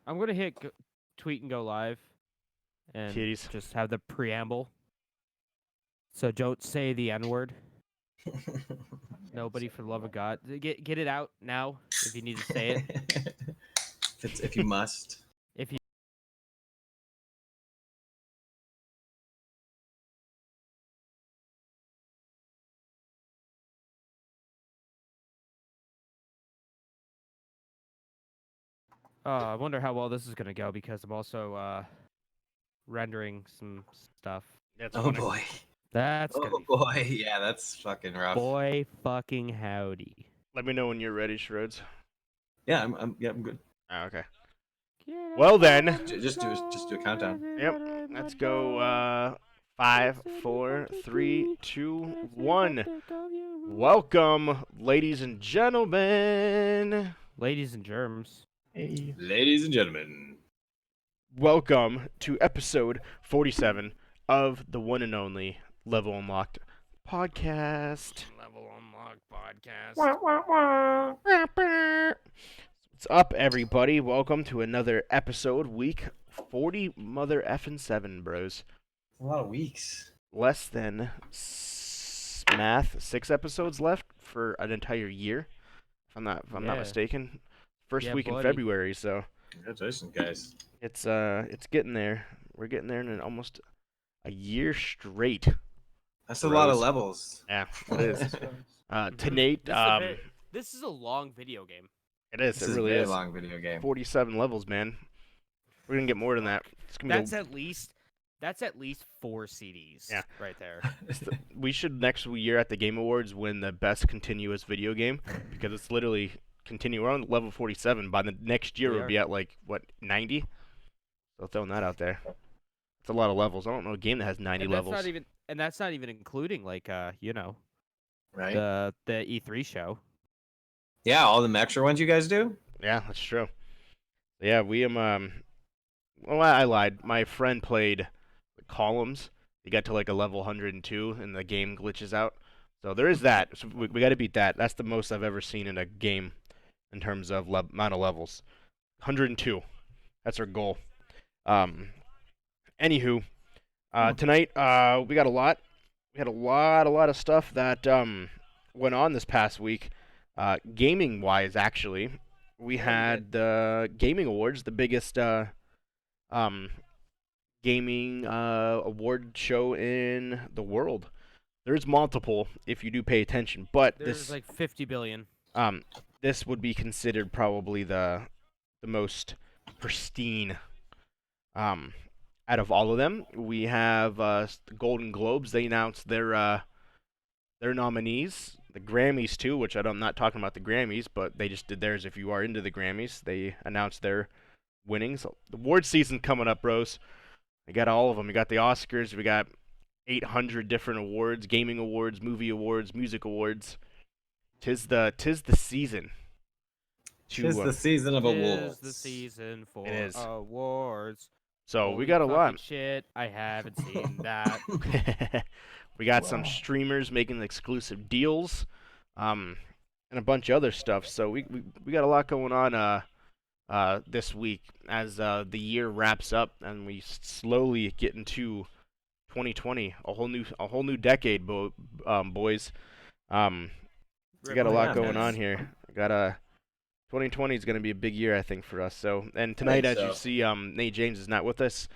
I'm gonna hit tweet and go live, and Titties. just have the preamble. So don't say the N-word. Nobody, for the love of God, get it out now if you need to say it. if you must. If you I wonder how well this is gonna go because I'm also rendering some stuff. That's Oh funny. boy. That's gonna Oh be boy. Yeah, that's fucking rough. boy fucking howdy. Let me know when you're ready, Shreds. Yeah, I'm good. Oh, okay. Get Well up then. on the Just do a countdown. floor, Yep. right Let's my go. door. 5, 4, 3, 2, 1. Welcome, ladies and gentlemen. Ladies and germs. Hey. Ladies and gentlemen. Welcome to episode 47 of the one and only Level Unlocked podcast. Level Unlocked podcast. What's up, everybody? Welcome to another episode, week 40 mother effing 7, bros. A lot of weeks. Less than 6 episodes left for an entire year, if I'm not mistaken. First week in February, so Congratulations, guys. it's getting there. We're getting there in almost a year straight. That's a lot of levels. Yeah, it is. To Nate, This is a long video game. it is. This It is really a very is. long video game. 47 levels, man. We're gonna get more than that. It's gonna That's at least 4 CDs. Yeah. Right there. We should next year at the Game Awards win the best continuous video game because it's literally continue. We're on level 47. By the next year, we'll be at like what 90. So throwing that out there. It's a lot of levels. I don't know a game that has 90 levels. That's not even including like right? the E3 show. Yeah, all the extra ones you guys do. Yeah, that's true. Yeah, we well, I lied. My friend played Columns. He got to like a level 102, and the game glitches out. So there is that. So we got to beat that. That's the most I've ever seen in a game in terms of amount of levels. 102. That's our goal. Anywho, tonight we got a lot. We had a lot of stuff that went on this past week. Gaming-wise, actually, we had the Gaming Awards, the biggest gaming award show in the world. There's multiple if you do pay attention, but There's like 50 billion. this would be considered probably the most pristine out of all of them. We have the Golden Globes. They announced their nominees. The Grammys too, which I'm not talking about the Grammys, but they just did theirs. If you are into the Grammys, they announced their winnings. The award season coming up, bros. We got all of them. We got the Oscars. We got 800 different awards: gaming awards, movie awards, music awards. Tis the season. Tis the season of awards. Tis the season for It is. awards. So Holy we got a lot. fucking shit, I haven't seen that. We got some streamers making exclusive deals, and a bunch of other stuff. So we got a lot going on this week as the year wraps up and we slowly get into 2020, a whole new decade, boys. We got a lot going on here. 2020 is going to be a big year, I think, for us. So, and tonight, as you see, Nate James is not with us.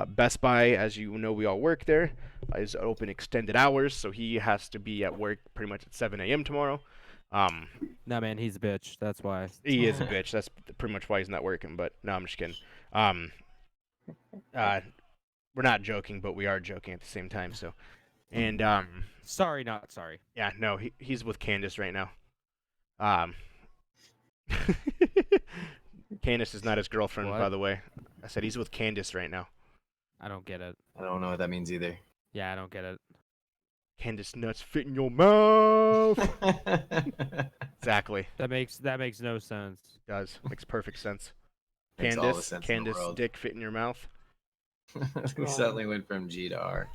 Best Buy, as you know, we all work there, is open extended hours, so he has to be at work pretty much at 7 a.m. tomorrow. Nah, man, he's a bitch. That's why. He is a bitch. That's pretty much why he's not working. But no, I'm just kidding. We're not joking, but we are joking at the same time. So, and sorry, not sorry. Yeah, no, he's with Candace right now. Candace is not his girlfriend, by the way. I said he's with Candace right now. I don't get it. I don't know what that means either. Yeah, I don't get it. Candace nuts fit in your mouth. Exactly. That makes no sense. It does. Makes perfect sense. Makes all the sense in the Candace world. dick fit in your mouth. We suddenly went from G to R.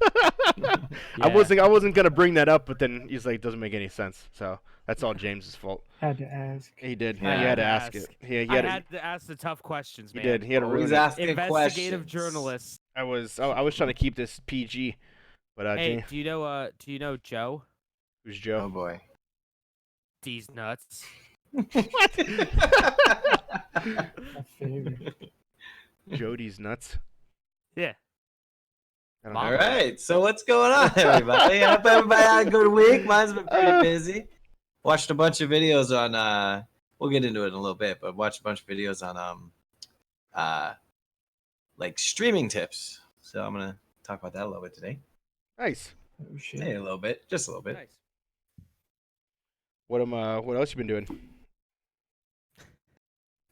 I wasn't gonna bring that up, but then he's like, it doesn't make any sense. So that's all James's fault. Had to ask. He did. Yeah. He had to ask it. He I had had to ask the tough questions, He man. did. He had to Always ruin it. asking Investigative questions. journalist. I was trying to keep this PG, but Hey, James, do you know Joe? who's Oh Joe? boy. These nuts. What? My favorite. Jody's nuts. Yeah. I don't know. All right. So what's going on, everybody? I hope everybody had a good week. Mine's been pretty busy. Watched a bunch of videos on. We'll get into it in a little bit, but watched a bunch of videos on like streaming tips. So I'm gonna talk about that a little bit today. Nice. Oh shit. Hey, a little bit, just a little bit. Nice. What else you been doing?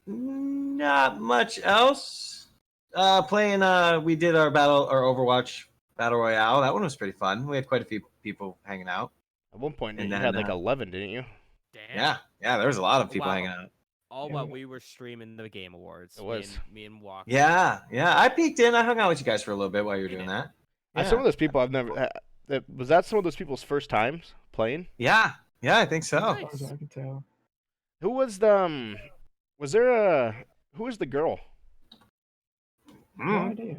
Not much else. Playing. We did our Overwatch battle royale. That one was pretty fun. We had quite a few people hanging out. At one point, And you then, had like 11, didn't you? Damn. Yeah. There was a lot of people Wow. hanging out. All Yeah, while we- we were streaming the Game Awards. It was. Me and Walker. Yeah. I peeked in. I hung out with you guys for a little bit while you were doing that. Some of those people I've never. Was that some of those people's first times playing? Yeah, I think so. As far as I can tell. Who was the? Was there a? Who was the girl? No Mm. idea.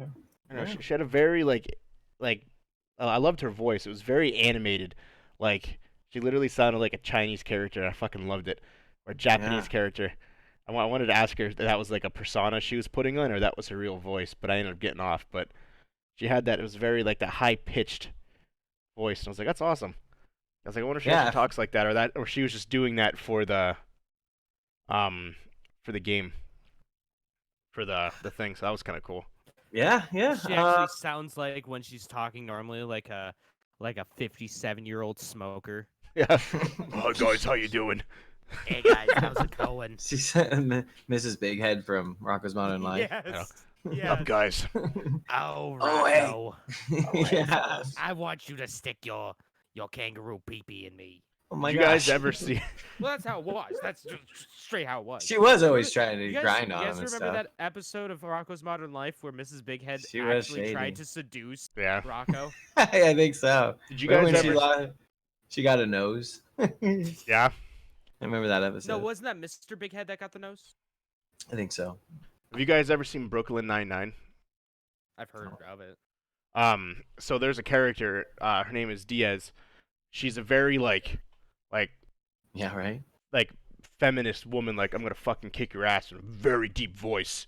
I don't know, Yeah. she had a very I loved her voice. It was very animated. Like she literally sounded like a Chinese character. I fucking loved it, or a Japanese Yeah. character. I wanted to ask her if that was like a persona she was putting on, or that was her real voice. But I ended up getting off. But she had that. It was very like that high pitched voice, and I was like, that's awesome. I was like, I wonder if she Yeah. actually talks like that, or she was just doing that for the game, for the thing. So that was kind of cool. Yeah. She actually sounds like when she's talking normally like a 57-year-old smoker. Yeah. Oh guys, how you doing? Hey guys, how's it going? She said Mrs. Big Head from Rocko's Modern Life. Yes. Up Yes. guys. Oh, Oh, hey. Rocco. Yeah. I want you to stick your kangaroo pee-pee in me. Oh my Did you guys gosh. ever see? Well, that's how it was. That's just straight how it was. She was always trying to You guys, grind you on guys him and remember stuff. that episode of Rocco's Modern Life where Mrs. Big Head She was actually shady. tried to seduce Yeah. Rocco? I think so. Did you Remember guys when ever? she got a nose? I Yeah. remember that episode. No, wasn't that Mr. Big Head that got the nose? I think so. Have you guys ever seen Brooklyn Nine-Nine? I've heard of it. So there's a character. Her name is Diaz. She's a very like Yeah, right. feminist woman. Like I'm gonna fucking kick your ass in a very deep voice.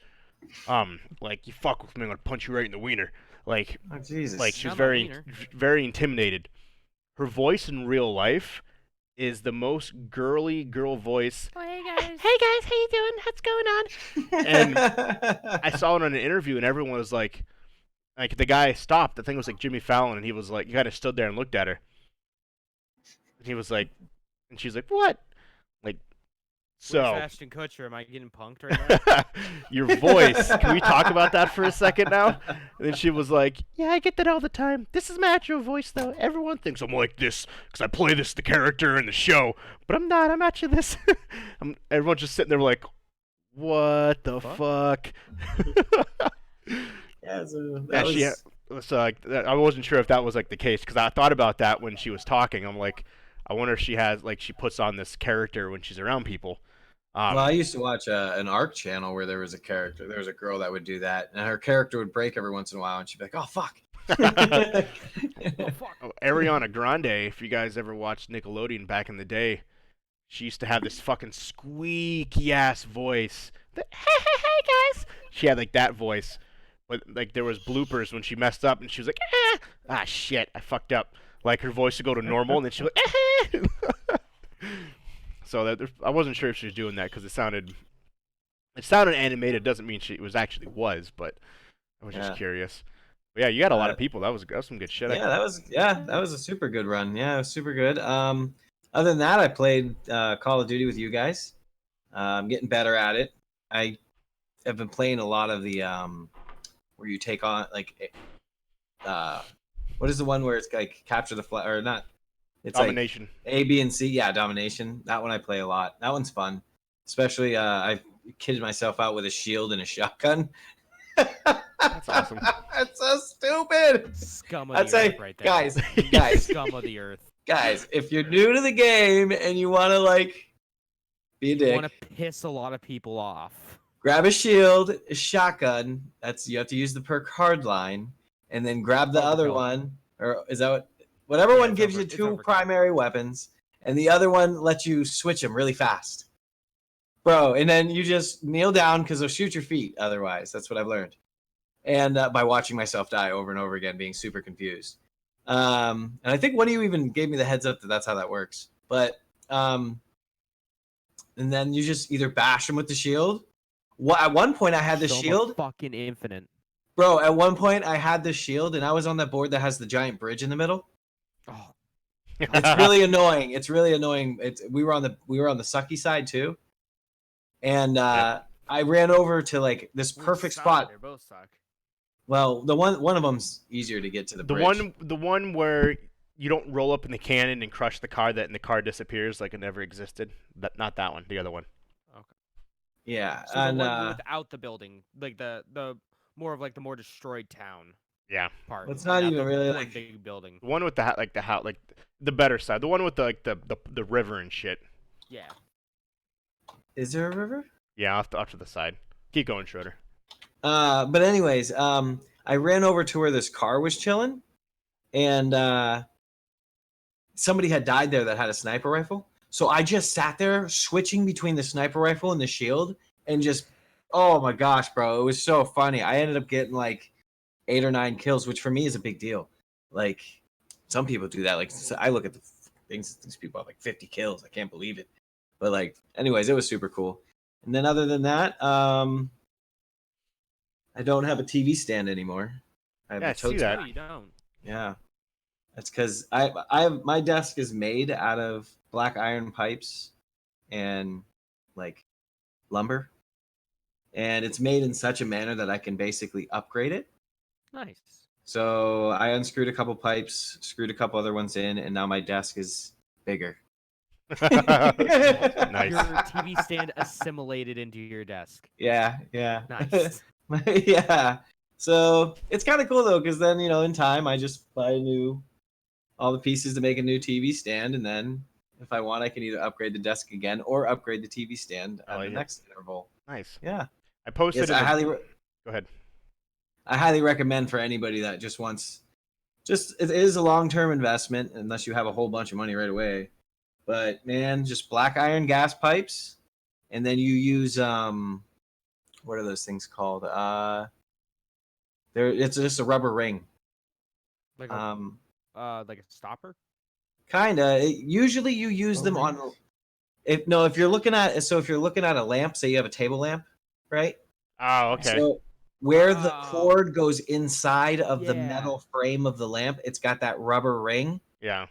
Like you fuck with me, I'm gonna punch you right in the wiener. Like Oh Jesus. like she was Not my very wiener. very intimidated. Her voice in real life is the most girly girl voice. Oh, hey guys. Hey guys, how you doing? What's going on? And I saw it on an interview, and everyone was like the guy stopped. I think it was like Jimmy Fallon, and he was like, he kind of stood there and looked at her. And he was like, and she's like, what? Like, so. Where's Ashton Kutcher? Am I getting punked right now? Your voice. Can we talk about that for a second now? And then she was like, yeah, I get that all the time. This is my actual voice, though. Everyone thinks I'm like this because I play the character in the show. But I'm not. I'm actually this. Everyone's just sitting there like, what the fuck? Yeah, so Yeah, that was... So I wasn't sure if that was like the case because I thought about that when she was talking. I'm like, I wonder if she has like she puts on this character when she's around people. Well, I used to watch an ARC channel where there was a character. There was a girl that would do that, and her character would break every once in a while, and she'd be like, "Oh fuck." Oh, fuck. Ariana Grande, if you guys ever watched Nickelodeon back in the day, she used to have this fucking squeaky ass voice. Hey guys. She had like that voice. But like there was bloopers when she messed up and she was like, ah shit, I fucked up. Like her voice would go to normal and then she was like, So I wasn't sure if she was doing that because it sounded animated. Doesn't mean she was, but I was just curious. But yeah, you got a lot of people. That was some good shit. That was a super good run. Yeah, it was super good. Other than that, I played Call of Duty with you guys. I'm getting better at it. I have been playing a lot of the where you take on like what is the one where it's like capture the flag or not? It's Domination. Like A, B, and C. Yeah, domination. That one I play a lot. That one's fun. Especially I kitted myself out with a shield and a shotgun. That's awesome. That's so stupid. Scum of I'd the say, earth right there. guys, Scum of the earth. guys, if you're new to the game and you want to like be a You dick, want to piss a lot of people off. grab a shield, a shotgun. That's you have to use the perk hardline, and then grab the other Overkill. one, or is that whatever Yeah, one it's gives over- you it's two overkill. primary weapons, and the other one lets you switch them really fast, bro. And then you just kneel down because they'll shoot your feet. Otherwise, that's what I've learned, and by watching myself die over and over again, being super confused. And I think one of you even gave me the heads up that that's how that works. But and then you just either bash them with the shield. Well, at one point I had the Show 'em a shield, fucking infinite. bro. At one point I had the shield, and I was on that board that has the giant bridge in the middle. Oh, It's really annoying. It's really annoying. We were on the sucky side too, and I ran over to like this perfect spot. They both suck. Well, the one of them's easier to get to the bridge. the one where you don't roll up in the cannon and crush the car and the car disappears like it never existed. Not that one. The other one. Yeah, So the and one without the building, like the more of like the more destroyed town Yeah. part. It's not not even the really one like big building. The one with the house, like the better side. The one with the river and shit. Yeah. Is there a river? Yeah, off to the side. Keep going, Schroeder. But anyways, I ran over to where this car was chilling, and somebody had died there that had a sniper rifle. So I just sat there switching between the sniper rifle and the shield, and just, oh my gosh, bro, it was so funny. I ended up getting like 8 or 9 kills, which for me is a big deal. Like some people do that. Like I look at the things; these people have like 50 kills. I can't believe it. But like, anyways, it was super cool. And then other than that, I don't have a TV stand anymore. I have Yeah, a I see toe that. No, tag. you don't. Yeah, that's because I have my desk is made out of black iron pipes and like lumber, and it's made in such a manner that I can basically upgrade it. Nice. So I unscrewed a couple pipes, screwed a couple other ones in, and now my desk is bigger. Nice. Your TV stand assimilated into your desk. Yeah. Nice. Yeah. So it's kind of cool though, because then in time I just buy all the pieces to make a new TV stand, and then if I want, I can either upgrade the desk again or upgrade the TV stand at the next interval. Nice. Yeah. I posted. Yes, Go ahead. I highly recommend for anybody that just wants. It is a long-term investment unless you have a whole bunch of money right away. But man, just black iron gas pipes, and then you use what are those things called? It's just a rubber ring. Like a stopper. Kinda. Usually you use them on. If you're looking at a lamp, say you have a table lamp, right? Oh, okay. So where the cord goes inside of the Yeah. metal frame of the lamp, it's got that rubber ring. Yeah.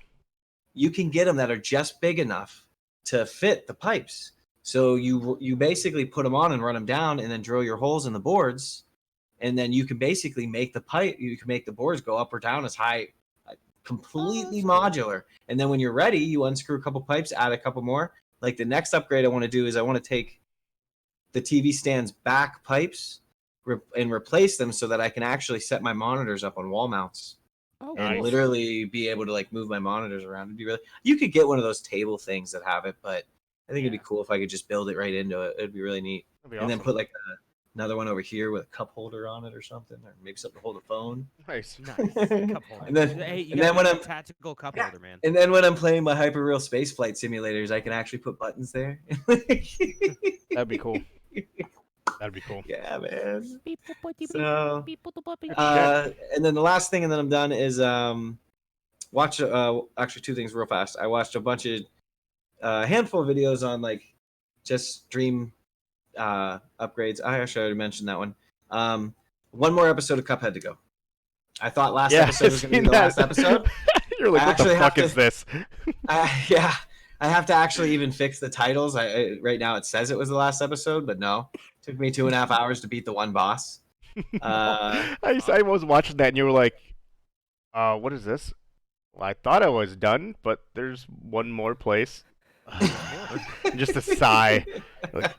You can get them that are just big enough to fit the pipes. So you basically put them on and run them down, and then drill your holes in the boards, and then you can basically make the boards go up or down as high, completely modular. And then when you're ready, you unscrew a couple pipes, add a couple more. Like the next upgrade I want to do is I want to take the TV stand's back pipes and replace them so that I can actually set my monitors up on wall mounts. Oh, And cool. literally be able to like move my monitors around. It'd be really. You could get one of those table things that have it, but I think it'd be cool if I could just build it right into it. It'd be really neat. That'd be And then awesome. put like another one over here with a cup holder on it or something, or maybe something to hold a phone. Nice. Nice. Cup holder. And then- hey, you and gotta then when be a I'm- tactical cup Yeah. holder, man. And then when I'm playing my hyperreal spaceflight simulators, I can actually put buttons there. That'd be cool. That'd be cool. Yeah, man. So, Yeah. and then the last thing, and then I'm done, is watch actually 2 things real fast. I watched a bunch of handful of videos on like just dream upgrades. I actually already mentioned that one. One more episode of Cuphead to go. I thought last episode was going to be the last episode. You're like, I what the actually have fuck is to- this? Yeah, I have to actually even fix the titles. Right now it says it was the last episode, but no. It took me 2.5 hours to beat the one boss. I was watching that and you were like, what is this? Well, I thought I was done, but there's one more place. Just a sigh. Like,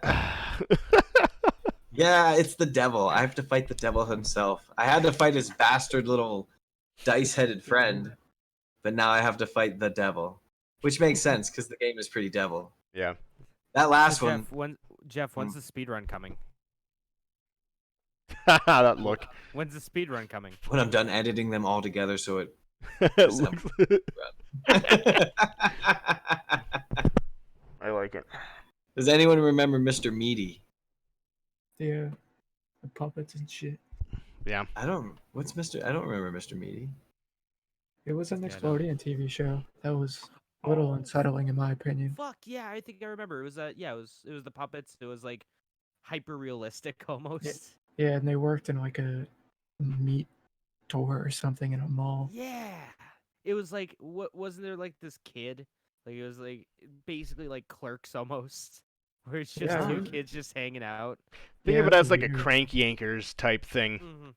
Yeah, it's the devil. I have to fight the devil himself. I had to fight his bastard little dice-headed friend, but now I have to fight the devil, which makes sense because the game is pretty devil. Yeah. That last one, Jeff, when's the speed run coming? That look. When's the speed run coming? when I'm done editing them all together, so it. It looks- I like it. Does anyone remember Mr. Meaty? Yeah. The puppets and shit. Yeah. I don't. What's Mr. I don't remember Mr. Meaty. It was an Yeah, no. Nickelodeon TV show. That was a little unsettling in my opinion. Fuck yeah, I think I remember. It was it was the puppets. It was like hyper realistic almost. Yeah, and they worked in like a meat store or something in a mall. Yeah. It was like what wasn't there like this kid? Like it was like basically like Clerks almost. Where it's just Yeah. two kids just hanging out. Think Yeah, of it as it's like a weird. Crank Yankers type thing.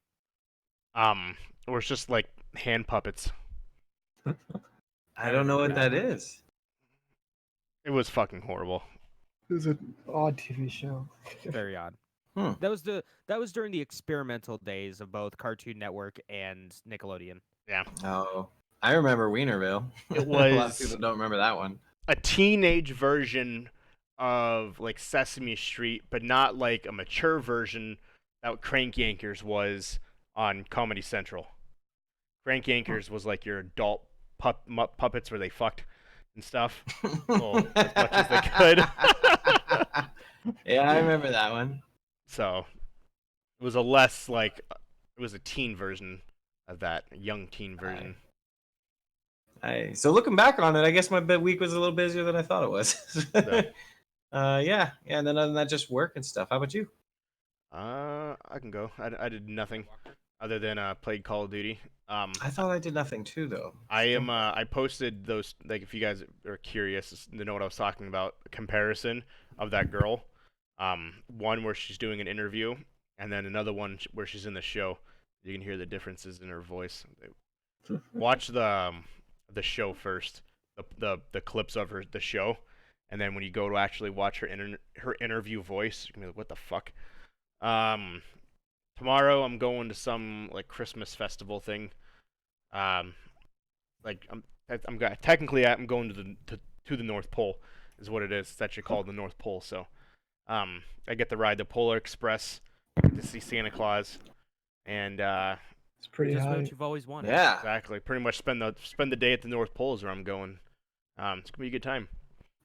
Mm-hmm. Or it's just like hand puppets. I don't know what that is. It was fucking horrible. It was an odd TV show. Very odd. Hmm. That was during the experimental days of both Cartoon Network and Nickelodeon. Oh, I remember Wienerville. It A lot of was people don't remember that one. a teenage version of like Sesame Street, but not like a mature version that Crank Yankers was on Comedy Central. Crank Yankers was like your adult puppets where they fucked and stuff. Well, as much as they could. Yeah, I remember that one. So it was a less like it was a teen version of that, a young teen version. So looking back on it, I guess my week was a little busier than I thought it was. Yeah, and then other than that, just work and stuff. How about you? I can go. I did nothing other than played Call of Duty. I thought I did nothing too, though. I posted those, like, if you guys are curious to know what I was talking about, a comparison of that girl. One where she's doing an interview, and then another one where she's in the show. You can hear the differences in her voice. Watch the show first, the clips of the show, and then when you go to actually watch her interview voice, you're gonna be like, what the fuck? Tomorrow I'm going to some like Christmas festival thing. Like I'm going to the North Pole, is what it is. It's actually called the North Pole. So, I get to ride the Polar Express to see Santa Claus, and It's pretty Just high. what you've always wanted. Yeah. exactly, pretty much spend the day at the North Pole is where I'm going. It's gonna be a good time.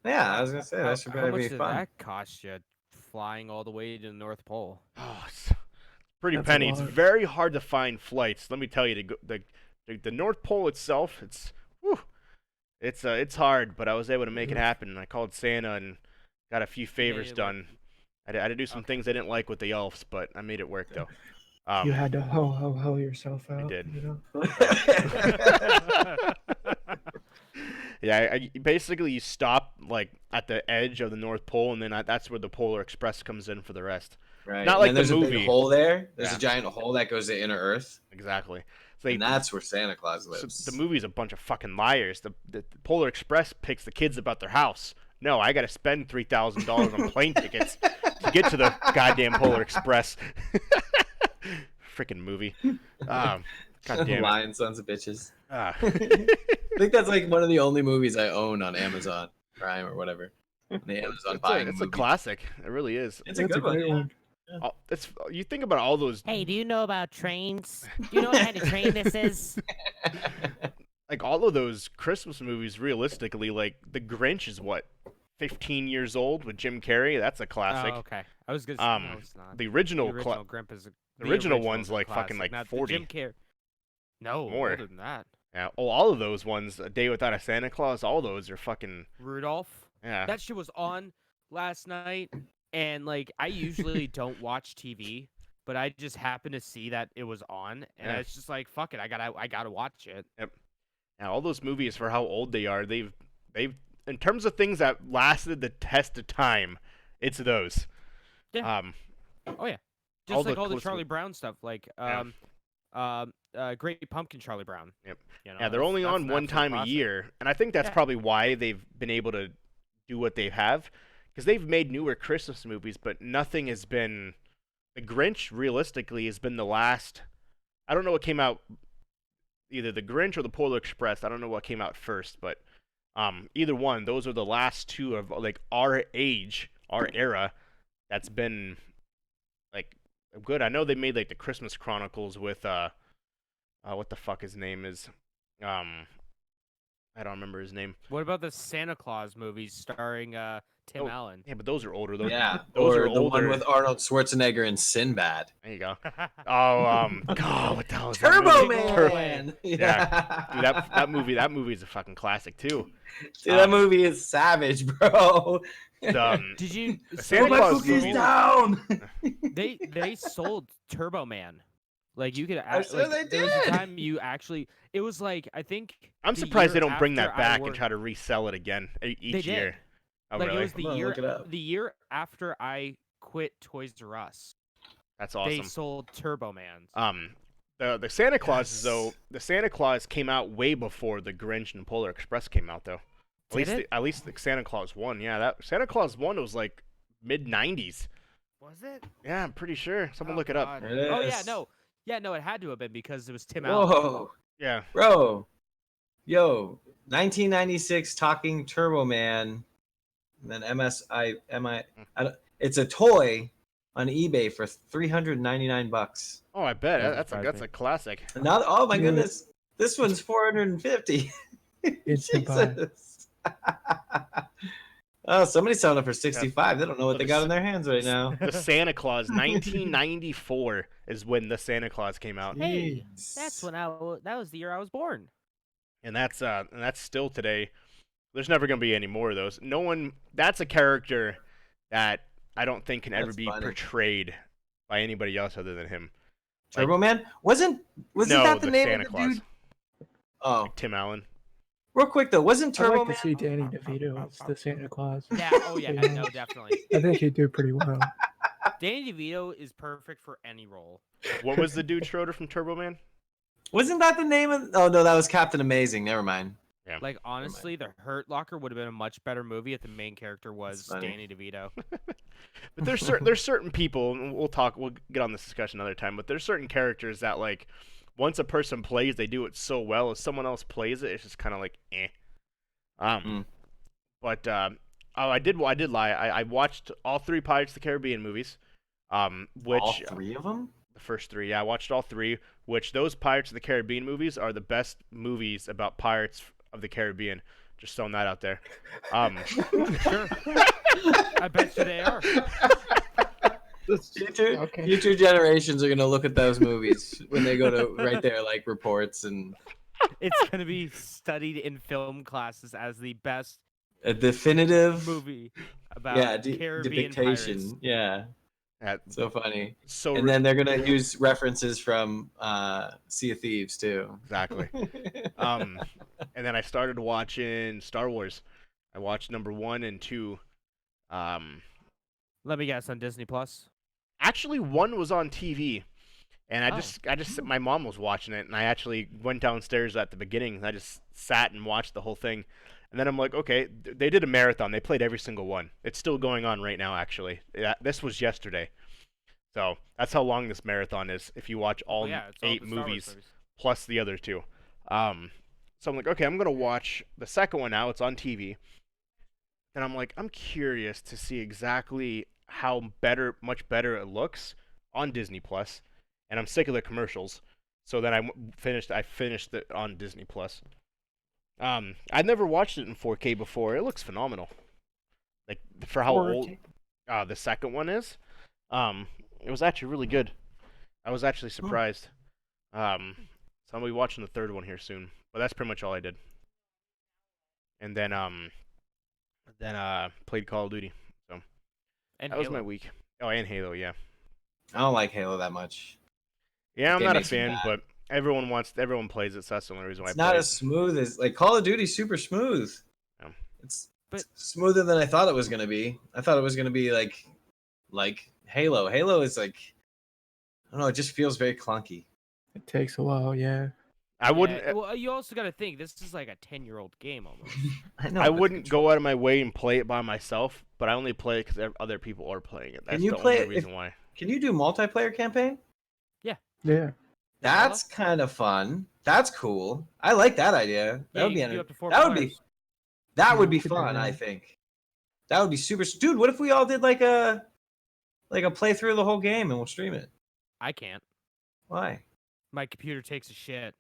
Yeah, I was gonna say that should How probably much be did fun. that cost you, flying all the way to the North Pole? Oh, it's pretty That's a penny. It's lot. very hard to find flights. Let me tell you, the North Pole itself, it's hard, but I was able to make it happen. I called Santa and got a few favors it done. I had to do some things I didn't like with the elves, but I made it work though. You had to ho yourself out. did. You know? Yeah, basically you stop like at the edge of the North Pole, and then that's where the Polar Express comes in for the rest. Right. Not And like then the there's a movie. big hole there. There's Yeah. a giant hole that goes to inner Earth, Exactly. So and that's where Santa Claus so lives. the movie's a bunch of fucking liars. The Polar Express picks the kids about their house. No, I got to spend $3,000 on plane tickets to get to the goddamn Polar Express. Freaking movie. God damn it. Lying sons of bitches. Ah. I think that's like one of the only movies I own on Amazon Prime or whatever. The Amazon buying It's a movie. classic. It really is. It's a That's good one. great Yeah. one. You think about all those, Hey, do you know about trains? Do you know what kind of train this is? like all of those Christmas movies. Realistically, like The Grinch is what, 15 years old with Jim Carrey. That's a classic. Oh, okay. I was gonna say no, it's not. The original, The original Grimp is the original original's one's a like fucking classic, like not the 40. Jim Carrey. No, More. older than that. Yeah. Oh, all of those ones, A Day Without a Santa Claus. All those are fucking. Rudolph. Yeah. That shit was on last night, and like I usually don't watch TV, but I just happened to see that it was on, and Yeah. it's just like fuck it, I gotta watch it. Yeah, all those movies, for how old they are, they've in terms of things that lasted the test of time, it's those. Yeah. All Just the like all the close- Charlie Brown stuff, like Yeah. Great Pumpkin Charlie Brown. Yep. You know, Yeah, they're that's- only that's on an one absolute time a classic. year, and I think that's Yeah. probably why they've been able to do what they have, because they've made newer Christmas movies, but nothing has been the Grinch realistically has been the last. I don't know what came out. Either the Grinch or the Polar Express. I don't know what came out first, but either one. Those are the last two of like our age, our era. That's been like good. I know they made like the Christmas Chronicles with what the fuck his name is. I don't remember his name. What about the Santa Claus movies starring Tim Allen? Yeah, but those are older. Those or are the older. one with Arnold Schwarzenegger and Sinbad. There you go. Oh, God, what the hell is that Turbo movie? Man. Yeah. Dude, that movie is a fucking classic too. Dude, that movie is savage, bro. Did you? The Santa my Claus cookies movie. down. They sold Turbo Man. Like you could. I'm sure they There was a did. time you actually. It was like I think. I'm the surprised they year don't bring that after I back and worked- try to resell it again each They did. year. Oh, like really? it was I'm gonna look it up. the year after I quit Toys R Us. That's They awesome. sold Turbo Man. The Santa Claus Yes. though, the Santa Claus came out way before the Grinch and Polar Express came out though. At least the Santa Claus 1. Yeah, that Santa Claus 1 was like mid 90s. Was it? Yeah, I'm pretty sure. Someone Oh, look it up. God. It Oh yeah, is. no. Yeah, no, it had to have been because it was Tim Allen. Whoa, Yeah. bro. Yo, 1996 Talking Turbo Man. And then it's a toy on eBay for $399. Oh, I bet Doesn't that's surprise me. a classic. Now, oh my Yeah. goodness, this one's 450. It's a buy. Jesus. Oh, somebody's selling it for 65. They don't know what they got in their hands right now. The Santa Claus 1994 is when the Santa Claus came out. Hey, that's when that was the year I was born. And that's still today. There's never going to be any more of those. No one that's a character that I don't think can ever That's be funny. portrayed by anybody else other than him. Turbo Man? Wasn't No, that the name Santa of the Claus. dude? Oh, Tim Allen. real quick though, wasn't I'd Turbo like Man? to see Danny DeVito as the Santa Claus. Yeah. Oh yeah. Yeah. No, definitely. I think he'd do pretty well. Danny DeVito is perfect for any role. What was the dude Schroeder from Turbo Man? Wasn't that the name of? Oh no, that was Captain Amazing. Never mind. Like honestly, The Hurt Locker would have been a much better movie if the main character was funny. Danny DeVito. But there's certain people, and we'll get on this discussion another time, but there's certain characters that like once a person plays, they do it so well. If someone else plays it, it's just kind of like eh. But I did lie. I watched all 3 Pirates of the Caribbean movies. Which All 3 of them? the first 3, yeah, I watched all 3. Which those Pirates of the Caribbean movies are the best movies about pirates of the Caribbean. Just throwing that out there. Sure. I bet you they are. Future generations are gonna look at those movies when they go to right there, like reports and It's gonna be studied in film classes as the best a definitive movie about Caribbean depiction. pirates. Yeah, At, so funny. so And then they're gonna use references from Sea of Thieves too. exactly. And then I started watching Star Wars. I watched number 1 and 2. Let me guess, on Disney Plus. Actually, 1 was on TV, and I Oh. just my mom was watching it, and I actually went downstairs at the beginning. And I just sat and watched the whole thing, and then I'm like, okay, they did a marathon. They played every single one. It's still going on right now, actually. This was yesterday, so that's how long this marathon is. If you watch all Yeah, it's all 8 the Star Wars movies plus the other 2. So I'm like, okay, I'm gonna watch the second one now. It's on TV. And I'm like, I'm curious to see exactly how much better it looks on Disney Plus, and I'm sick of the commercials. So then I finished it on Disney Plus. I'd never watched it in 4K before. It looks phenomenal. Like for how 4K. old the second one is. It was actually really good. I was actually surprised. So I'm gonna be watching the third one here soon. But that's pretty much all I did. And then played Call of Duty. And That was Halo. my week. Oh, and Halo, yeah. I don't like Halo that much. Yeah, I'm Game not a makes me fan, mad. but everyone plays it, so that's the only reason why It's I play not it. as smooth as like Call of Duty's super smooth. Yeah. It's But- smoother than I thought it was gonna be. I thought it was gonna be like Halo. Halo is like I don't know, it just feels very clunky. It takes a while, yeah. I wouldn't. Yeah, well, you also got to think this is like a 10-year-old game almost. I know. I but wouldn't go out of my way and play it by myself, but I only play it because other people are playing it. That's you the play only it reason why. Can you do multiplayer campaign? Yeah. That's kind of fun. That's cool. I like that idea. Yeah, That would you be can do up to 4 that would players. be that would Yeah, be we could do fun. I that. think that would be super. Dude, what if we all did like a playthrough of the whole game and we'll stream it? I can't. Why? My computer takes a shit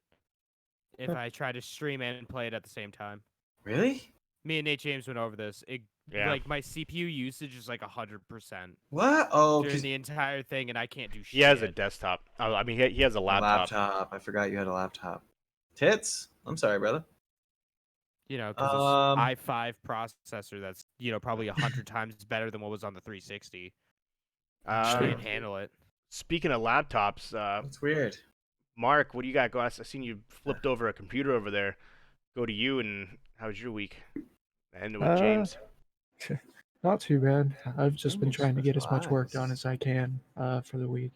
if I try to stream and play it at the same time. Really? Me and Nate James went over this. Yeah. Like my CPU usage is like 100% What? Oh, during because the entire thing, and I can't do shit. He has a desktop. I mean, he has a laptop. I forgot you had a laptop. Tits. I'm sorry, brother. You know, because this i5 processor that's probably 100 times better than what was on the 360. Can't handle it. Speaking of laptops, That's weird. Mark, what do you got going? I seen you flipped over a computer over there. Go to you, and how's your week? And with James. Not too bad. I've just been Ooh, trying to get as special much work done eyes. as I can for the week.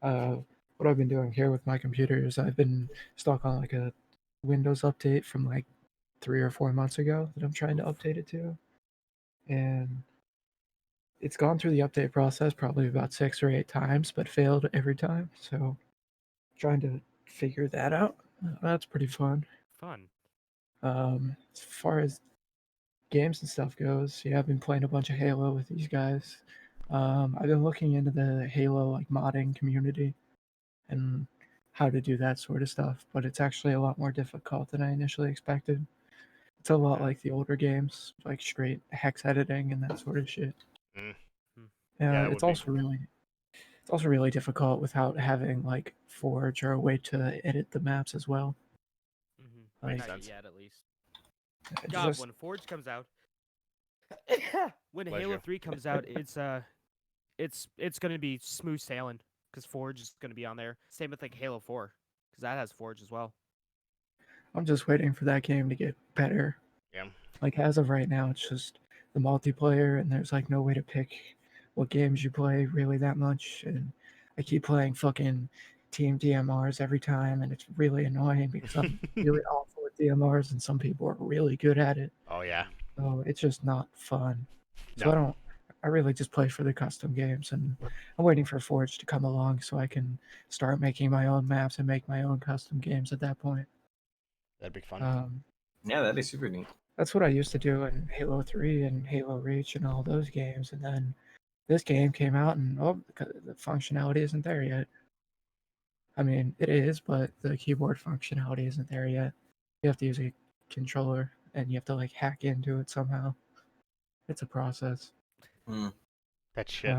What I've been doing here with my computer is I've been stuck on like a Windows update from like 3 or 4 months ago that I'm trying to update it to. And it's gone through the update process probably about 6 or 8 times, but failed every time. So trying to figure that out. That's pretty fun. Fun. As far as games and stuff goes, yeah, I've been playing a bunch of Halo with these guys. I've been looking into the Halo like modding community and how to do that sort of stuff, but it's actually a lot more difficult than I initially expected. It's a lot like the older games, like straight hex editing and that sort of shit. Mm. Hmm. It's also really difficult without having like Forge or a way to edit the maps as well. Mm-hmm. Like, Not sense. yet, at least. it's God, just- when Forge comes out, when Bless Halo you. 3 comes out, it's gonna be smooth sailing because Forge is gonna be on there. Same with like Halo 4 because that has Forge as well. I'm just waiting for that game to get better. Yeah. Like as of right now, it's just the multiplayer, and there's like no way to pick what games you play really that much. And I keep playing fucking team DMRs every time, and it's really annoying because I'm really awful at DMRs, and some people are really good at it. Oh yeah. So it's just not fun. So No. I really just play for the custom games, and I'm waiting for Forge to come along so I can start making my own maps and make my own custom games at that point. That'd be fun. Yeah, that'd be super neat. That's what I used to do in Halo 3 and Halo Reach and all those games. And then this game came out, and the functionality isn't there yet. I mean, it is, but the keyboard functionality isn't there yet. You have to use a controller, and you have to like hack into it somehow. It's a process. That shit.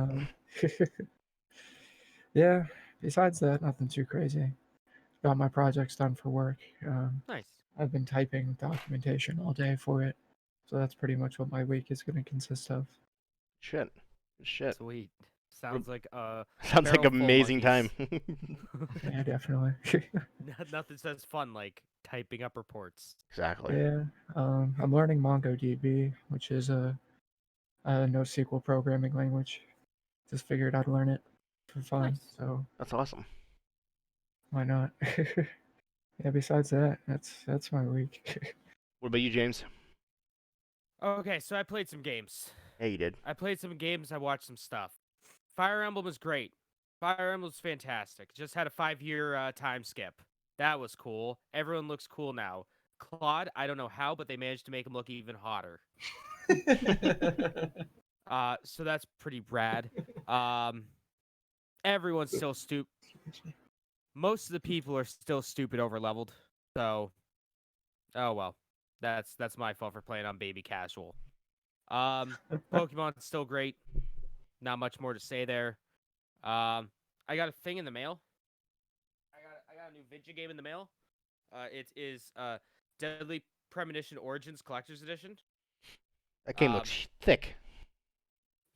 Yeah. Besides that, nothing too crazy. Got my projects done for work. Nice. I've been typing documentation all day for it, so that's pretty much what my week is going to consist of. Shit. Sweet. Sounds like Sounds like barrel full amazing time. monkeys. Yeah, definitely. Nothing says fun like typing up reports. Exactly. Yeah, I'm learning MongoDB, which is a NoSQL programming language. Just figured I'd learn it for fun, Nice. so That's awesome. why not? Yeah. Besides that, that's my week. What about you, James? Okay, so I played some games. Yeah, you did. I played some games. I watched some stuff. Fire Emblem was great. Fire Emblem was fantastic. Just had a 5-year time skip. That was cool. Everyone looks cool now. Claude, I don't know how, but they managed to make him look even hotter. So that's pretty rad. Everyone's still stupid. Most of the people are still stupid over leveled. So, oh well. That's my fault for playing on baby casual. Pokemon's still great. Not much more to say there. I got a thing in the mail. I got a new video game in the mail. It is Deadly Premonition Origins Collector's Edition. That game looks thick.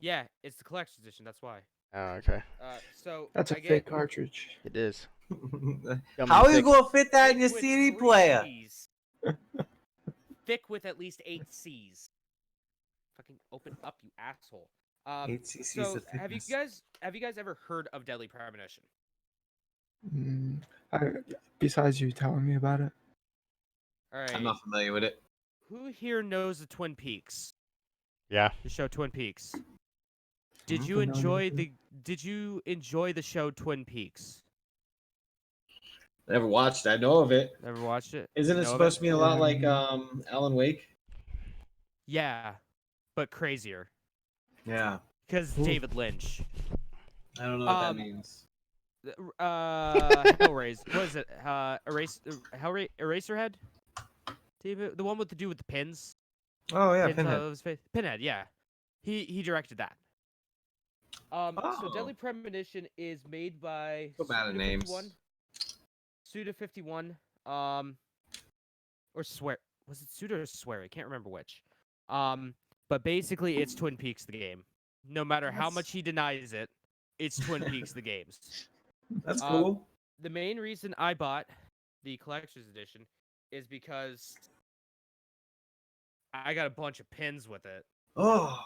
Yeah, it's the collector's edition. That's why. Oh, okay. So That's a I fake get cartridge. It is. How are you thick. gonna fit that in your thick with CD 3 player? Cs. Thick with at least 8 C's. Fucking open up, you asshole. 8 cc's So of have you thickness. guys ever heard of Deadly Premonition? Besides you telling me about it, All right. I'm not familiar with it. Who here knows the Twin Peaks? Yeah. The show Twin Peaks. Did Mhm. you Familiar enjoy with the Did you enjoy the show Twin Peaks? Never watched. I know of it. Ever watched it? Isn't You it know of it? supposed to be a lot like Alan Wake? Yeah, but crazier Yeah. because Ooh. David Lynch. I don't know what that Um, means. Hellraiser. What is it? Eraserhead. David, the one with the dude with the pins. Oh yeah, Pins all Pinhead. over his face. Pinhead. Yeah, he directed that. So Deadly Oh. Premonition is made by So bad at names. 51. Suda 51. Or Swear. Was it Suda or Swear? I can't remember which. But basically, it's Twin Peaks the game. No matter how much he denies it, it's Twin Peaks the games. That's Um, cool. The main reason I bought the collector's edition is because I got a bunch of pins with it. Oh.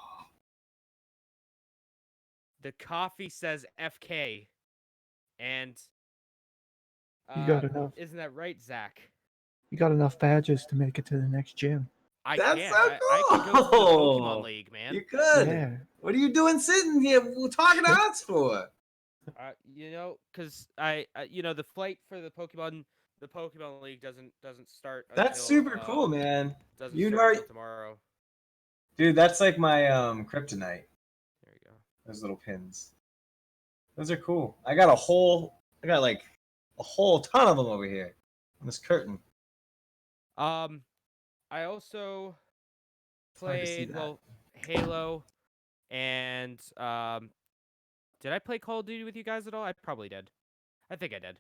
The coffee says FK, and You got enough. isn't that right, Zach? You got enough badges to make it to the next gym. I That's can. so I could go to the cool. Pokemon League, man. You could. Yeah. What are you doing sitting here talking to us for? Because the flight for the Pokemon League doesn't start. That's until, super cool, man. Doesn't You start are, until tomorrow. dude. That's like my kryptonite. There you go. Those little pins. Those are cool. I got like a whole ton of them over here on this curtain. I also It's hard to see played that. Halo, and did I play Call of Duty with you guys at all? I probably did. I think I did.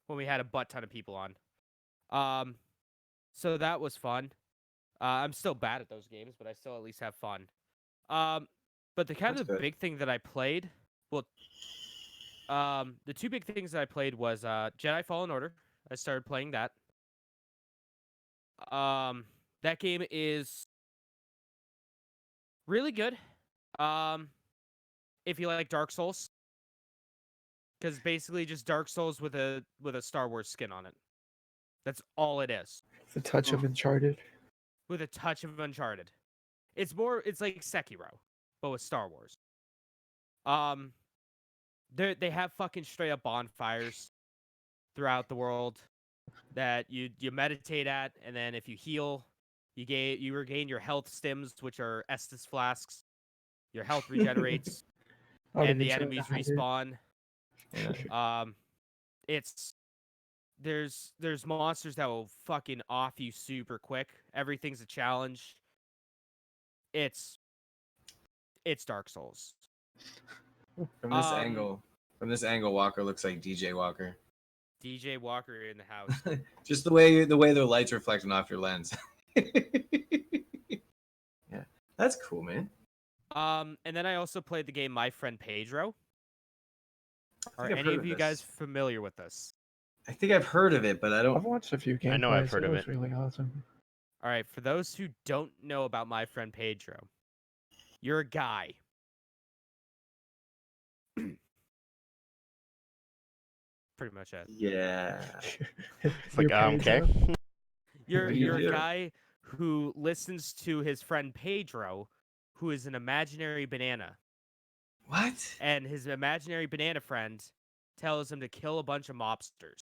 When we had a butt ton of people on. So that was fun. I'm still bad at those games, but I still at least have fun. But the That's good. big thing that I played, the two big things that I played was Jedi Fallen Order. I started playing that. That game is really good. If you like Dark Souls, because basically just Dark Souls with a Star Wars skin on it. That's all it is. The touch of Uncharted. With a touch of Uncharted. It's like Sekiro, but with Star Wars. They have fucking straight up bonfires throughout the world that you meditate at, and then if you heal, you regain your health stims, which are Estus flasks. Your health regenerates, and the enemies respawn. Yeah. There's monsters that will fucking off you super quick. Everything's a challenge. It's Dark Souls. From this angle, Walker looks like DJ Walker. DJ Walker in the house. Just the way the light's reflecting off your lens. Yeah, that's cool, man. And then I also played the game My Friend Pedro. Are I've any heard of of you this. guys familiar with this? I think I've heard of it, but I I've don't. watched a few gameplays. I know I've heard it of looks it. really awesome. All right, for those who don't know about My Friend Pedro, you're a guy. Pretty much it. Yeah. It's like, Your okay. Pedro? You're do you a do? guy who listens to his friend Pedro, who is an imaginary banana, What? and his imaginary banana friend tells him to kill a bunch of mobsters.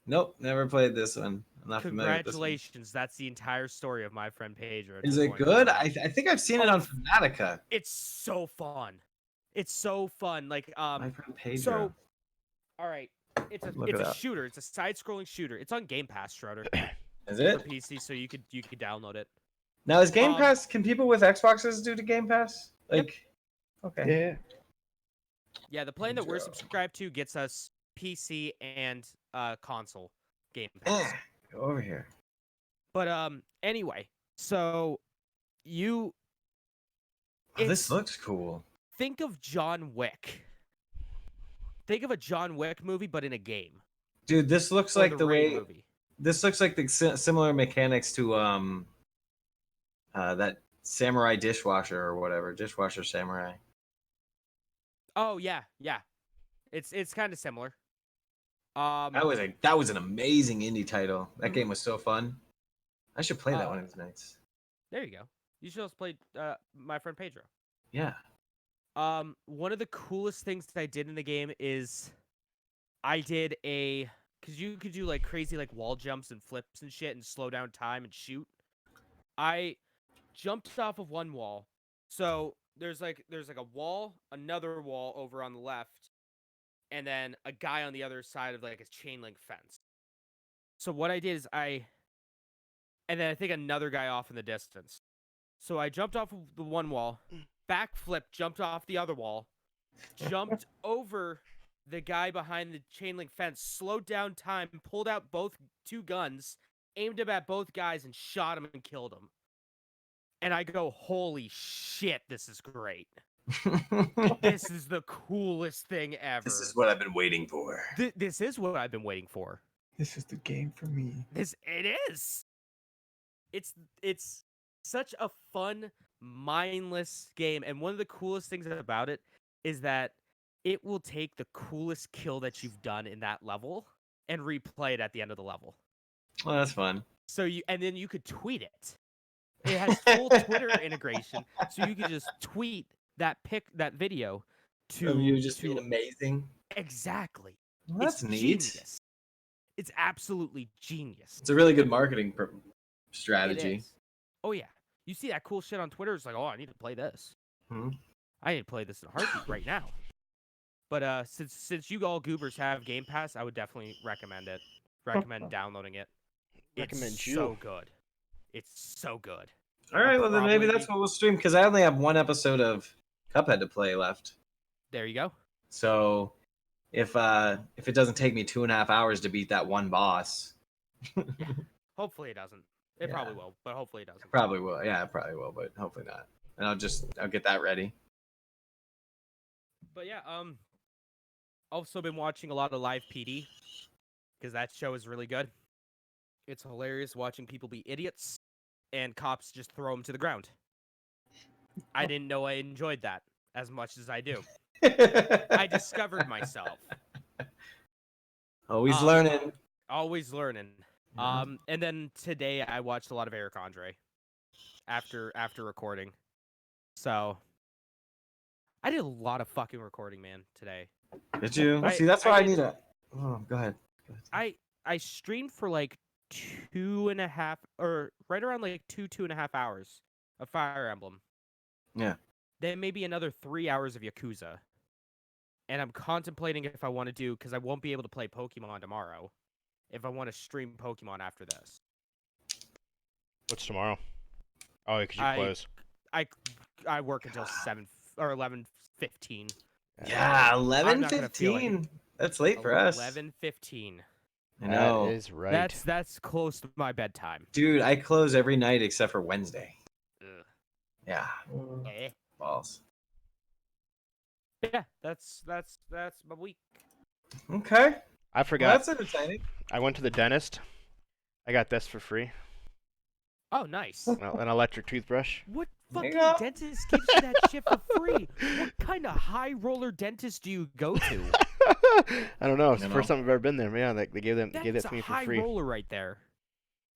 Nope, never played this one. I'm not familiar with this one. Congratulations, that's the entire story of My Friend Pedro. Is Just it wanted to good? know. I think I've seen it on Fanatica. It's so fun. It's so fun. Like My friend Pedro. So, all right, it's Look it a up. shooter. It's a side-scrolling shooter. It's on Game Pass, Schroeder, Is for it? PC, so you could download it. Now is Game Um, Pass? Can people with Xboxes do the Game Pass? Like, okay. Yeah. Yeah, the plan that we're Pedro. subscribed to gets us PC and console Game Pass. Go over here. But anyway, so you Oh, this It's- looks cool. think of John Wick. Think of a John Wick movie, but in a game. Dude, this looks Or like the the Raid way. movie. This looks like the similar mechanics to that samurai dishwasher or whatever, dishwasher samurai. Oh yeah. It's kind of similar. That was an amazing indie title. That game was so fun. I should play that one of these nights. There you go. You should also play My Friend Pedro. Yeah. One of the coolest things that I did in the game is I did because you could do like crazy like wall jumps and flips and shit and slow down time and shoot. I jumped off of one wall. So there's like a wall, another wall over on the left, and then a guy on the other side of like a chain link fence. So what I did is and then I think another guy off in the distance. So I jumped off of the one wall, backflip, jumped off the other wall, jumped over the guy behind the chain link fence, slowed down time, pulled out two guns, aimed them at both guys, and shot him and killed him. And I go, holy shit, this is great. This is the coolest thing ever. This is what I've been waiting for. This is what I've been waiting for. This is the game for me. It is. It's such a fun, mindless game, and one of the coolest things about it is that it will take the coolest kill that you've done in that level and replay it at the end of the level. Well, that's fun. So then you could tweet it. It has full Twitter integration, so you could just tweet that video to Of you just being amazing. Exactly. Well, that's It's neat. Genius. It's absolutely genius. It's a really good marketing It strategy. is. Oh yeah, you see that cool shit on Twitter? It's like, oh, I need to play this. Hmm. I need to play this in a heartbeat right now. But since you all goobers have Game Pass, I would definitely recommend it. Recommend downloading it. Recommend It's you. so good. It's so good. All right, well then maybe Probably- that's what we'll stream because I only have one episode of Cuphead to play left. There you go. So if it doesn't take me 2.5 hours to beat that one boss, Hopefully it doesn't. It Yeah. probably will, but hopefully it doesn't. probably will. Yeah, it probably will, but hopefully not. And I'll get that ready. But yeah, also been watching a lot of Live PD because that show is really good. It's hilarious watching people be idiots and cops just throw them to the ground. I didn't know I enjoyed that as much as I do. I discovered myself. Always learning. Always learning. Yeah. And then today I watched a lot of Eric Andre after recording. So I did a lot of fucking recording, man, today. Did you? I- See, that's I why I did- need a. Oh, go ahead. I streamed for like 2.5 or right around like 2.5 hours of Fire Emblem. Yeah. Then maybe another 3 hours of Yakuza. And I'm contemplating if I want to do, because I won't be able to play Pokemon tomorrow, if I want to stream Pokemon after this. What's tomorrow? Oh, because you I- close. I work until 7 or 11:15. Yeah, I'm not gonna feel like 11:15. That's late for us. 11:15. I know. That is right. That's close to my bedtime. Dude, I close every night except for Wednesday. Ugh. Yeah, Eh. balls. Yeah, that's my week. Okay. I Well, forgot. that's entertaining. I went to the dentist. I got this for free. Oh, nice. An electric toothbrush. What There you fucking go. dentist gives you that shit for free? What kind of high roller dentist do you go to? I don't know. It's You the first know. time I've ever been there. Yeah, they gave that That's to a me for high free. roller right there.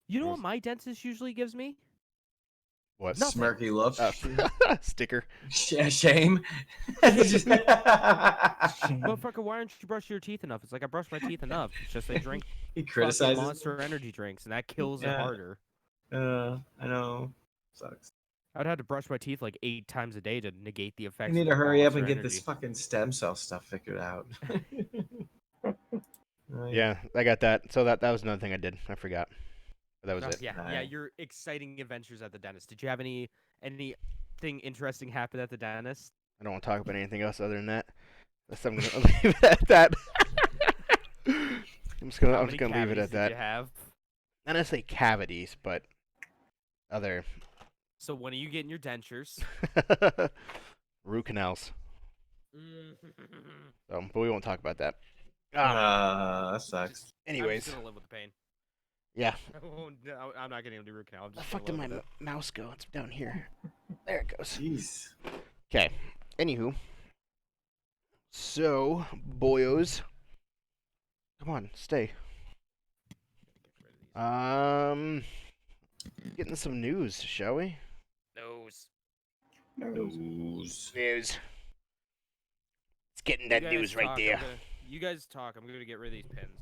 You know Yes. what my dentist usually gives me? What? Nothing. Smirky look. Sticker. Shame. Motherfucker, why aren't you brushing your teeth enough? It's like I brush my teeth enough. It's just I drink He fucking criticizes. Monster Energy drinks, and that kills it Yeah. harder. I know. Sucks. I'd have to brush my teeth like 8 times a day to negate the You effects. need of to hurry up Monster and get Energy. this fucking stem cell stuff figured out. Yeah, I got that. So that was another thing I did. I forgot. But that was Oh, it. yeah, Nice. your exciting adventures at the dentist. Did you have anything interesting happen at the dentist? I don't want to talk about anything else other than that. I'm gonna leave it at that. I'm just How gonna many leave it cavities at did that. you have? Not necessarily cavities, but other So when are you getting your dentures? root canals. Mm. But we won't talk about that. That sucks. I'm Anyways, just gonna live with the pain. yeah. I'm not getting able to do root canal. I'm Where the just fuck gonna did my live with mouse go? It's down here. There it goes. Jeez. Okay. Anywho. So, boyos. Come on, stay. Getting some news, shall we? it. Nose. Nose. News. getting You that guys news right talk, there. You guys talk. I'm gonna get rid of these pins.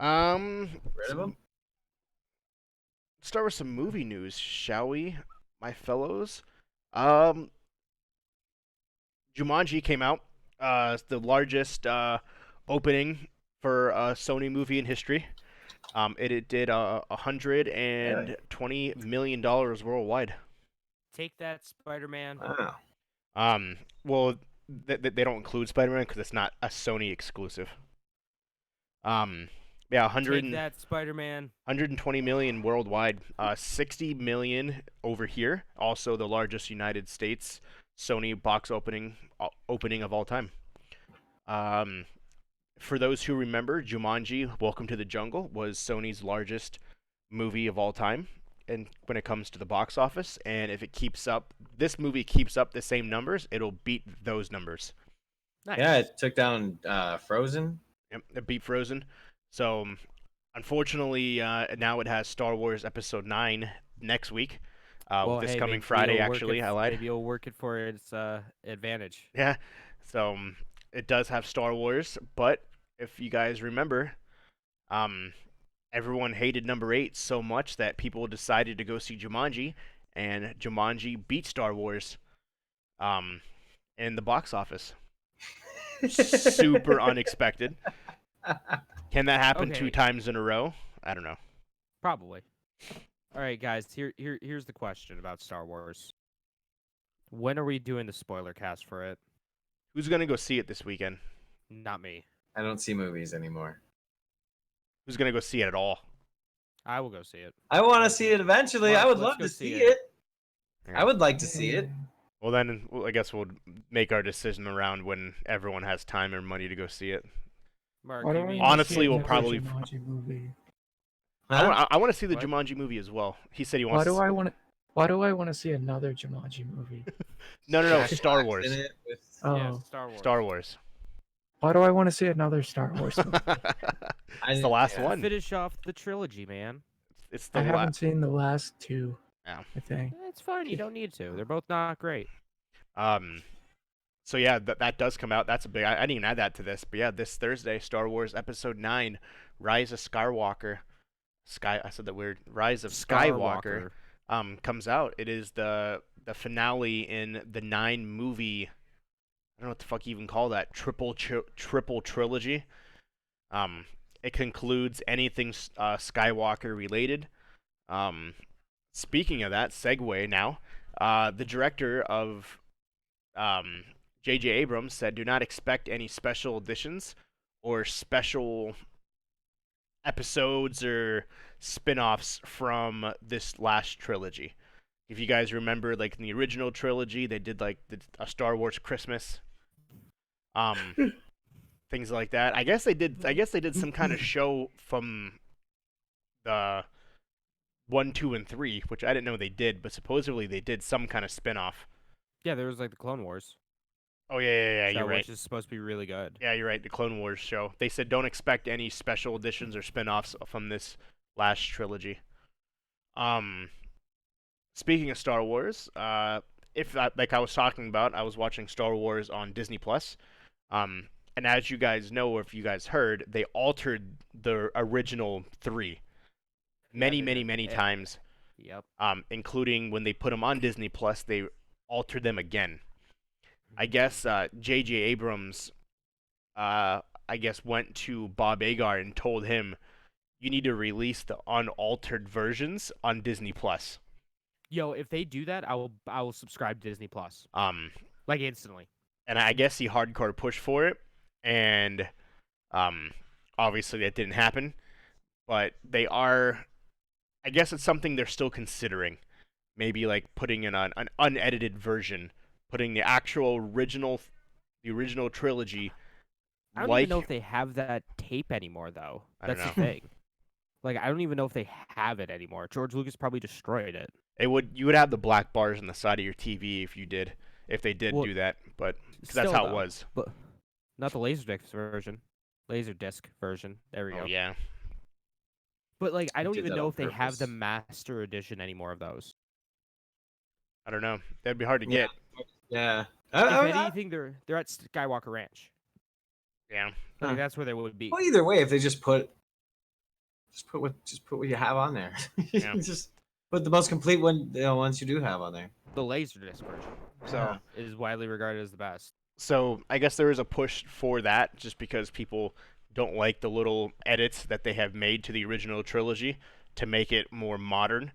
Rid of them? Start with some movie news, shall we, my fellows? Um, Jumanji came out. It's the largest opening for a Sony movie in history. It did $120 million worldwide. Take that, Spider-Man. Wow. Well, they don't include Spider-Man because it's not a Sony exclusive. Yeah, Take that, Spider-Man. 120 million worldwide. 60 million over here. Also, the largest United States Sony box opening of all time. For those who remember, Jumanji: Welcome to the Jungle was Sony's largest movie of all time, and when it comes to the box office, and if this movie keeps up the same numbers, it'll beat those numbers. Nice. Yeah, it took down Frozen. Yep, it beat Frozen. So, unfortunately, now it has Star Wars Episode 9 next week. Well, this hey, coming maybe Friday, it'll work actually, it- I lied. Maybe it'll work it for its advantage. Yeah, so it does have Star Wars, but if you guys remember, everyone hated number 8 so much that people decided to go see Jumanji, and Jumanji beat Star Wars in the box office. Super unexpected. Can that happen 2 Okay. times in a row? I don't know. Probably. All right, guys. Here's the question about Star Wars. When are we doing the spoiler cast for it? Who's gonna go see it this weekend? Not me. I don't see movies anymore. Who's gonna go see it at all? I will go see it. I want to see it eventually. Mark, I would let's love go to see see it. it. I would like to see it. Well, then I guess we'll make our decision around when everyone has time or money to go see it. Mark, Why do you I mean wanna Honestly, see we'll another probably- Jumanji movie? Huh? I want to see the What? Jumanji movie as well. He said he Why wants. do I want to? Why do I want to see another Jumanji movie? No, Jack Star Black's Wars. in it with- Oh, Yeah, Star Wars. Star Wars. why do I want to see another Star Wars movie? It's the last yeah. one. Finish off the trilogy, man. It's the I last. haven't seen the last 2. Yeah. I think. It's fine. You don't need to. They're both not great. So yeah, that does come out. That's a big. I didn't even add that to this, but yeah, this Thursday, Star Wars Episode 9, Rise of Skywalker. I said that weird. Rise of Skywalker. Comes out. It is the finale in the 9 movie. I don't know what the fuck you even call that. Triple trilogy. It concludes anything Skywalker related. Speaking of that, segue now. The director of J.J. Abrams said, "Do not expect any special editions or special episodes or spin-offs from this last trilogy." If you guys remember, like in the original trilogy, they did like a Star Wars Christmas, things like that. I guess they did some kind of show from the 1, 2, and 3, which I didn't know they did, but supposedly they did some kind of spin-off. Yeah, there was like the Clone Wars. Oh yeah, show, you're right. Which is supposed to be really good. Yeah, you're right. The Clone Wars show. They said don't expect any special editions or spin-offs from this last trilogy. Speaking of Star Wars, like I was talking about, I was watching Star Wars on Disney Plus. And as you guys know, or if you guys heard, they altered the original 3 many times. Yep. Including when they put them on Disney Plus, they altered them again. I guess J.J. Abrams, went to Bob Iger and told him, "You need to release the unaltered versions on Disney Plus." Yo, if they do that, I will subscribe to Disney Plus. Like instantly. And I guess he hardcore pushed for it, and obviously that didn't happen. But they are, I guess it's something they're still considering. Maybe like putting in an unedited version. Putting the actual original trilogy. I don't even know if they have that tape anymore, though. I don't That's the thing. Like, I don't even know if they have it anymore. George Lucas probably destroyed it. You would have the black bars on the side of your TV if they did do that, but cause that's Still, how it though, was. But not the Laserdisc version. Laserdisc version. There we go. Oh yeah. But like, I don't did even that know on if they have the purpose. master edition anymore of those. I don't know. That'd be hard to Yeah. get. Yeah, If anything, they're at Skywalker Ranch. Yeah. Like Huh. that's where they would be. Well, either way, if they just put what you have on there, Yeah. just put the most complete one, ones you do have on there. The Laserdisc version So is widely regarded as the best. so I guess there is a push for that, just because people don't like the little edits that they have made to the original trilogy to make it more modern.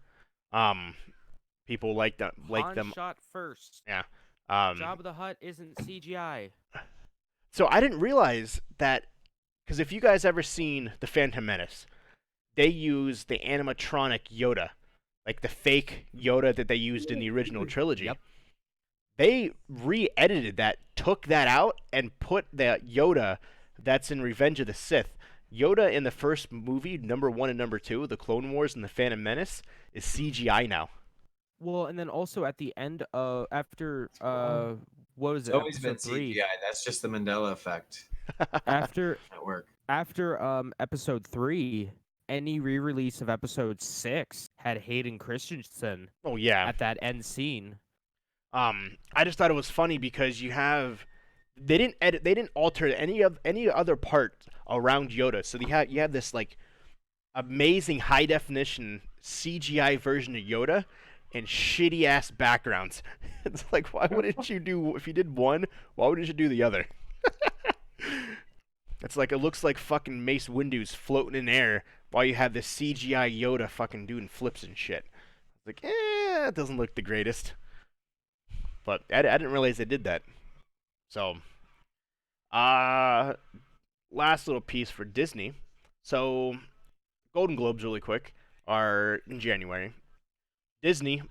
People like them. Han shot first. Yeah. Jabba the Hutt isn't CGI. So I didn't realize that, because if you guys ever seen The Phantom Menace, they use the animatronic Yoda, like the fake Yoda that they used in the original trilogy. Yep. They re-edited that, took that out, and put that Yoda that's in Revenge of the Sith. Yoda in the first movie, number 1 and number 2, The Clone Wars and The Phantom Menace, is CGI now. Well, and then also at the end of after what was It's it? always been Episode 3. CGI. That's just the Mandela effect After at work. episode 3, any re-release of episode 6 had Hayden Christensen Oh yeah. at that end scene. I just thought it was funny because they didn't alter any other part around Yoda. So you have this like amazing high definition CGI version of Yoda and shitty ass backgrounds. It's like, why wouldn't you do, if you did one, why wouldn't you do the other? It's like, it looks like fucking Mace Windu's floating in air while you have this CGI Yoda fucking doing flips and shit. It's like, it doesn't look the greatest. But I didn't realize they did that. So, last little piece for Disney. So, Golden Globes, really quick, are in January. Disney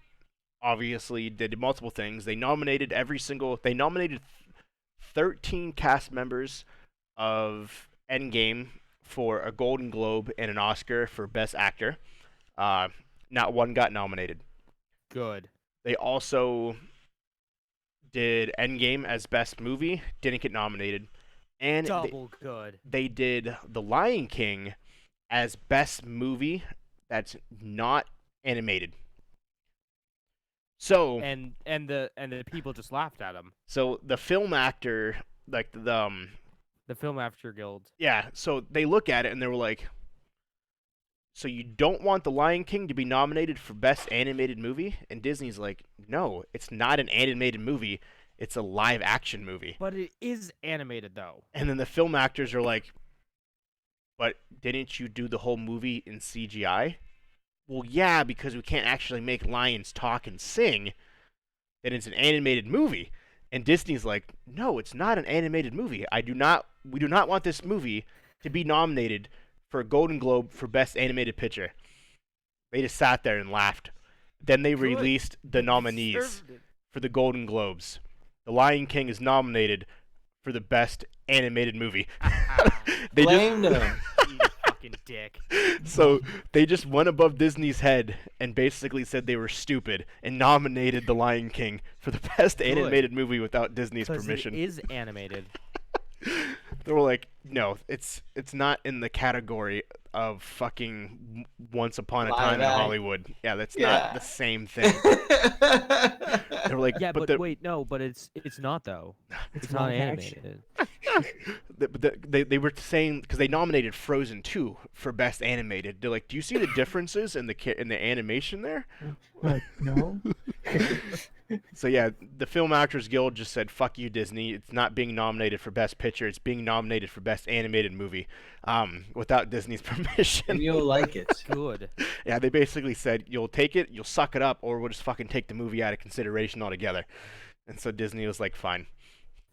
obviously did multiple things. They nominated 13 cast members of Endgame for a Golden Globe and an Oscar for Best Actor. Not one got nominated. Good. They also did Endgame as Best Movie, didn't get nominated. And Double good. they did The Lion King as Best Movie that's not animated. So And the people just laughed at him. so the film actor, like The Film After Guild. yeah, so they look at it and they were like, so you don't want The Lion King to be nominated for Best Animated Movie? And Disney's like, no, it's not an animated movie, it's a live action movie. But it is animated though. And then the film actors are like, but didn't you do the whole movie in CGI? Well, yeah, because we can't actually make lions talk and sing. Then it's an animated movie. And Disney's like, no, it's not an animated movie. We do not want this movie to be nominated for a Golden Globe for Best Animated Picture. They just sat there and laughed. Then they released the nominees Deserved it. for the Golden Globes. The Lion King is nominated for the Best Animated Movie. They Blamed him. You fucking dick. So they just went above Disney's head and basically said they were stupid and nominated The Lion King for the Best Animated Movie without Disney's 'Cause permission. it is animated. They were like, no, it's not in the category of fucking Once Upon a Live Time in act. Hollywood. Yeah, that's Yeah. not the same thing. They were like, Yeah, but the, wait, no, but it's not though. It's live not action. animated. they were saying, because they nominated Frozen 2 for Best Animated. They're like, do you see the differences in the animation there? Like, no. So yeah, the Film Actors Guild just said, fuck you, Disney. It's not being nominated for Best Picture. It's being nominated for Best Animated Movie without Disney's permission. And you'll like it. Good. Yeah, they basically said, you'll take it, you'll suck it up, or we'll just fucking take the movie out of consideration altogether. And so Disney was like, fine.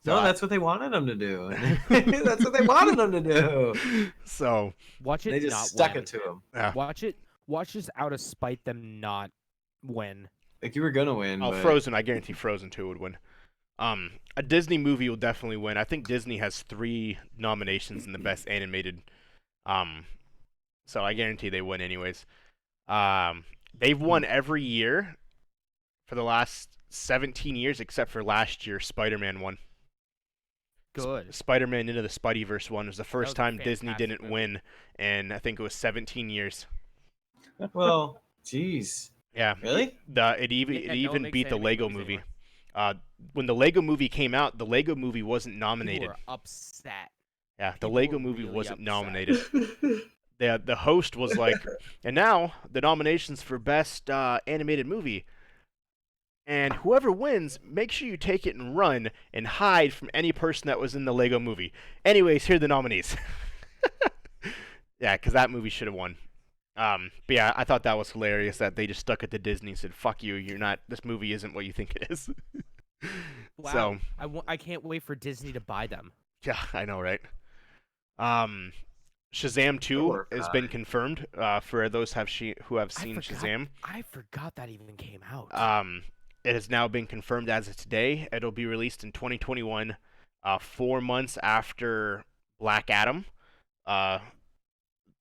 No, that's what they wanted them to do. That's what they wanted them to do. So Watch it They just not stuck win. it to them. yeah. Watch this out of spite them not win. Like you were gonna win. Oh, but... Frozen, I guarantee Frozen 2 would win. A Disney movie will definitely win. I think Disney has 3 nominations in the Best Animated. So I guarantee they win anyways. They've won every year for the last 17 years, except for last year, Spider-Man won. Good. Spider-Man Into the Spideyverse one was the first was a time Disney fantastic didn't movie. win, and I think it was 17 years. Well, jeez. Yeah. Really? It even Yeah, no, it even makes beat the animated Lego movies movie. When the Lego Movie came out, the Lego Movie wasn't People nominated. were upset. Yeah, the people Lego were Movie really wasn't upset. nominated. The host was like, and now the nominations for Best Animated Movie. And whoever wins, make sure you take it and run and hide from any person that was in the Lego Movie. Anyways, here are the nominees. Yeah, because that movie should have won. But yeah, I thought that was hilarious that they just stuck it to Disney and said, "Fuck you, you're not. This movie isn't what you think it is." Wow. I can't wait for Disney to buy them. Yeah, I know, right? Shazam 2 has been confirmed. For those who have seen Shazam, I forgot that even came out. it has now been confirmed as of today. It'll be released in 2021, 4 months after Black Adam.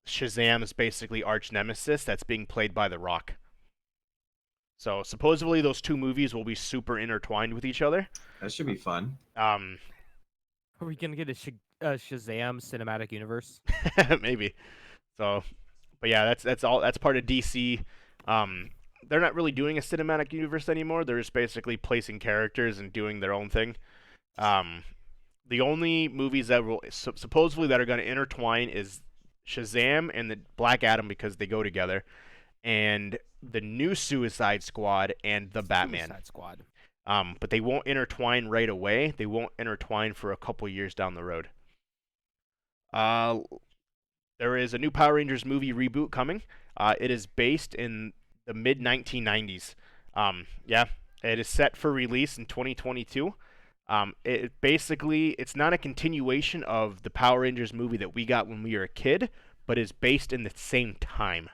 Shazam is basically arch nemesis that's being played by The Rock. So supposedly those two movies will be super intertwined with each other. That should be fun. Are we gonna get a Shazam cinematic universe? Maybe. So, but yeah, that's all. That's part of DC. They're not really doing a cinematic universe anymore. They're just basically placing characters and doing their own thing. The only movies that will supposedly that are going to intertwine is Shazam and the Black Adam because they go together, and the new Suicide Squad and the Batman. Suicide Squad. But they won't intertwine right away. They won't intertwine for a couple years down the road. There is a new Power Rangers movie reboot coming. It is based in the mid-1990s. Yeah, it is set for release in 2022. It's not a continuation of the Power Rangers movie that we got when we were a kid, but is based in the same time.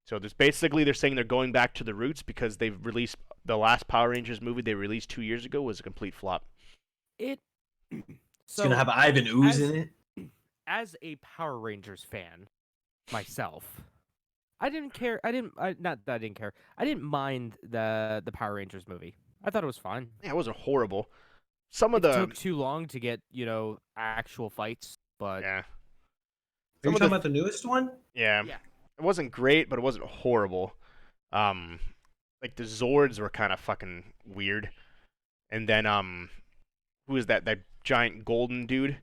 So they're saying they're going back to the roots because they've released the last Power Rangers movie they released 2 years ago was a complete flop. It's gonna have Ivan Ooze in it. As a Power Rangers fan myself, I didn't care. Not that I didn't care. I didn't mind the Power Rangers movie. I thought it was fine. Yeah, it wasn't horrible. It took too long to get, actual fights, but yeah. Are you talking about the newest one? Yeah. It wasn't great, but it wasn't horrible. Like the Zords were kind of fucking weird. And then who is that giant golden dude?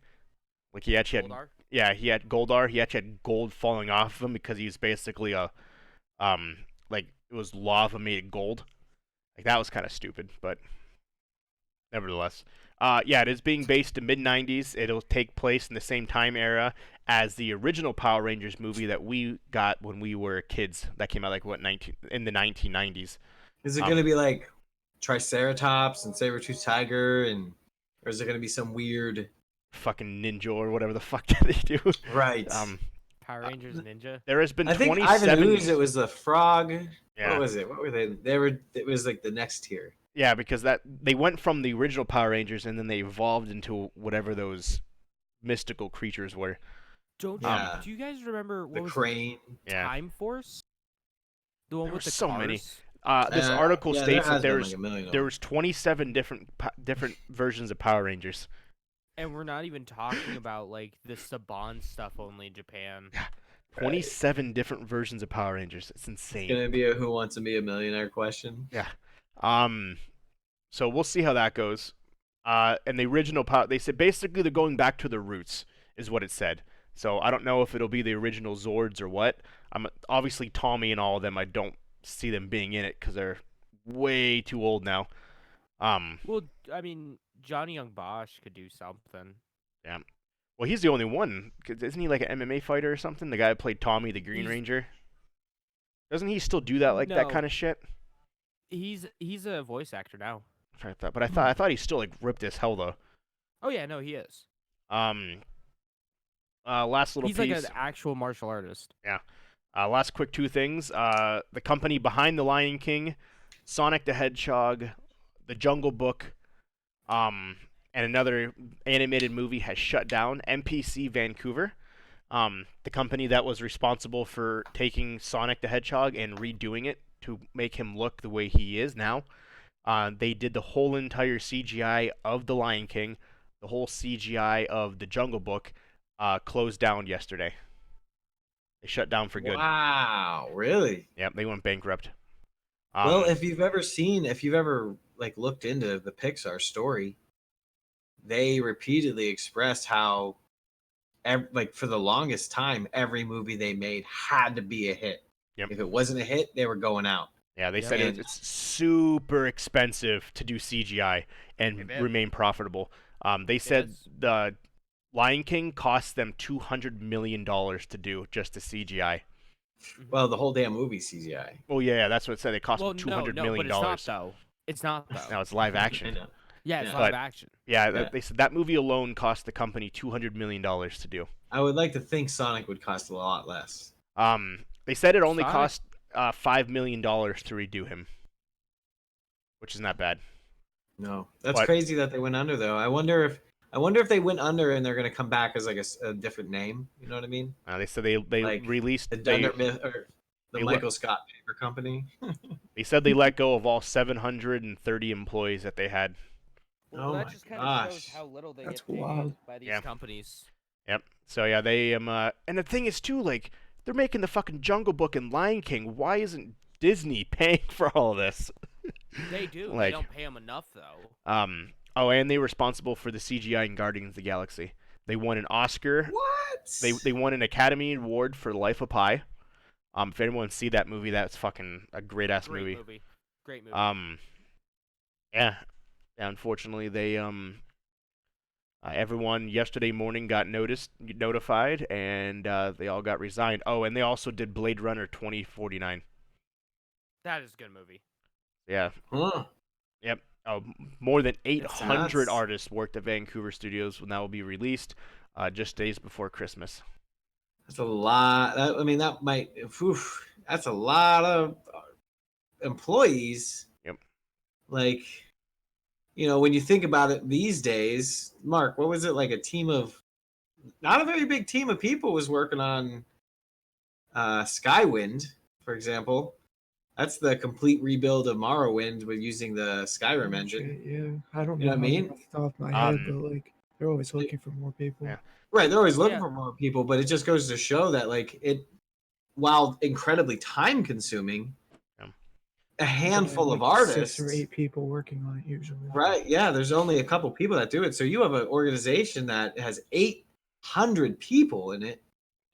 Like he actually Goldar? he had Goldar. He actually had gold falling off of him because he was basically like it was lava made of gold. Like that was kind of stupid, but nevertheless. Yeah, it is being based in mid-90s. It'll take place in the same time era as the original Power Rangers movie that we got when we were kids. That came out in the 1990s. Is it going to be like Triceratops and Saber-Tooth Tiger, or is it going to be some weird fucking ninja or whatever the fuck that they do? Right. Power Rangers Ninja. There has been. I think 27... Ivan Ooze. It was the frog. Yeah. What was it? What were they? It was like the next tier. Yeah, because they went from the original Power Rangers and then they evolved into whatever those mystical creatures were. Do you guys remember what the was crane? Time Force? The one There with were the so cars? many. This article states that there was 27 different versions of Power Rangers. And we're not even talking about like the Saban stuff only in Japan. 27 different versions of Power Rangers. It's insane. It's gonna be a Who Wants to Be a Millionaire question. Yeah. So we'll see how that goes. And the original Power, they said basically they're going back to their roots, is what it said. So I don't know if it'll be the original Zords or what. Obviously Tommy and all of them. I don't see them being in it because they're way too old now. Well, I mean, Johnny Young Bosch could do something. Yeah. Well, he's the only one. Isn't he like an MMA fighter or something? The guy who played Tommy the Green Ranger. Doesn't he still do that that kind of shit? He's a voice actor now. I thought he's still like ripped as hell though. Oh yeah, no, he is. Last little piece. He's like an actual martial artist. Yeah. Last quick two things. The company behind The Lion King, Sonic the Hedgehog, The Jungle Book, and another animated movie has shut down. MPC Vancouver, the company that was responsible for taking Sonic the Hedgehog and redoing it to make him look the way he is now. They did the whole entire CGI of The Lion King, the whole CGI of The Jungle Book, closed down yesterday. They shut down for good. Wow, really? Yep, they went bankrupt. Well, if you've ever like looked into the Pixar story, they repeatedly expressed how, like for the longest time, every movie they made had to be a hit. Yep. If it wasn't a hit, they were going out. Yeah, they Yep. said And- it's super expensive to do CGI and Amen. remain profitable. They said is. the Lion King cost them $200 million to do just the CGI. Well, the whole damn movie CGI. Oh yeah, that's what it said. It cost Well, them $200 no, million. but it's not though. It's not though. Now it's live I action. know. Yeah, it's Yeah. live But- action. Yeah, Yeah. they said that movie alone cost the company $200 million to do. I would like to think Sonic would cost a lot less. They said it only Sonic- cost $5 million to redo him, which is not bad. No, that's But- crazy that they went under though. I wonder if they went under and they're gonna come back as like a different name. You know what I mean? They said they Like, released. The They, Dunder Myth or the they Michael Scott Paper Company. they said they let go of all 730 employees that they had. Oh that my just kind of shows gosh. how little they That's get paid wild. by these Yeah. companies. Yep. So yeah, they and the thing is too, like they're making the fucking Jungle Book and Lion King. Why isn't Disney paying for all this? They do. They Like- don't pay them enough though. Oh, and they were responsible for the CGI in Guardians of the Galaxy. They won an Oscar. What? They won an Academy Award for Life of Pi. If anyone see that movie, that's fucking a great ass Great movie. Great movie. Yeah. Unfortunately, they everyone yesterday morning got notified, and they all got resigned. Oh, and they also did Blade Runner 2049. That is a good movie. Yeah. Huh. Oh, more than 800 nuts. artists worked at Vancouver studios when that will be released, just days before Christmas. That's a lot. That might. Oof, that's a lot of employees. Yep. Like, when you think about it these days, Mark, what was it like? Not a very big team of people was working on Skywind, for example. That's the complete rebuild of Morrowind with using the Skyrim engine. Yeah, I don't You know what I mean? off the top of my head, Um, but like they're always looking for more people. Yeah. Right, they're always looking Yeah. for more people, but it just goes to show that while incredibly time consuming, Yeah. a handful Like of artists, 6 or 8 people working on it usually. right? Yeah, there's only a couple people that do it. So you have an organization that has 800 people in it.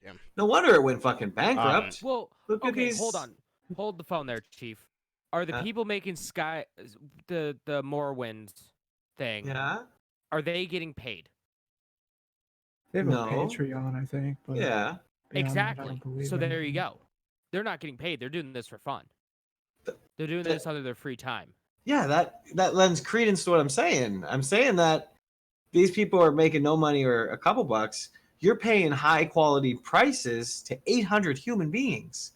Yeah. No wonder it went fucking bankrupt. Well, Look at okay, these. hold on. Hold the phone there, Chief. Are the Huh? people making the Morrowind thing? Yeah, Are they getting paid? They have No. a Patreon, I think. But yeah. beyond that, I Exactly. don't believe So there you anything. go. They're not getting paid. They're doing this for fun. Th- They're doing th- this under their free time. Yeah, that lends credence to what I'm saying. I'm saying that these people are making no money or a couple bucks. You're paying high quality prices to 800 human beings.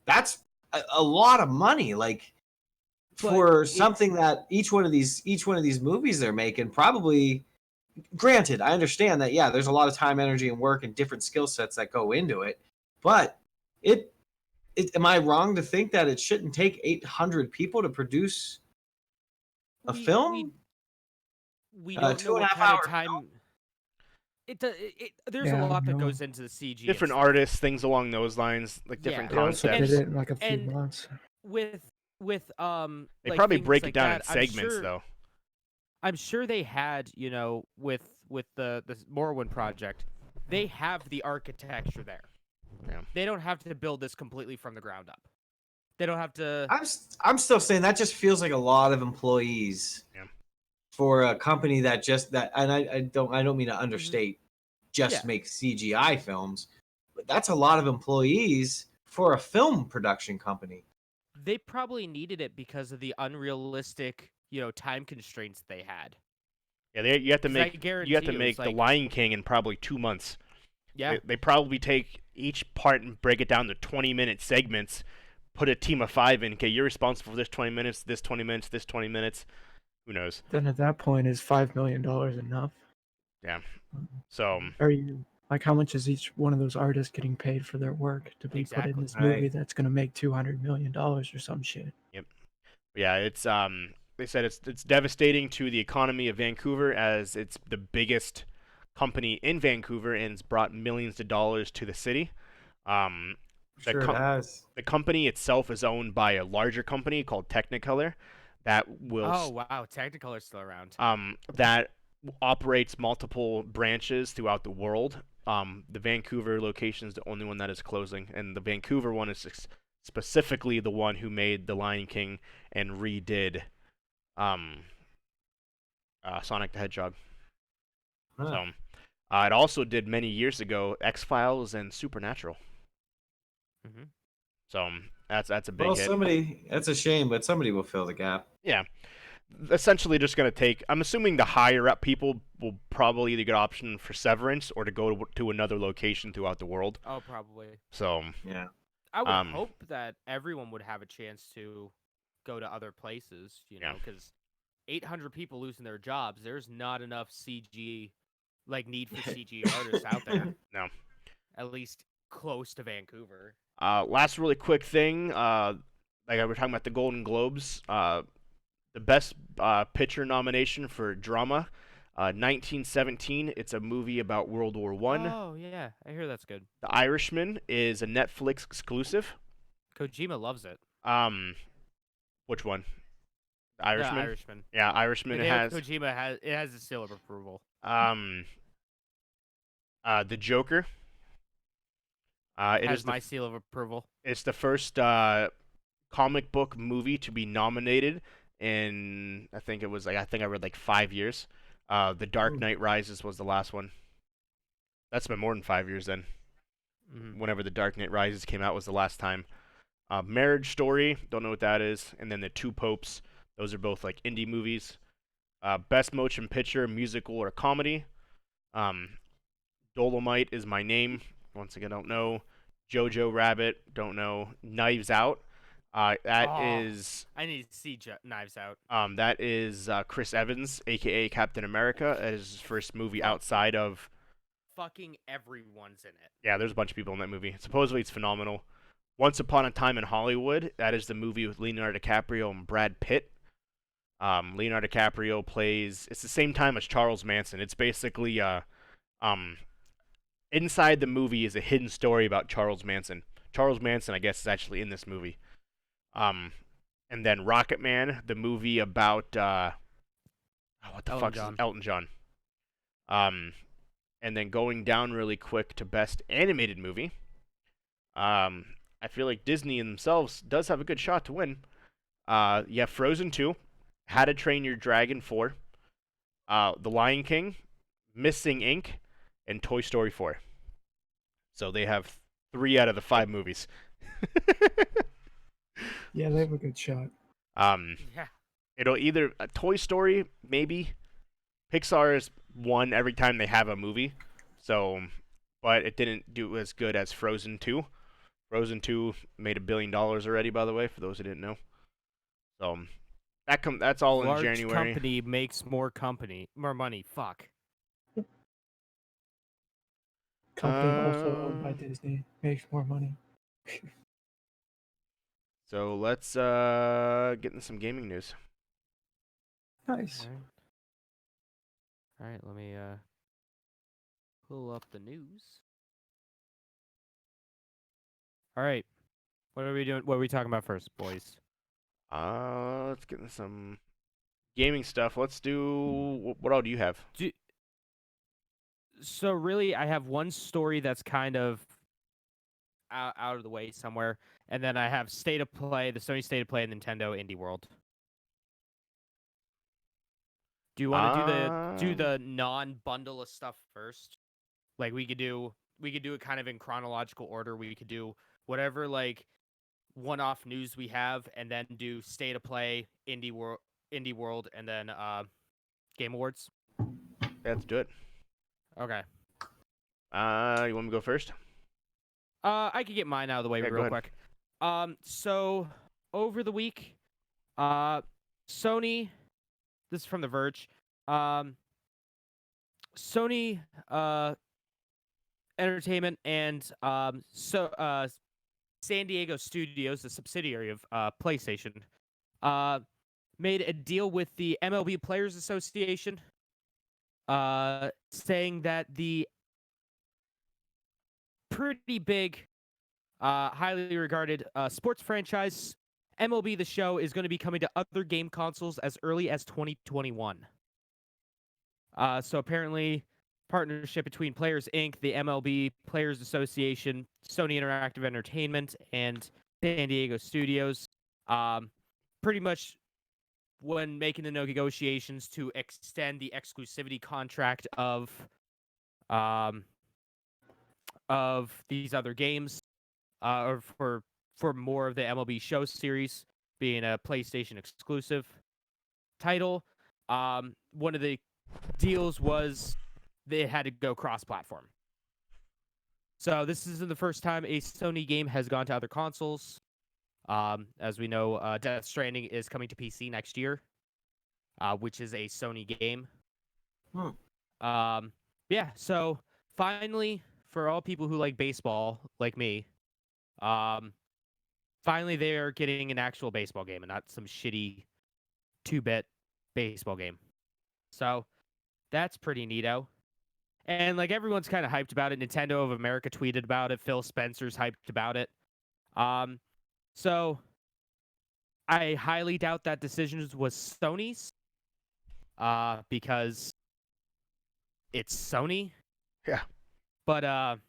That's a lot of money. Like But for it's- something that each one of these movies they're making probably. Granted, I understand that. Yeah, there's a lot of time, energy, and work and different skill sets that go into it. But am I wrong to think that it shouldn't take 800 people to produce a film? We don't know what 2.5 kind of hour time. There's Yeah, a I lot that know. goes into the CG. and Different stuff. artists, things along those lines, like Yeah. different They also And- did concepts. it in like a few and- months. with They like, probably things break like it down that, in segments, though. I'm sure they had, with the Morrowind project, they have the architecture there. Yeah. They don't have to build this completely from the ground up. They don't have to. I'm still saying that just feels like a lot of employees Yeah. for a company and I don't mean to understate just Yeah. make CGI films, but that's a lot of employees for a film production company. They probably needed it because of the unrealistic, time constraints they had. Yeah, you have to 'Cause I make you guarantee have to it make was the like- Lion King in probably 2 months. Yeah. They probably take each part and break it down to 20-minute segments. Put a team of 5 in. Okay, you're responsible for this 20 minutes, this 20 minutes, this 20 minutes. Who knows? Then at that point, is $5 million enough? So Are you like how much is each one of those artists getting paid for their work to be put in Exactly. this Right. movie that's gonna make $200 million or some shit? yeah, it's they said it's devastating to the economy of Vancouver as it's the biggest company in Vancouver and it's brought millions of dollars to the city. The Sure it has. the company itself is owned by a larger company called Technicolor that will Oh wow, Technicolor's still around. that operates multiple branches throughout the world. The Vancouver location is the only one that is closing, and the Vancouver one is specifically the one who made The Lion King and redid Sonic the Hedgehog. Huh. So it also did many years ago X-Files and Supernatural. Mm-hmm. So that's a big Well, hit. that's a shame, but somebody will fill the gap. Yeah. Essentially just going to take, I'm assuming the higher up people will probably either get option for severance or to go to another location throughout the world. Oh, probably. So, Yeah. I would hope that everyone would have a chance to go to other places, you know, Yeah. because 800 people losing their jobs, there's not enough CG, like need for CG artists out there. No. At least close to Vancouver. Last really quick thing, like I was talking about the Golden Globes, the best picture nomination for drama, 1917. It's a movie about World War One. Oh yeah, I hear that's good. The Irishman is a Netflix exclusive. Kojima loves it. Which one? The Irishman. The Irishman. Yeah, Irishman. It has Kojima has a seal of approval. The Joker. It has is my seal of approval. It's the first comic book movie to be nominated in, I think I read like 5 years. The Dark Knight Rises was the last one. That's been more than 5 years then. Mm-hmm. Whenever The Dark Knight Rises came out was the last time. Marriage Story, don't know what that is. And then The Two Popes, those are both like indie movies. Best Motion Picture, Musical or Comedy. Dolomite Is My Name. Once again, don't know. Jojo Rabbit, don't know. Knives Out. Is I need to see Knives Out. that is Chris Evans, aka Captain America. That is his first movie outside of. Fucking everyone's in it. Yeah, there's a bunch of people in that movie. Supposedly it's phenomenal. Once Upon a Time in Hollywood. That is the movie with Leonardo DiCaprio and Brad Pitt. Leonardo DiCaprio plays. It's the same time as Charles Manson. It's basically inside the movie is a hidden story about Charles Manson. Charles Manson, I guess, is actually in this movie. And then Rocket Man, the movie about what the fuck is Elton John. And then going down really quick to Best Animated Movie. I feel like Disney themselves does have a good shot to win. You have Frozen 2, How to Train Your Dragon 4, The Lion King, Missing Inc., and Toy Story 4. So they have 3 out of the 5 movies. Yeah, they have a good shot. Yeah. It'll either Toy Story, maybe. Pixar has won every time they have a movie. So, but it didn't do as good as Frozen 2. Frozen 2 made $1 billion already, by the way, for those who didn't know. So that's all in January. Large company makes more money. Fuck. Company also owned by Disney makes more money. So let's get into some gaming news. Nice. All right, let me pull up the news. All right. What are we doing? What are we talking about first, boys? Let's get into some gaming stuff. Let's do what all do you have? So really, I have one story that's kind of out of the way somewhere, and then I have State of Play, the Sony State of Play, and Nintendo Indie World. Do you want to do the non-bundle of stuff first? Like we could do it kind of in chronological order. We could do whatever like one-off news we have, and then do State of Play, Indie World, and then Game Awards. Let's do it. Okay. You want me to go first? I could get mine out of the way real quick. So over the week, Sony. This is from The Verge. Sony Entertainment and San Diego Studios, the subsidiary of PlayStation, made a deal with the MLB Players Association, saying that the pretty big highly regarded sports franchise. MLB The Show is going to be coming to other game consoles as early as 2021. So apparently, partnership between Players Inc., the MLB Players Association, Sony Interactive Entertainment, and San Diego Studios. Pretty much when making the negotiations to extend the exclusivity contract of these other games, or for more of the MLB Show series being a PlayStation exclusive title. One of the deals was they had to go cross-platform. So this isn't the first time a Sony game has gone to other consoles. As we know, Death Stranding is coming to PC next year, which is a Sony game. Yeah, so finally, for all people who like baseball, like me, finally they're getting an actual baseball game and not some shitty 2-bit baseball game. So that's pretty neato. And like everyone's kind of hyped about it. Nintendo of America tweeted about it. Phil Spencer's hyped about it. So I highly doubt that decision was Sony's. Because it's Sony. Yeah. But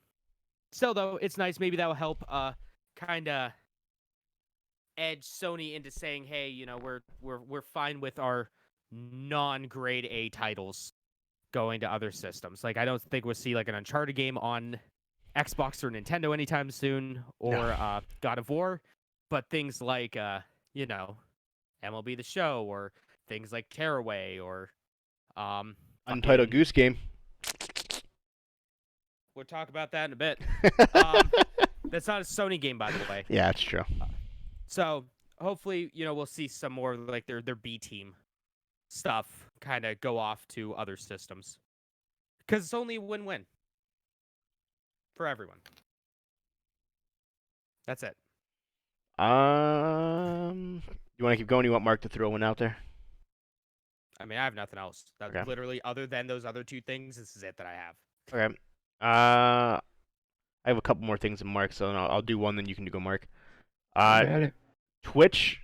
still though, it's nice. Maybe that will help kind of edge Sony into saying, hey, you know, we're fine with our non-grade A titles going to other systems. Like I don't think we'll see like an Uncharted game on Xbox or Nintendo anytime soon, or God of War, but things like you know, MLB The Show, or things like Tearaway, or Untitled Goose Game. We'll talk about that in a bit. That's not a Sony game, by the way. Yeah, that's true. So hopefully, you know, we'll see some more like their B team stuff kind of go off to other systems, because it's only a win-win for everyone. That's it. You want to keep going? You want Mark to throw one out there? I mean, I have nothing else. That Okay. literally, other than those other two things, this is it that I have. Okay. I have a couple more things than Mark, so I'll do one, then you can go, Mark. Twitch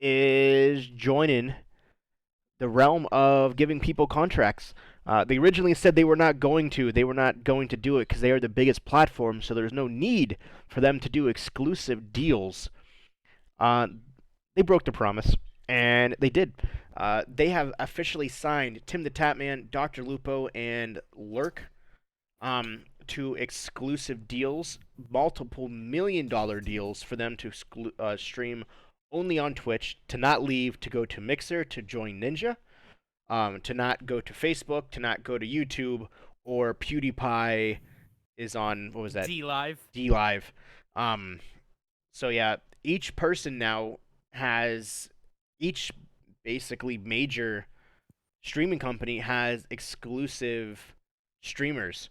is joining the realm of giving people contracts. They originally said they were not going to. They were not going to do it because they are the biggest platform, so there's no need for them to do exclusive deals. They broke the promise, and they did. They have officially signed Tim the Tatman, Dr. Lupo, and Lurk to exclusive deals, multiple million-dollar deals for them to stream only on Twitch, to not leave, to go to Mixer, to join Ninja, to not go to Facebook, to not go to YouTube, or PewDiePie is on, what was that? D-Live. D-Live. So yeah, each person now has, each basically major streaming company has exclusive streamers.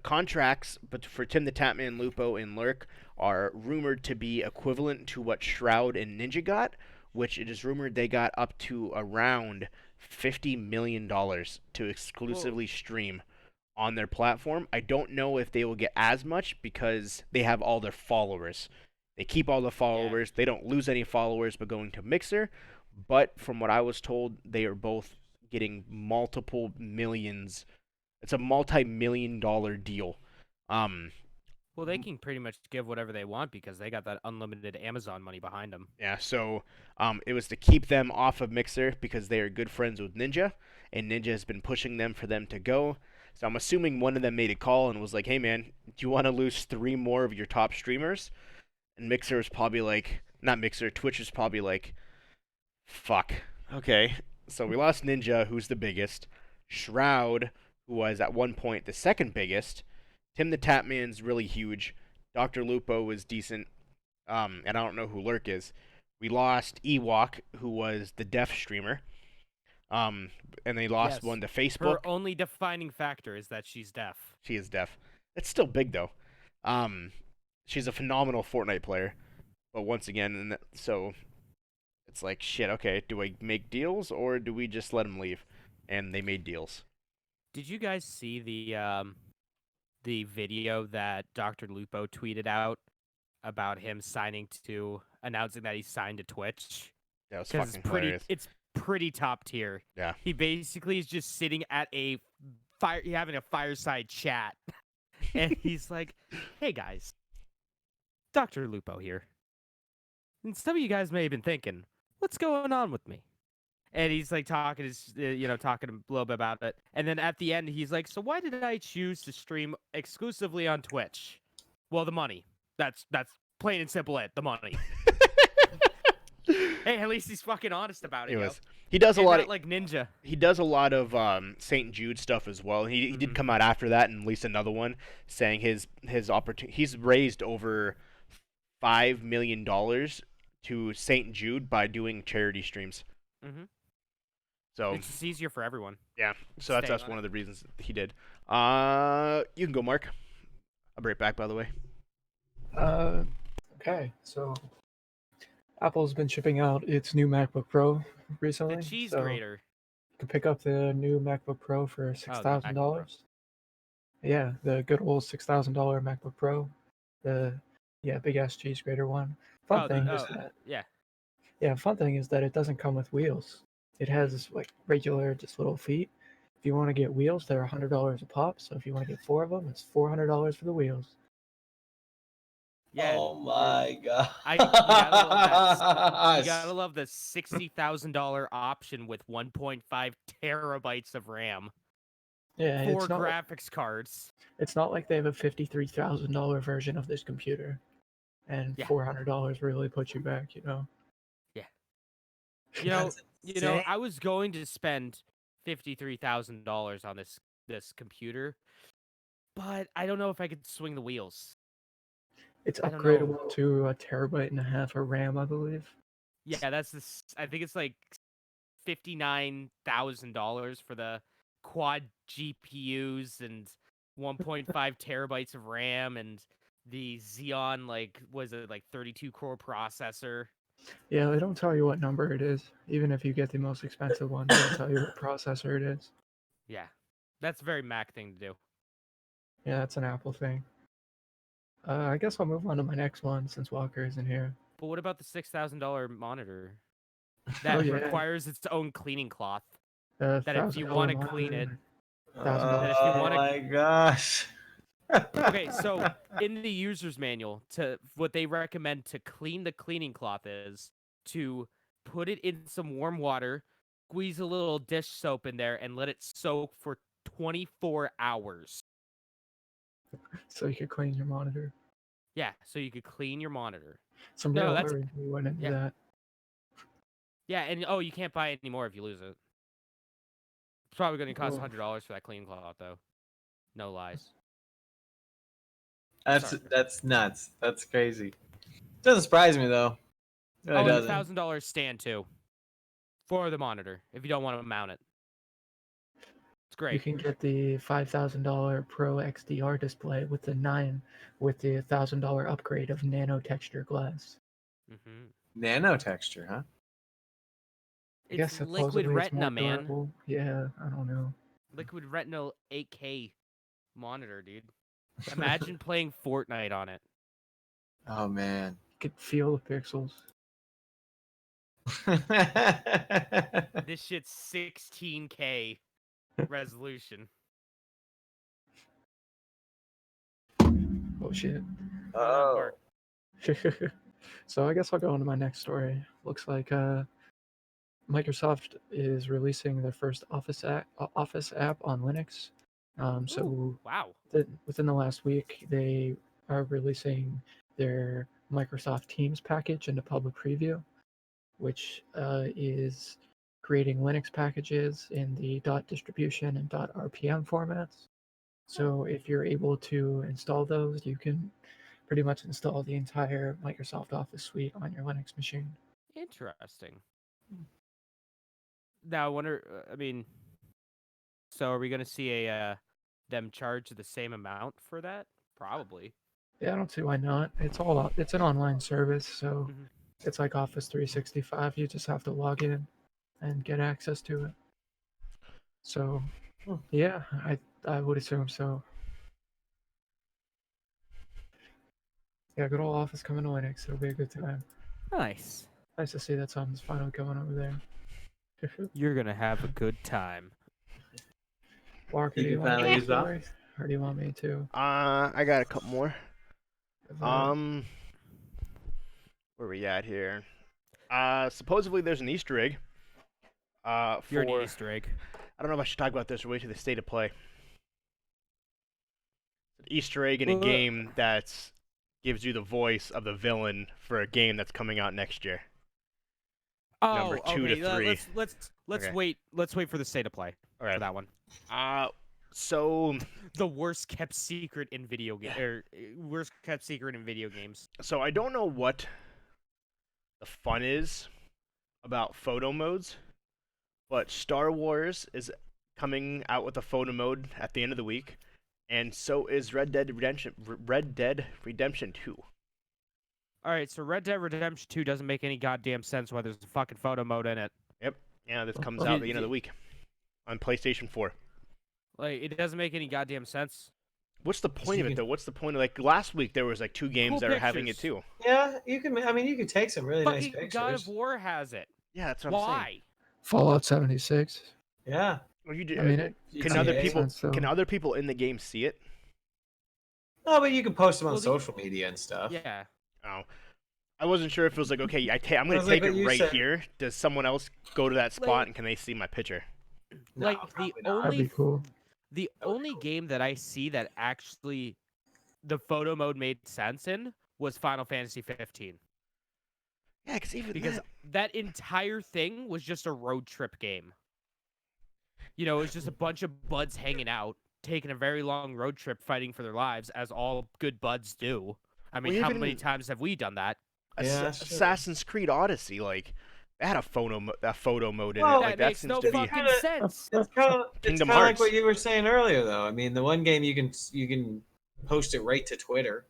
Contracts but for Tim the Tatman, Lupo, and Lurk are rumored to be equivalent to what Shroud and Ninja got, which it is rumored they got up to around $50 million to exclusively stream on their platform. I don't know if they will get as much because they have all their followers. They keep all the followers. Yeah. They don't lose any followers by going to Mixer. But from what I was told, they are both getting multiple millions. It's a multi-million-dollar deal. Well, they can pretty much give whatever they want because they got that unlimited Amazon money behind them. Yeah, so it was to keep them off of Mixer because they are good friends with Ninja, and Ninja has been pushing them for them to go. So I'm assuming one of them made a call and was like, hey, man, do you want to lose 3 more of your top streamers? And Mixer is probably like, not Mixer, Twitch is probably like, fuck. Okay, so we lost Ninja, who's the biggest. Shroud, who was at one point the second biggest. Tim the Tatman's really huge. Dr. Lupo was decent. And I don't know who Lurk is. We lost Ewok, who was the deaf streamer. And they lost one to Facebook. Her only defining factor is that she's deaf. She is deaf. It's still big, though. She's a phenomenal Fortnite player. But once again, so it's like, shit, okay, do I make deals or do we just let them leave? And they made deals. Did you guys see the the video that Dr. Lupo tweeted out about him announcing that he signed to Twitch? That was Because fucking hilarious. it's pretty top tier. Yeah. He basically is just sitting at having a fireside chat, and he's like, "Hey guys, Dr. Lupo here. And some of you guys may have been thinking, what's going on with me?" And he's like talking a little bit about it. And then at the end, he's like, "So why did I choose to stream exclusively on Twitch?" Well, the money. That's plain and simple it. The money. Hey, at least he's fucking honest about it. Anyways, he does a And lot not of like Ninja. he does a lot of St. Jude stuff as well. He did come out after that and release another one saying his opportunity. He's raised over $5 million to St. Jude by doing charity streams. Mm-hmm. So It's just easier for everyone. yeah, so that's Staying on one of the reasons he did. You can go, Mark. I'll be right back, by the way. Okay, so Apple's been shipping out its new MacBook Pro recently. The cheese so grater. You can pick up the new MacBook Pro for $6,000. Yeah, the good old $6,000 MacBook Pro, the big ass cheese grater one. Fun thing is that it doesn't come with wheels. It has like regular just little feet. If you want to get wheels, they're $100 a pop. So if you want to get 4 of them, it's $400 for the wheels. Yeah. Oh my god. You gotta love that. You gotta love the $60,000 option with 1.5 terabytes of RAM. Yeah, 4 graphics cards. It's not like they have a $53,000 version of this computer, and $400 really puts you back. Yeah. You know, I was going to spend $53,000 on this computer, but I don't know if I could swing the wheels. It's I don't upgradable to 1.5 terabytes of RAM, I believe. Yeah, I think it's like $59,000 for the quad GPUs and 1.5 terabytes of RAM and the Xeon, was it 32 core processor? Yeah, they don't tell you what number it is. Even if you get the most expensive one, they don't tell you what processor it is. Yeah, that's a very Mac thing to do. Yeah, that's an Apple thing. I guess I'll move on to my next one since Walker isn't here. But what about the $6,000 monitor that requires its own cleaning cloth? That if you want to clean it, oh my gosh. Okay, so in the user's manual, what they recommend to clean the cleaning cloth is to put it in some warm water, squeeze a little dish soap in there, and let it soak for 24 hours. So you could clean your monitor. Yeah, so you could clean your monitor. Some real R&D went into that. Yeah, and you can't buy it anymore if you lose it. It's probably going to cost $100 for that cleaning cloth, though. No lies. That's nuts. That's crazy. Doesn't surprise me though. It really doesn't. And $1,000 stand too for the monitor if you don't want to mount it. It's great. You can get the $5,000 Pro XDR display with the $1,000 upgrade of nano texture glass. Mm-hmm. Nano texture, huh? I guess liquid retina, man. Durable. Yeah, I don't know. Liquid retina 8K monitor, dude. Imagine playing Fortnite on it. Oh man. You could feel the pixels. This shit's 16K resolution. Oh shit. Oh. So I guess I'll go on to my next story. Looks like Microsoft is releasing their first Office app on Linux. Ooh, wow. Within the last week, they are releasing their Microsoft Teams package into public preview, which is creating Linux packages in the .distribution and .rpm formats. So if you're able to install those, you can pretty much install the entire Microsoft Office suite on your Linux machine. Interesting. Now I wonder. So are we going to see them charge the same amount for that? Probably. Yeah, I don't see why not. It's an online service, so it's like Office 365. You just have to log in and get access to it. So, yeah, I would assume so. Yeah, good old office coming to Linux. It'll be a good time. Nice. Nice to see that something's finally coming over there. You're gonna have a good time. Walker, You do you can want finally to use that? or do you want me to? I got a couple more. Uh, Where we at here? Supposedly there's an Easter egg. You're an For Easter egg. I don't know if I should talk about this or wait till the state of play. An Easter egg in a Well, game that gives you the voice of the villain for a game that's coming out next year. Oh, Number 2 to okay. 3. Let's Okay. wait. Let's wait for the state of play All for right. that one. So The worst kept secret in video game, or worst kept secret in video games. I don't know what the fun is about photo modes, but Star Wars is coming out with a photo mode at the end of the week, and so is Red Dead Redemption 2. All right, so Red Dead Redemption 2 doesn't make any goddamn sense why there's a fucking photo mode in it. Yeah, this comes Oh, out at the end of the week on PlayStation 4. Like, it doesn't make any goddamn sense. What's the point of you it can- though? What's the point of like last week there was like 2 games Cool that are having it pictures. too. Yeah, you can. I mean, you can take some really nice Fucking pictures. God of War has it. Yeah, that's what I'm saying. Why? Fallout 76. Yeah. Well, you do, I mean, it can GTA. other makes people sense, though. can other people in the game see it? No, but you can post them on Well, the- social media and stuff. Yeah. Oh, I wasn't sure if it was like okay, I'm gonna Sounds like take what it you right said. here. Does someone else go to that spot Like- and can they see my picture? No, Like, the probably not. That'd be cool. The That would be only cool. game that I see that actually the photo mode made sense in was Final Fantasy 15. Yeah, because even Because that entire thing was just a road trip game. You know, it was just a bunch of buds hanging out, taking a very long road trip, fighting for their lives, as all good buds do. I mean, Well, how even many in- times have we done that? Yeah, that's true. Assassin's Creed Odyssey, like they had a photo mode in Well, it. Like that that makes seems no to be. fucking kinda- sense. It's kind of Kingdom like Hearts. what you were saying earlier, though. I mean, the one game you can post it right to Twitter.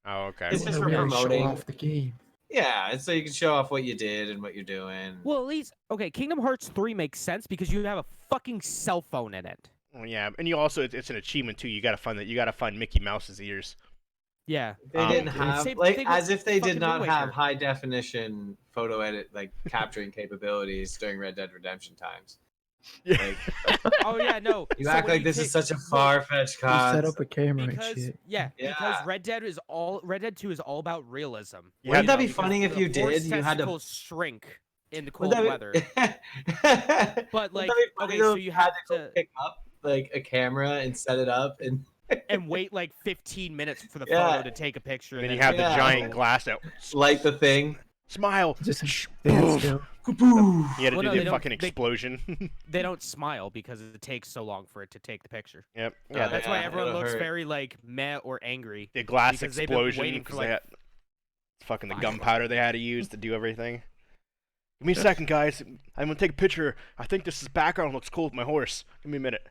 Oh, okay. It's You just wanna for really show promoting. off the game. Yeah, and so you can show off what you did and what you're doing. Well, at least, okay, Kingdom Hearts 3 makes sense because you have a fucking cell phone in it. Well, yeah, and you also it's an achievement too. You gotta find Mickey Mouse's ears. Yeah. They didn't Same have thing like with as if they fucking did not Wind have Waker. high definition photo edit like capturing capabilities during Red Dead Redemption times. Like Oh, yeah, no. you so act when like this is take- such a look, far fetched You set concept. up a camera and because shit. because Yeah. Red Dead 2 is all about realism. Yeah, Wouldn't that know, be because funny if the you horse did? You had to. testicles shrink in the Wouldn't cold that weather. be- But Wouldn't like, that be funny, okay, though, so if you had have to go to pick up like a camera and set it up and and wait like 15 minutes for the Yeah. photo to take a picture. And then and you have the Yeah. giant glass out. light the thing. Smile. Just Shh, stand poof. still. You had to Well, do no, they the don't- fucking they- explosion. they don't smile because it takes so long for it to take the picture. Yep. Oh, Yeah, That's the, why Yeah, everyone it'll looks hurt. very like meh or angry. the glass because they've been explosion waiting for, because like, they had fucking the 5 gunpowder they had to use to do everything. Give me a second, guys. I'm gonna take a picture. I think this background looks cool with my horse. Give me a minute.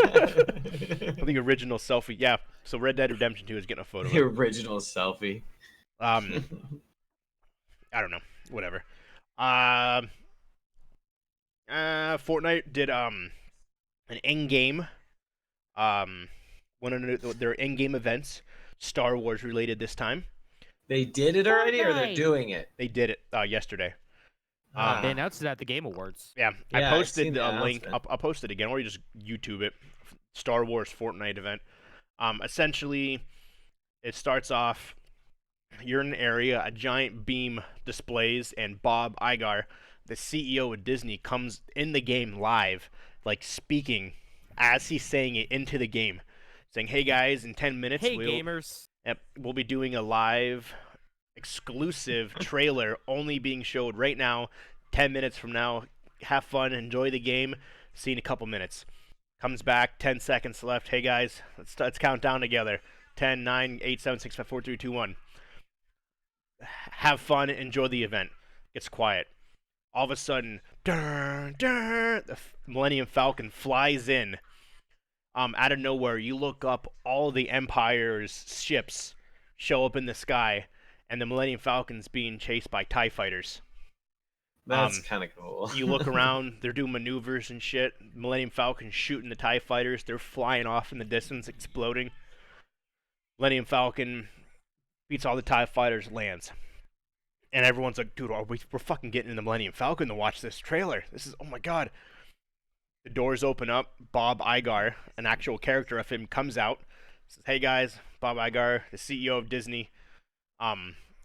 The original selfie. Yeah. So Red Dead Redemption 2 is getting a photo. The original selfie. I don't know. Whatever. Fortnite did an in-game one of their in-game events, Star Wars related this time. They did it already, or they're Fortnite. doing it? They did it yesterday. They announced it at the Game Awards. Yeah, I Yeah, I've posted seen the a link. announcement. I'll post it again, or you just YouTube it. Star Wars Fortnite event. Essentially, it starts off. You're in an area, a giant beam displays, and Bob Iger, the CEO of Disney, comes in the game live, like speaking as he's saying it into the game, saying, "Hey guys, in 10 minutes, Hey, gamers. we'll be doing a live exclusive trailer only being showed right now, 10 minutes from now. Have fun, enjoy the game. See you in a couple minutes." Comes back, 10 seconds left. Hey guys, let's count down together. 10, 9, 8, 7, 6, 5, 4, 3, 2, 1. Have fun, enjoy the event. Gets quiet. All of a sudden, the Millennium Falcon flies in. Out of nowhere, you look up, all the Empire's ships show up in the sky, and the Millennium Falcon's being chased by TIE fighters. That's kind of cool. You look around, they're doing maneuvers and shit. Millennium Falcon's shooting the TIE fighters. They're flying off in the distance, exploding. Millennium Falcon beats all the TIE fighters, lands. And everyone's like, dude, we're fucking getting in the Millennium Falcon to watch this trailer. This is, oh my god. The doors open up. Bob Iger, an actual character of him, comes out. Says, hey guys, Bob Iger, the CEO of Disney,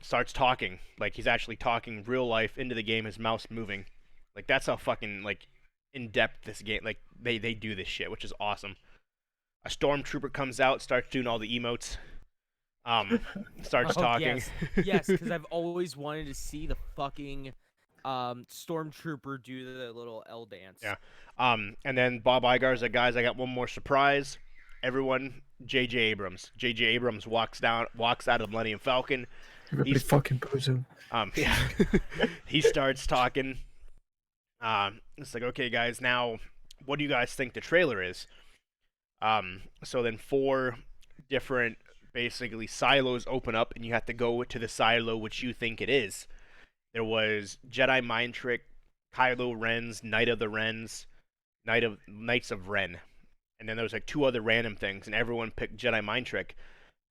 starts talking. Like, he's actually talking real life into the game, his mouse moving. Like, that's how fucking, like, in-depth this game, like, they do this shit, which is awesome. A stormtrooper comes out, starts doing all the emotes. Starts talking. Yes, because I've always wanted to see the fucking stormtrooper do the little L dance. Yeah. And then Bob Iger's like, guys, I got one more surprise. Everyone, J.J. Abrams. J.J. Abrams walks out of the Millennium Falcon. Everybody fucking boos him. Yeah. He starts talking. It's like, okay, guys, now, what do you guys think the trailer is? So then 4 different, basically, silos open up, and you have to go to the silo which you think it is. There was Jedi Mind Trick, Kylo Ren's Knight of the Rens, Knights of Ren. And then there was like 2 other random things, and everyone picked Jedi Mind Trick.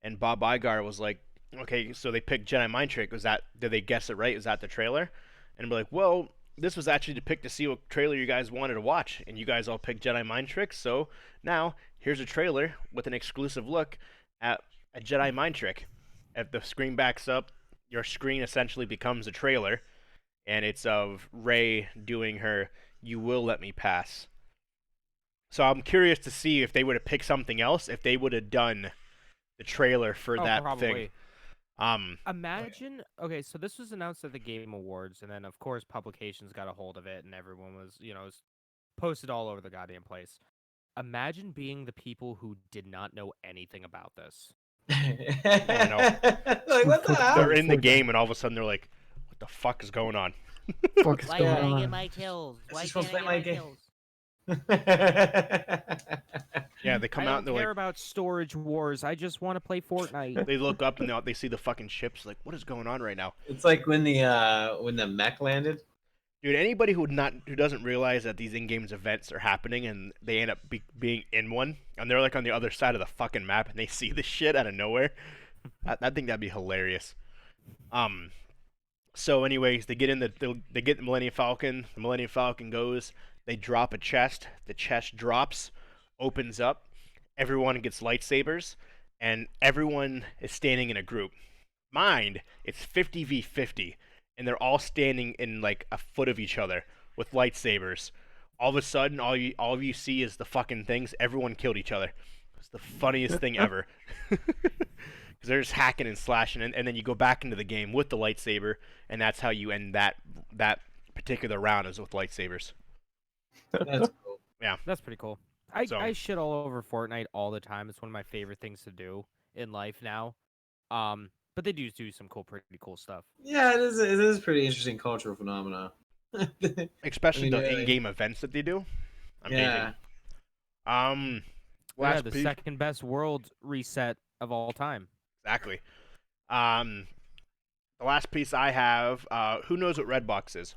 And Bob Iger was like, okay, so they picked Jedi Mind Trick. Did they guess it right? Was that the trailer? And we're like, well, this was actually to pick to see what trailer you guys wanted to watch, and you guys all picked Jedi Mind Trick, so now here's a trailer with an exclusive look at a Jedi Mind Trick. If the screen backs up, your screen essentially becomes a trailer, and it's of Rey doing her "You Will Let Me Pass." So I'm curious to see if they would have picked something else, if they would have done the trailer for that probably. thing. Imagine, okay, so this was announced at the Game Awards, and then of course publications got a hold of it, and everyone was, was posted all over the goddamn place. Imagine being the people who did not know anything about this. Like, what the hell? They're in the game, and all of a sudden they're like, what the fuck is going on? Fuck is Why going can't I get on? my kills? Why just can't supposed I to get play my my game. kills? Yeah, they come I out don't and they're care like, about storage wars. I just want to play Fortnite. they look up and they see the fucking ships, like, what is going on right now? It's like when the mech landed. Dude, anybody who doesn't realize that these in-game events are happening and they end up being in one, and they're like on the other side of the fucking map and they see this shit out of nowhere, I think that'd be hilarious. So anyways, they get in they get the Millennium Falcon. The Millennium Falcon goes. They drop a chest. The chest drops, opens up. Everyone gets lightsabers, and everyone is standing in a group. Mind, it's 50v50, and they're all standing in like a foot of each other with lightsabers. All of a sudden, all of you see is the fucking things. Everyone killed each other. It's the funniest thing ever. Because they're just hacking and slashing, and then you go back into the game with the lightsaber, and that's how you end that particular round, is with lightsabers. That's cool. That's pretty cool. I shit all over Fortnite all the time. It's one of my favorite things to do in life now. But they do some pretty cool stuff. Yeah, it is a pretty interesting cultural phenomenon. Especially the really. in-game events that they do. Amazing. Yeah. Last the piece. second best world reset of all time. Exactly. The last piece I have, who knows what Redbox is?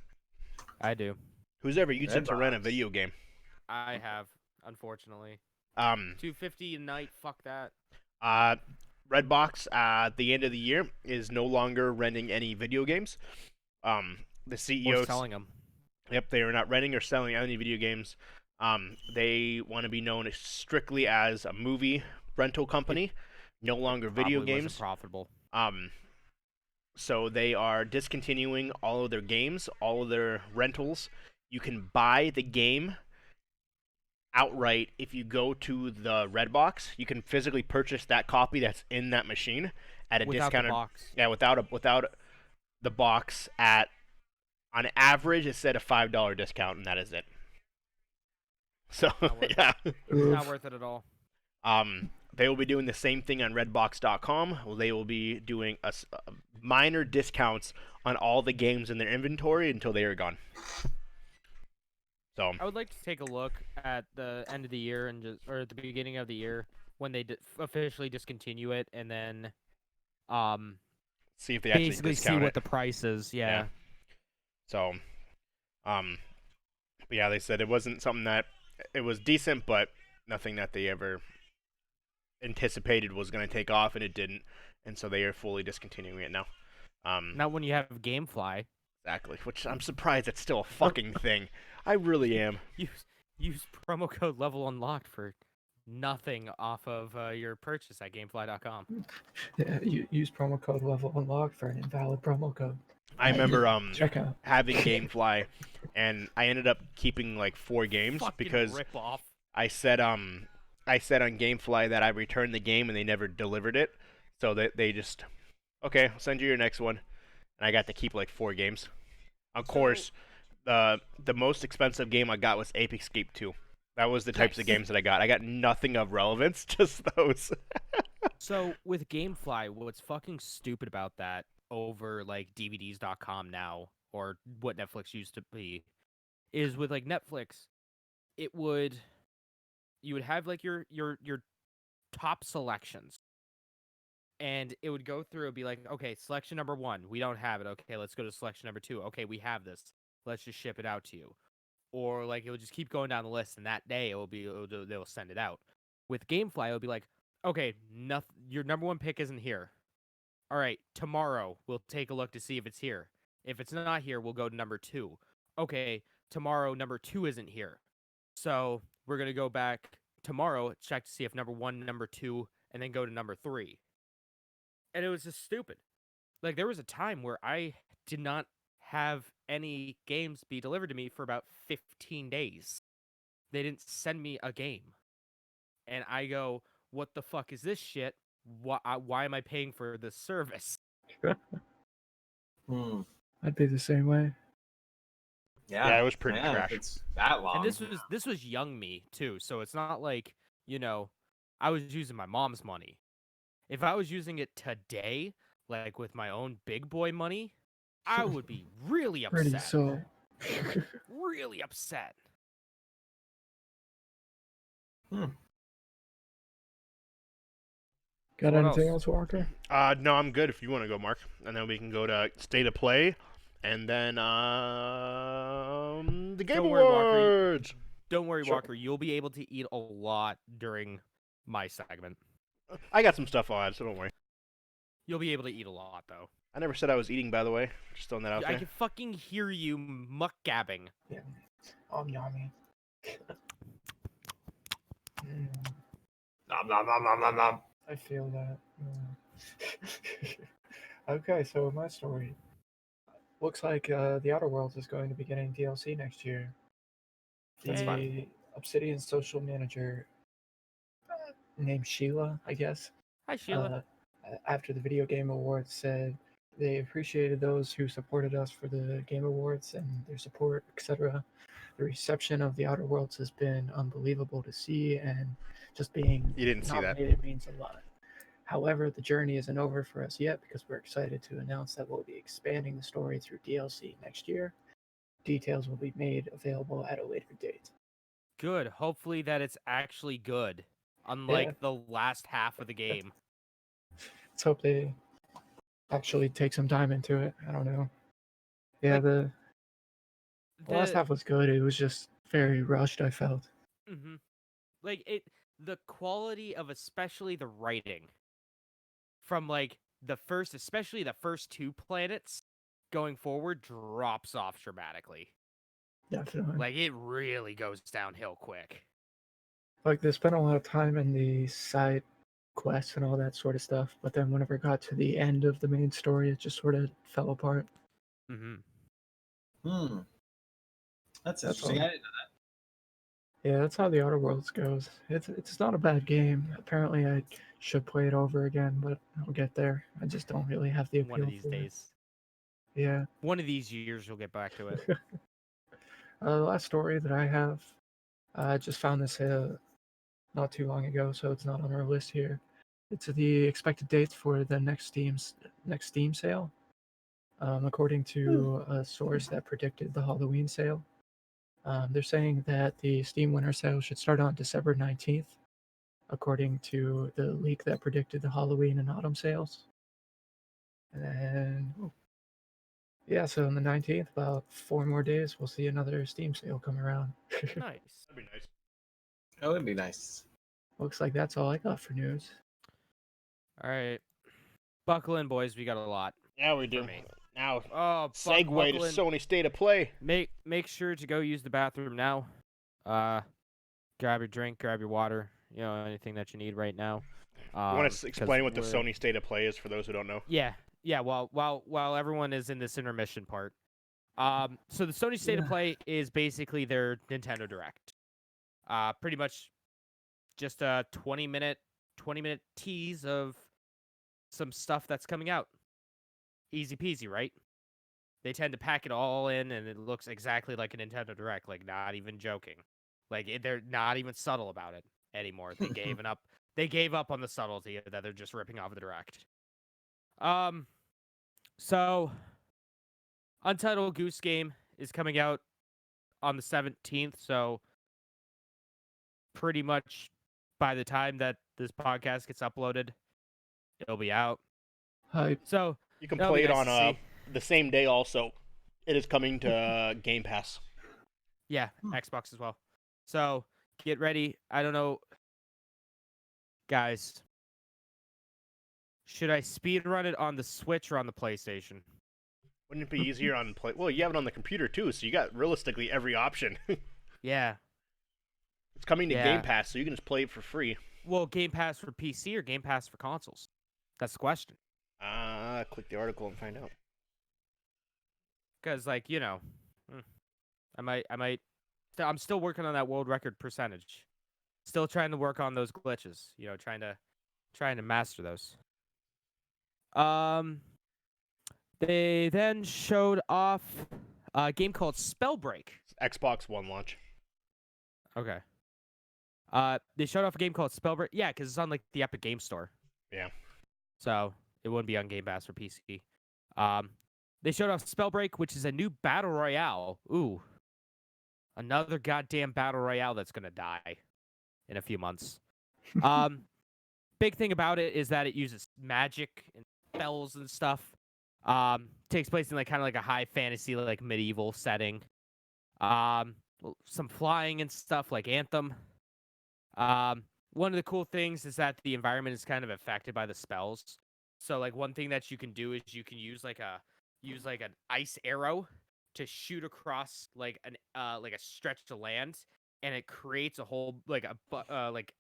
I do. Who's ever used it to rent a Redbox. video game? I have, unfortunately. Um, $250 a night. Fuck that. Redbox at the end of the year is no longer renting any video games. The Or CEO selling them. Yep, they are not renting or selling any video games. They want to be known strictly as a movie rental company, no longer video Probably wasn't games. profitable. So they are discontinuing all of their games, all of their rentals. You can buy the game outright if you go to the Redbox. You can physically purchase that copy that's in that machine at a Without discounted. the box. Yeah, without the box at, on average, it's at a $5 discount, and that is it. So Not worth yeah. Not worth it at all. They will be doing the same thing on Redbox.com. They will be doing minor discounts on all the games in their inventory until they are gone. So I would like to take a look at the end of the year or at the beginning of the year when they officially discontinue it, and then see if they actually basically see discount what it. the price is. Yeah. So, but yeah, they said it wasn't something that it was decent, but nothing that they ever anticipated was going to take off, and it didn't, and so they are fully discontinuing it now. Not when you have GameFly. Exactly, which I'm surprised it's still a fucking thing. I really am. Use promo code level unlocked for nothing off of your purchase at gamefly.com. Yeah, you use promo code level unlocked for an invalid promo code. I remember Check out. having GameFly, and I ended up keeping like 4 games Fucking because rip off. I said on GameFly that I returned the game and they never delivered it, so they just okay, I'll send you your next one, and I got to keep like 4 games. Of course, the most expensive game I got was Epic Star 2. That was the types of games that I got. I got nothing of relevance, just those. So with GameFly, what's fucking stupid about that over like DVDs.com now, or what Netflix used to be, is with like Netflix, you would have like your top selections, and it would go through and be like, okay, selection number 1, we don't have it. Okay, let's go to selection number 2. Okay, we have this. Let's just ship it out to you. Or like it will just keep going down the list, and that day they'll send it out. With GameFly, it'll be like, okay, your number 1 pick isn't here. All right, tomorrow we'll take a look to see if it's here. If it's not here, we'll go to number 2. Okay, tomorrow number 2 isn't here, so we're gonna go back tomorrow, check to see if number 1, number 2, and then go to number 3. And it was just stupid. Like there was a time where I did not have any games be delivered to me for about 15 days. They didn't send me a game. And I go, what the fuck is this shit? Why am I paying for this service? I'd be the same way. Yeah, it was pretty if trash. it's that long. And this was young me too, so it's not like, I was using my mom's money. If I was using it today, like with my own big boy money, I would be really upset. Pretty so. Really upset. Got What anything else? else, Walker? No, I'm good if you want to go, Mark, and then we can go to State of Play, and then the Game Don't worry, Walker. Awards. Don't worry, Sure. Walker. You'll be able to eat a lot during my segment. I got some stuff I'll add, so don't worry. You'll be able to eat a lot, though. I never said I was eating, by the way. Just throwing that out I there. can fucking hear you muck-gabbing. Yeah. Yummy. Nom, nom, nom, nom, nom, nom. I feel that. Okay, so my story. Looks like the Outer Worlds is going to be getting DLC next year. That's The fun. Obsidian social manager named Sheila, I guess, Hi, Sheila. after the Video Game Awards said they appreciated those who supported us for the Game Awards and their support, etc. The reception of the Outer Worlds has been unbelievable to see, and just being You didn't see that. nominated means a lot. However, the journey isn't over for us yet because we're excited to announce that we'll be expanding the story through DLC next year. Details will be made available at a later date. Good. Hopefully that it's actually good. Unlike Yeah. the last half of the game. Let's hope they actually take some time into it. I don't know. Yeah, Like, the last The- half was good. It was just very rushed, I felt. Mhm. Like the quality of especially the writing from like especially the first 2 planets going forward drops off dramatically. Definitely. Like it really goes downhill quick. Like they spent a lot of time in the side quests and all that sort of stuff, but then whenever it got to the end of the main story, it just sort of fell apart. Mhm. That's That's interesting. all. I didn't know Yeah, that's how the Outer Worlds goes. It's not a bad game. Apparently, I should play it over again, but I'll get there. I just don't really have the appeal One of these for it. days. Yeah. One of these years you'll get back to it. The last story that I have, I just found this not too long ago, so it's not on our list here. It's the expected dates for the next Steam sale. According to a source that predicted the Halloween sale, they're saying that the Steam Winter Sale should start on December 19th, according to the leak that predicted the Halloween and autumn sales. And then, yeah, so on the 19th, about 4 more days, we'll see another Steam sale come around. Nice. That'd be nice. that would be nice. Looks like that's all I got for news. All right. Buckle in, boys. We got a lot. Yeah, we For do. me. Now, Oh, segue to buckle in. Sony State of Play. Make sure to go use the bathroom now. Grab your drink, grab your water, anything that you need right now. You want 'Cause to explain what the we're- Sony State of Play is for those who don't know? Yeah. While everyone is in this intermission part. So the Sony State of Play is basically their Nintendo Direct. Pretty much just a 20-minute tease of some stuff that's coming out. Easy peasy, right? They tend to pack it all in, and it looks exactly like a Nintendo Direct. Like, not even joking. Like, they're not even subtle about it anymore. They gave up on the subtlety that they're just ripping off the Direct. So Untitled Goose Game is coming out on the 17th, so pretty much by the time that this podcast gets uploaded, it'll be out. Hype. So You can that'll play be it nice on to see. the same day also. It is coming to Game Pass. Yeah, Xbox as well. So get ready. I don't know, guys. Should I speed run it on the Switch or on the PlayStation? Wouldn't it be easier on play? Well, you have it on the computer too, so you got realistically every option. Yeah. It's coming to Yeah. Game Pass, so you can just play it for free. Well, Game Pass for PC or Game Pass for consoles? That's the question. Click the article and find out. Because, I'm still working on that world record percentage. Still trying to work on those glitches. Trying to master those. They then showed off a game called Spellbreak. It's Xbox One launch. Okay. They showed off a game called Spellbreak. Yeah, because it's on the Epic Game Store. Yeah. So it wouldn't be on Game Pass or PC. They showed off Spellbreak, which is a new battle royale. Ooh, another goddamn battle royale that's gonna die in a few months. Big thing about it is that it uses magic and spells and stuff. Takes place in kind of a high fantasy, medieval setting. Some flying and stuff like Anthem. One of the cool things is that the environment is kind of affected by the spells. So one thing that you can do is you can use an ice arrow to shoot across a stretch of land, and it creates a whole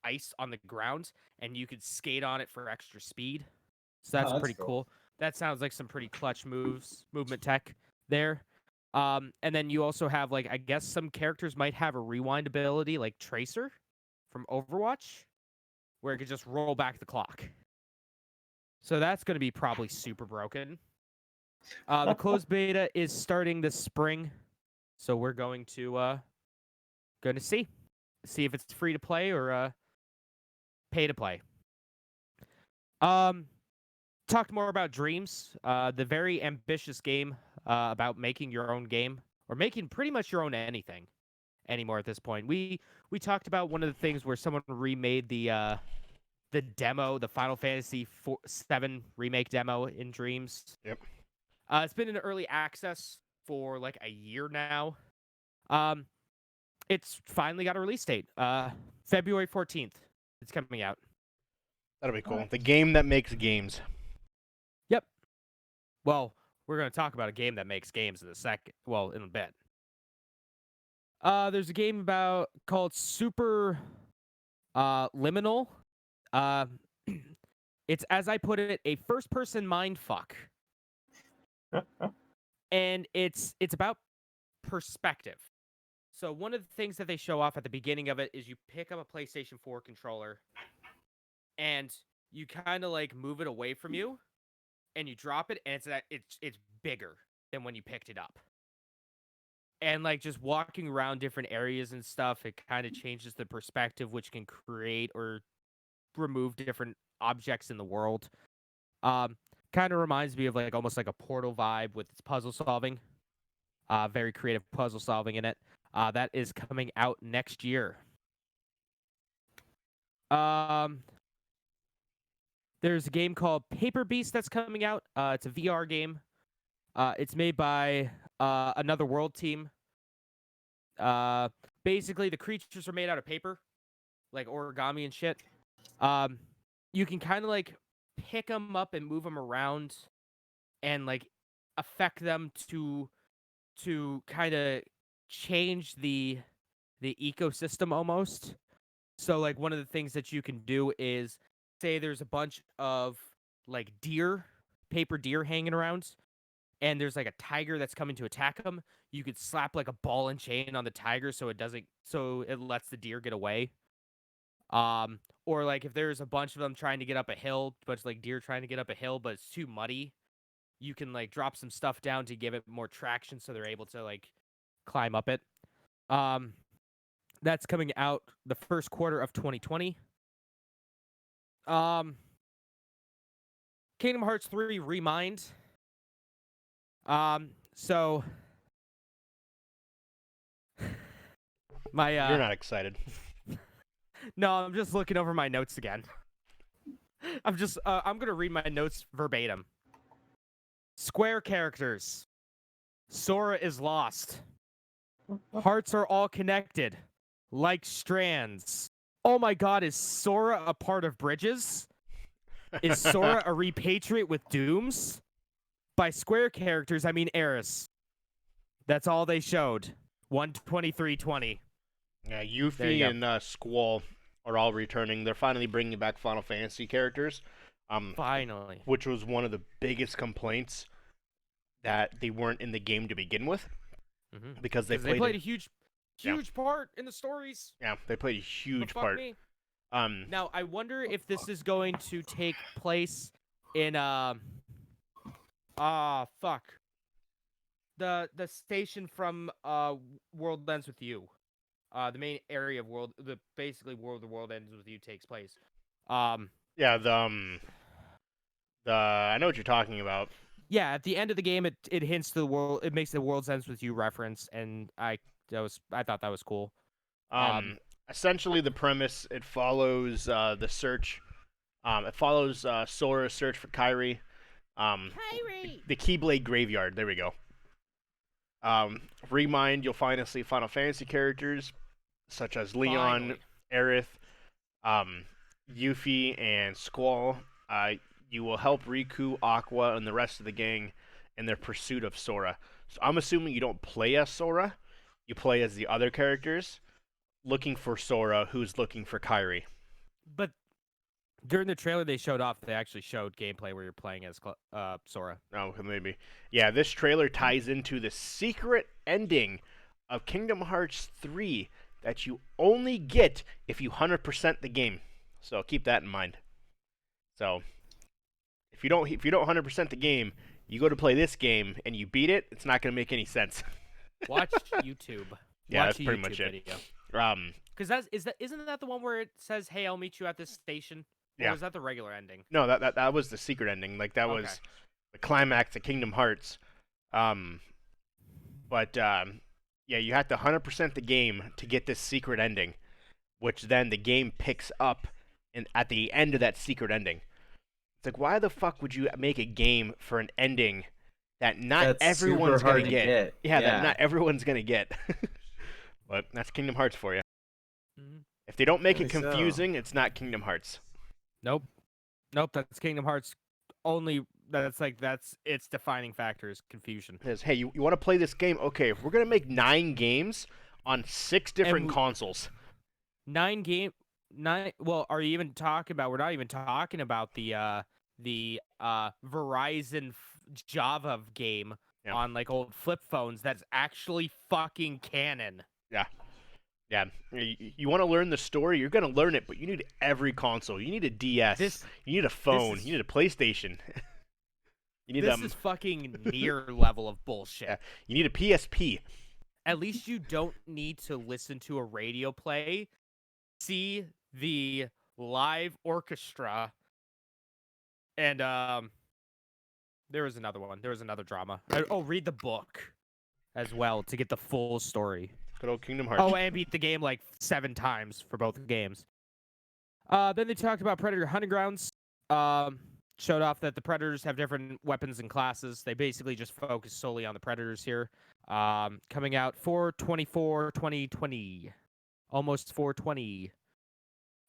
ice on the ground, and you could skate on it for extra speed. So that's that's pretty cool. cool. That sounds like some pretty clutch movement tech there. And then you also have I guess some characters might have a rewind ability like Tracer from Overwatch, where it could just roll back the clock. So that's going to be probably super broken. The closed beta is starting this spring, so we're going to see if it's free to play or pay to play. Talked more about Dreams, the very ambitious game about making your own game or making pretty much your own anything anymore at this point. We talked about one of the things where someone remade the demo, the Final Fantasy VII remake demo in Dreams. Yep. It's been in early access for a year now. It's finally got a release date. February 14th. It's coming out. That'll be cool. The game that makes games. Yep. Well, we're going to talk about a game that makes games in a bit. There's a game called Super Liminal. It's, as I put it, a first-person mindfuck. And it's about perspective. So one of the things that they show off at the beginning of it is you pick up a PlayStation 4 controller and you kind of move it away from you and you drop it, and it's bigger than when you picked it up. And just walking around different areas and stuff, it kind of changes the perspective, which can create or remove different objects in the world. Kind of reminds me of almost like a Portal vibe with its puzzle solving. Very creative puzzle solving in it. That is coming out next year. There's a game called Paper Beast that's coming out. It's a VR game. It's made by Another World team. Basically, the creatures are made out of paper, like origami and shit. You can kind of like pick them up and move them around, and like affect them to kind of change the ecosystem almost. So like one of the things that you can do is say there's a bunch of like paper deer hanging around, and there's like a tiger that's coming to attack them. You could slap like a ball and chain on the tiger so it lets the deer get away. Or like if there's a bunch of them trying to get up a hill, a bunch of like deer trying to get up a hill, but it's too muddy, you can like drop some stuff down to give it more traction so they're able to like climb up it. That's coming out the first quarter of 2020. Kingdom Hearts 3 Remind. So my You're not excited. No, I'm just looking over my notes again. I'm gonna read my notes verbatim. Square characters. Sora is lost. Hearts are all connected, like strands. Oh my god, is Sora a part of Bridges? Is Sora a repatriate with Dooms? By square characters, I mean Eris. That's all they showed. 123.20. Yeah, There you Yuffie go. and Squall are all returning. They're finally bringing back Final Fantasy characters. Finally. Which was one of the biggest complaints that they weren't in the game to begin with, because they played a huge part in the stories. Yeah, they played a huge Fuck part. me. Now I wonder if this is going to take place in fuck. The station from World Ends With You. The main area of basically World Ends With You takes place. Yeah, the I know what you're talking about. Yeah, at the end of the game, it hints to the world. It makes the World's Ends With You reference, and I thought that was cool. Essentially, the premise, it follows the search. It follows Sora's search for Kairi. Kyrie! The Keyblade Graveyard. There we go. Remind, you'll finally see Final Fantasy characters such as Leon, Finally. Aerith, Yuffie, and Squall. You will help Riku, Aqua, and the rest of the gang in their pursuit of Sora. So I'm assuming you don't play as Sora. You play as the other characters, looking for Sora, who's looking for Kairi. But during the trailer they actually showed gameplay where you're playing as Sora. Oh, maybe. Yeah, this trailer ties into the secret ending of Kingdom Hearts 3 that you only get if you 100% the game. So keep that in mind. So if you don't 100% the game, you go to play this game and you beat it, it's not going to make any sense. Watch YouTube. Yeah, Watch that's pretty much video. it. Because isn't that the one where it says, "Hey, I'll meet you at this station"? Or Yeah. was that the regular ending? No, that was the secret ending. Like that Okay. was the climax of Kingdom Hearts. Yeah, you have to 100% the game to get this secret ending, which then the game picks up at the end of that secret ending. It's like, why the fuck would you make a game for an ending that not That's everyone's super hard gonna to get. Yeah, that not everyone's gonna get. But that's Kingdom Hearts for you. Mhm. If they don't make it Really so. confusing, it's not Kingdom Hearts. Nope. That's Kingdom Hearts. Only that's its defining factor is confusion. It says, hey, you want to play this game? Okay, we're gonna make 9 games on 6 different consoles. 9. Well, are you even talking about? We're not even talking about the Verizon Java game on like old flip phones. That's actually fucking canon. Yeah. You want to learn the story? You're gonna learn it, but you need every console. You need a DS. You need a phone. You need a PlayStation. You need This is fucking near level of bullshit. Yeah. You need a PSP. At least you don't need to listen to a radio play, see the live orchestra, and there was another one. There was another drama. Read the book as well to get the full story. Good old Kingdom Hearts. Oh, and beat the game like 7 times for both games. Then they talked about Predator Hunting Grounds. Showed off that the Predators have different weapons and classes. They basically just focus solely on the Predators here. Coming out 4/24/2020. Almost 4/20.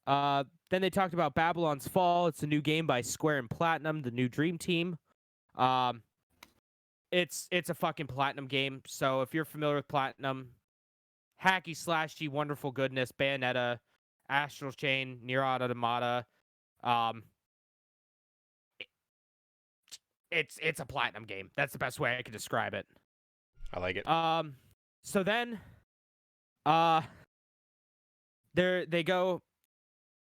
Then they talked about Babylon's Fall. It's a new game by Square and Platinum, the new Dream Team. It's a fucking Platinum game. So if you're familiar with Platinum, hacky slashy, wonderful goodness, Bayonetta, Astral Chain, Nier Automata. It's a Platinum game. That's the best way I can describe it. I like it. So then, they go,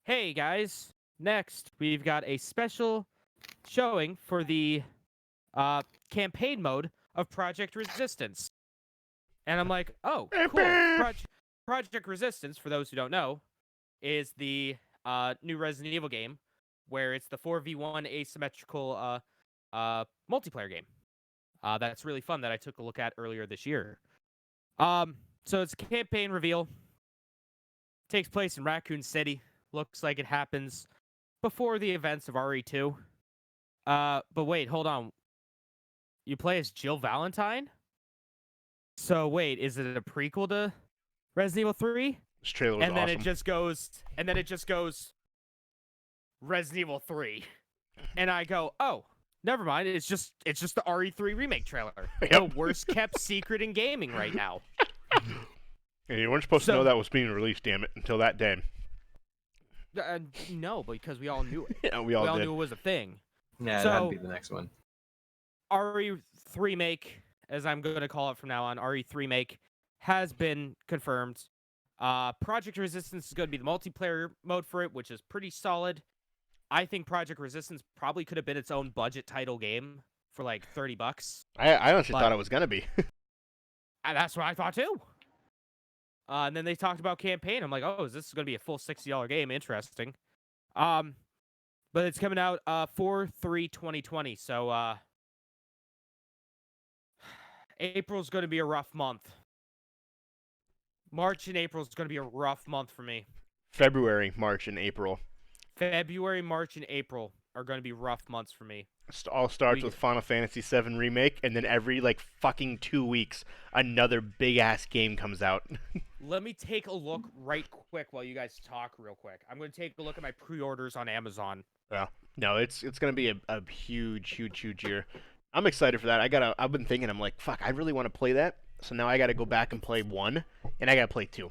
hey guys, next we've got a special showing for the campaign mode of Project Resistance. And I'm like, oh, cool. Project Resistance, for those who don't know, is the new Resident Evil game where it's the 4v1 asymmetrical multiplayer game. That's really fun that I took a look at earlier this year. So it's a campaign reveal. Takes place in Raccoon City. Looks like it happens before the events of RE2. But wait, hold on. You play as Jill Valentine? So wait, is it a prequel to Resident Evil 3? This trailer was And then awesome. it just goes Resident Evil 3. And I go, oh, never mind. It's just the RE3 remake trailer. Yep. The worst kept secret in gaming right now. And you weren't supposed to know that was being released, damn it, until that day. No, because we all knew it. Yeah, we all did. knew it was a thing. Yeah, So- that'd be the next one. RE3 make, as I'm going to call it from now on, RE3 make has been confirmed. Project Resistance is going to be the multiplayer mode for it, which is pretty solid. I think Project Resistance probably could have been its own budget title game for like $30. I honestly But- thought it was going to be. And that's what I thought too. And then they talked about campaign. I'm like, oh, is this going to be a full $60 game? Interesting. But it's coming out 4/3/2020. So April's going to be a rough month. March and April is going to be a rough month for me. February, March, and April. February, March, and April are going to be rough months for me. All starts We- with Final Fantasy VII Remake, and then every, like, fucking 2 weeks, another big-ass game comes out. Let me take a look right quick while you guys talk real quick. I'm going to take a look at my pre-orders on Amazon. No, it's going to be a huge year. I'm excited for that. I've been thinking, I'm like, fuck, I really want to play that. So now I got to go back and play 1, and I got to play 2.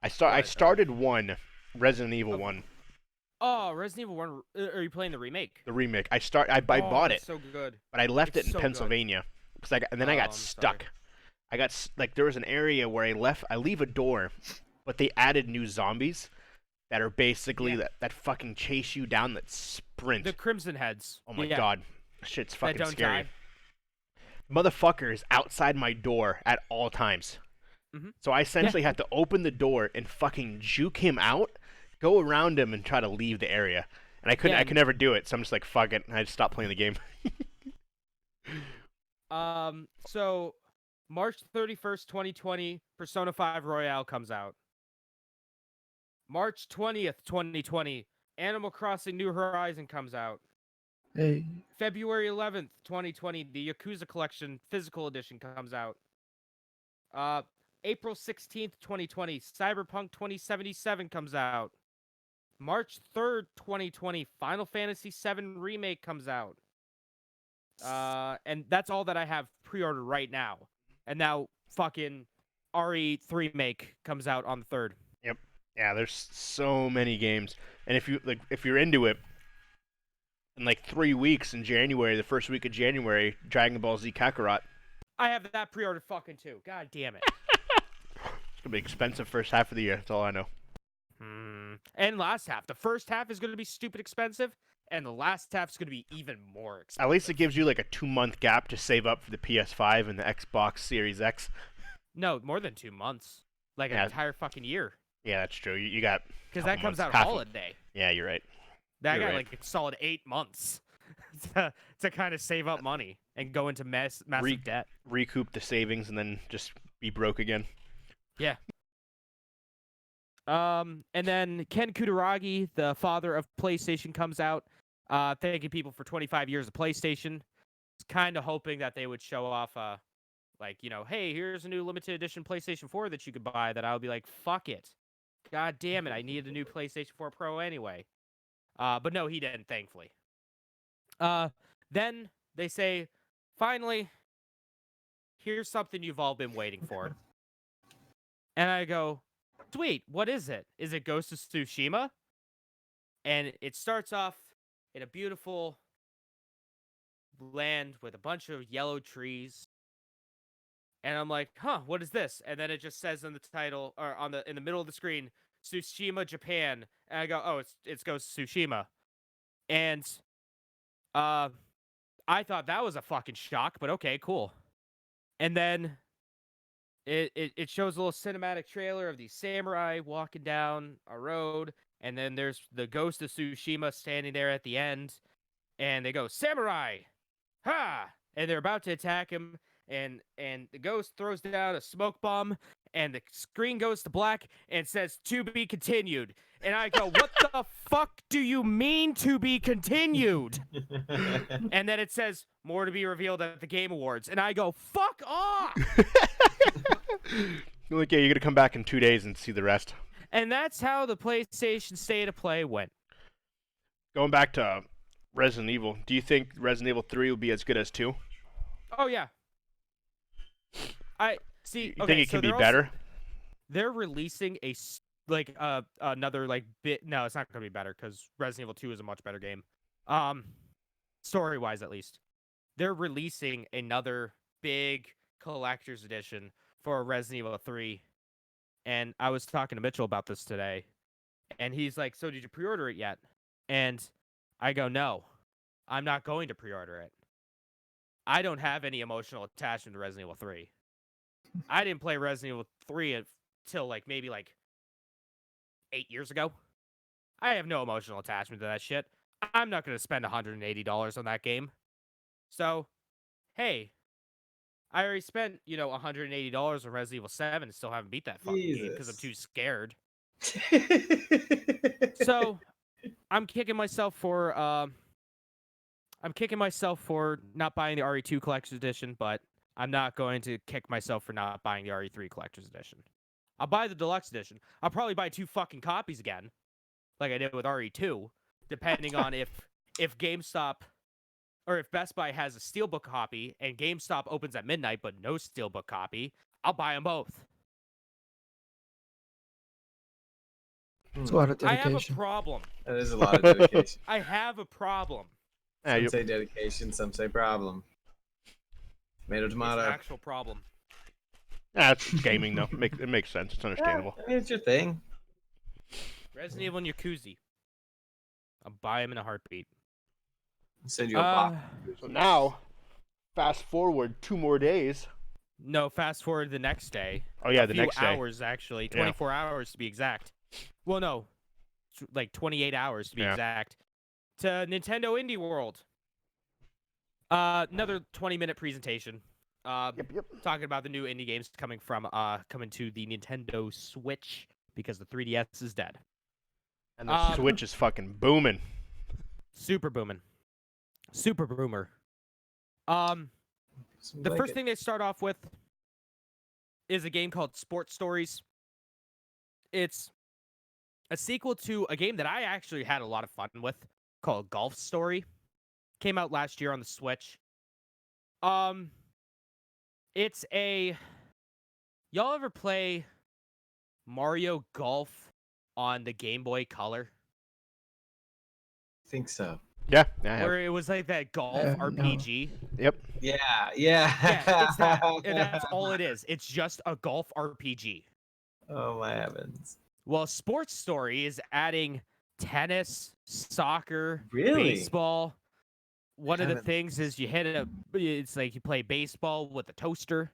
I started 1, Resident Evil 1, Oh, Resident Evil 1. Are you playing the remake? the remake. I bought it, It's so good. but I left It's it in so good. Pennsylvania because I Oh, got I'm stuck. sorry. I got like there was an area where I leave a door, but they added new zombies that are basically Yeah. that fucking chase you down that sprint. The Crimson Heads. Oh my Yeah, god, shit's that fucking don't scary. die. Motherfucker is outside my door at all times. Mhm. So I essentially had to open the door and fucking juke him out, go around him and try to leave the area. And I couldn't. Yeah, I could never do it. So I'm just like, fuck it. And I just stopped playing the game. So March 31st, 2020, Persona 5 Royale comes out. March 20th, 2020, Animal Crossing New Horizon comes out. Hey, February 11th, 2020, the Yakuza Collection Physical Edition comes out. April 16th, 2020, Cyberpunk 2077 comes out. March 3rd, 2020, Final Fantasy VII Remake comes out. And that's all that I have pre-ordered right now. And now fucking RE3 Make comes out on the 3rd. Yeah, there's so many games, and if you're into it, in like 3 weeks in January, the first week of January, Dragon Ball Z Kakarot. I have that pre-ordered fucking too. God damn it. It's gonna be expensive first half of the year. That's all I know. And last half. The first half is going to be stupid expensive, and the last half is going to be even more expensive. At least it gives you like a 2-month gap to save up for the PS5 and the Xbox Series X. No, more than 2 months. Like an Yeah. entire fucking year. Yeah, that's true. You got Because couple that comes months, out half a- holiday. Yeah, you're right. That You're got right. like a solid 8 months to kind of save up money and go into massive debt. Recoup the savings and then just be broke again. And then Ken Kutaragi, the father of PlayStation, comes out, thanking people for 25 years of PlayStation. Kind of hoping that they would show off, like, you know, hey, here's a new limited edition PlayStation 4 that you could buy. That I would be like, fuck it, God damn it, I needed a new PlayStation 4 Pro anyway. But no, he didn't, thankfully. Then they say, finally, here's something you've all been waiting for. And I go, sweet, what is it? Is it Ghost of Tsushima? And it starts off in a beautiful land with a bunch of yellow trees. And I'm like, huh, what is this? And then it just says in the title, or in the middle of the screen, Tsushima, Japan. And I go, oh, it's Ghost of Tsushima. And I thought that was a fucking shock, but okay, cool. And then it shows a little cinematic trailer of these samurai walking down a road, and then there's the Ghost of Tsushima standing there at the end, and they go, samurai! Ha! And they're about to attack him, and the ghost throws down a smoke bomb, and the screen goes to black, and says, to be continued. And I go, what the fuck do you mean to be continued? And then it says, more to be revealed at the Game Awards. And I go, fuck off! You're like, yeah, you're gonna come back in 2 days and see the rest. And that's how the PlayStation State of Play went. Going back to Resident Evil, do you think Resident Evil 3 will be as good as 2? Oh, yeah. I see. You Okay, think it so can be they're better? they're releasing another bit. No, it's not gonna be better because Resident Evil 2 is a much better game. Story wise, at least, they're releasing another big collector's edition for Resident Evil 3. And I was talking to Mitchell about this today, and he's like, "So did you pre-order it yet?" And I go, "No, I'm not going to pre-order it. I don't have any emotional attachment to Resident Evil 3. I didn't play Resident Evil 3 until maybe 8 years ago. I have no emotional attachment to that shit. I'm not going to spend $180 on that game. So, hey, I already spent, $180 on Resident Evil 7 and still haven't beat that fucking game because I'm too scared. So, I'm kicking myself for not buying the RE2 Collector's Edition, but I'm not going to kick myself for not buying the RE3 Collector's Edition. I'll buy the Deluxe Edition. I'll probably buy 2 fucking copies again, like I did with RE2, depending on if GameStop or if Best Buy has a Steelbook copy and GameStop opens at midnight but no Steelbook copy. I'll buy them both. It's a lot of I have a dedication. problem. That is a lot of dedication. I have a problem. Some say dedication, some say problem. Tomato, It's tomato. an actual problem. It's gaming though. It makes sense. It's understandable. I mean, it's your thing. Resident Evil and Yakuza. I'll buy them in a heartbeat. Send you a box. So now, fast forward 2 more days. No, fast forward the next day. Oh yeah, a the few next day. hours actually, 24 hours to be exact. Well, no, 28 hours to be exact. To Nintendo Indie World. Another 20-minute presentation. Yep. Talking about the new indie games coming to the Nintendo Switch because the 3DS is dead. And the Switch is fucking booming. Super booming. Super boomer. The first thing they start off with is a game called Sports Stories. It's a sequel to a game that I actually had a lot of fun with called Golf Story. Came out last year on the Switch. It's y'all ever play Mario Golf on the Game Boy Color? I think so. Yeah, I have. Where it was like that golf RPG. Yep. Yeah. Yeah, it's that. And that's all it is. It's just a golf RPG. Oh my heavens. Well, Sports Story is adding tennis, soccer, Really? baseball. One of the things is it's like you play baseball with a toaster.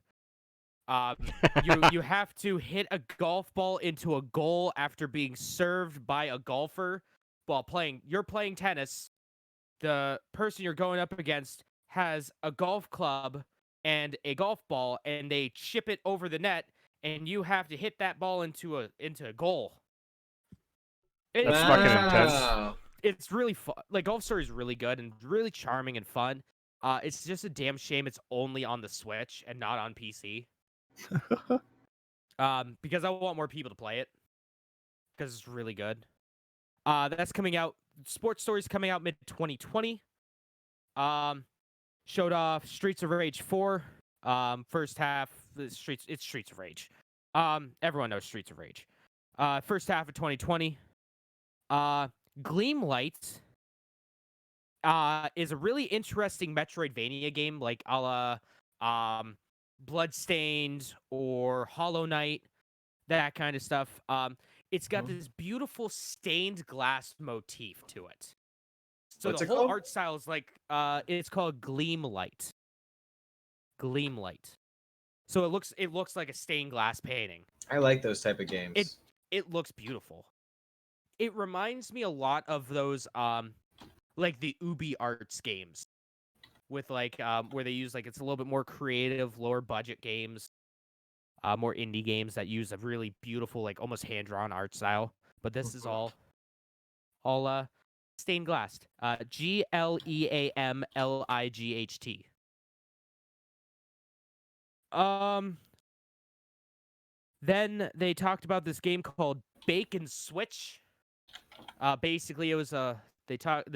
You have to hit a golf ball into a goal after being served by a golfer while you're playing tennis. The person you're going up against has a golf club and a golf ball, and they chip it over the net, and you have to hit that ball into a goal. That's fucking intense. It's really fun. Like, Golf Story is really good and really charming and fun. It's just a damn shame it's only on the Switch and not on PC. Because I want more people to play it. because it's really good. That's coming out. Sports Story's coming out mid 2020. Showed off Streets of Rage 4. First half, it's Streets of Rage. Everyone knows Streets of Rage. First half of 2020. Gleam Light is a really interesting Metroidvania game, like a la Bloodstained or Hollow Knight, that kind of stuff. It's got this beautiful stained glass motif to it. So What's the it whole called? art style is like it's called Gleam Light. Gleam Light. So it looks like a stained glass painting. I like those type of games. It looks beautiful. It reminds me a lot of those like the Ubi Arts games with like where they use like it's a little bit more creative, lower budget games, more indie games that use a really beautiful like almost hand drawn art style. But this is all stained glass. GLEAMLIGHT. Then they talked about this game called Bake and Switch. Basically, it was the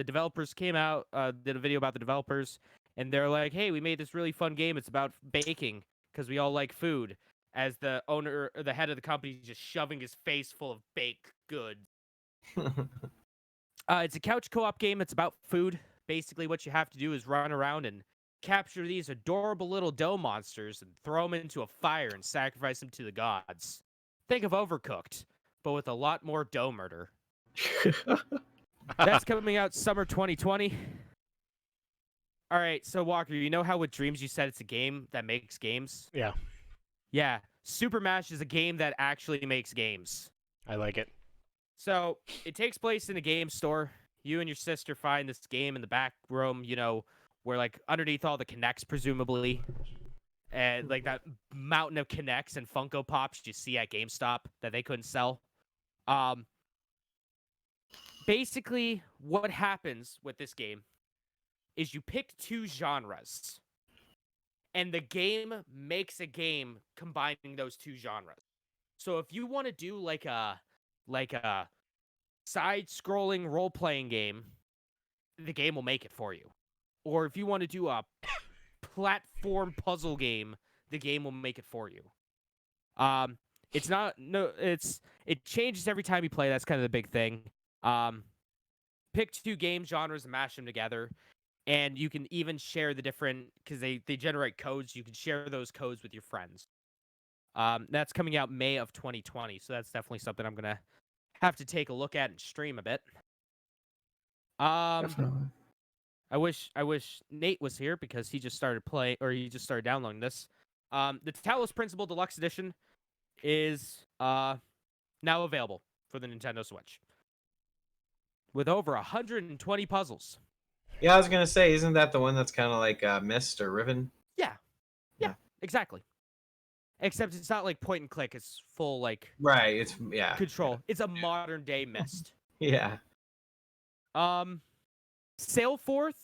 developers came out, did a video about the developers, and they're like, "Hey, we made this really fun game. It's about baking because we all like food." As the owner, or the head of the company, is just shoving his face full of baked goods. It's a couch co-op game. It's about food. Basically, what you have to do is run around and capture these adorable little dough monsters and throw them into a fire and sacrifice them to the gods. Think of Overcooked, but with a lot more dough murder. That's coming out summer 2020. All right, so Walker, you know how with Dreams you said it's a game that makes games? Yeah, Yeah, Super Mash is a game that actually makes games. I like it. So it takes place in a game store. You and your sister find this game in the back room, you know, where like underneath all the Kinects, presumably, and like that mountain of Kinects and Funko Pops you see at GameStop that they couldn't sell. Basically, what happens with this game is you pick two genres, and the game makes a game combining those two genres. So if you want to do like a side-scrolling role-playing game, the game will make it for you. Or if you want to do a platform puzzle game, the game will make it for you. It changes every time you play. That's kind of the big thing. Pick two game genres and mash them together. And you can even share the different, because they generate codes. You can share those codes with your friends. That's coming out May of 2020. So that's definitely something I'm going to have to take a look at and stream a bit. Definitely. I wish Nate was here because he just started downloading this. The Talos Principle Deluxe Edition is now available for the Nintendo Switch with over 120 puzzles. Yeah, I was gonna say, isn't that the one that's kind of like Myst or Riven? Yeah, exactly. Except it's not like point and click; it's full like Right. It's control. It's a modern day Myst. Yeah. Sailforth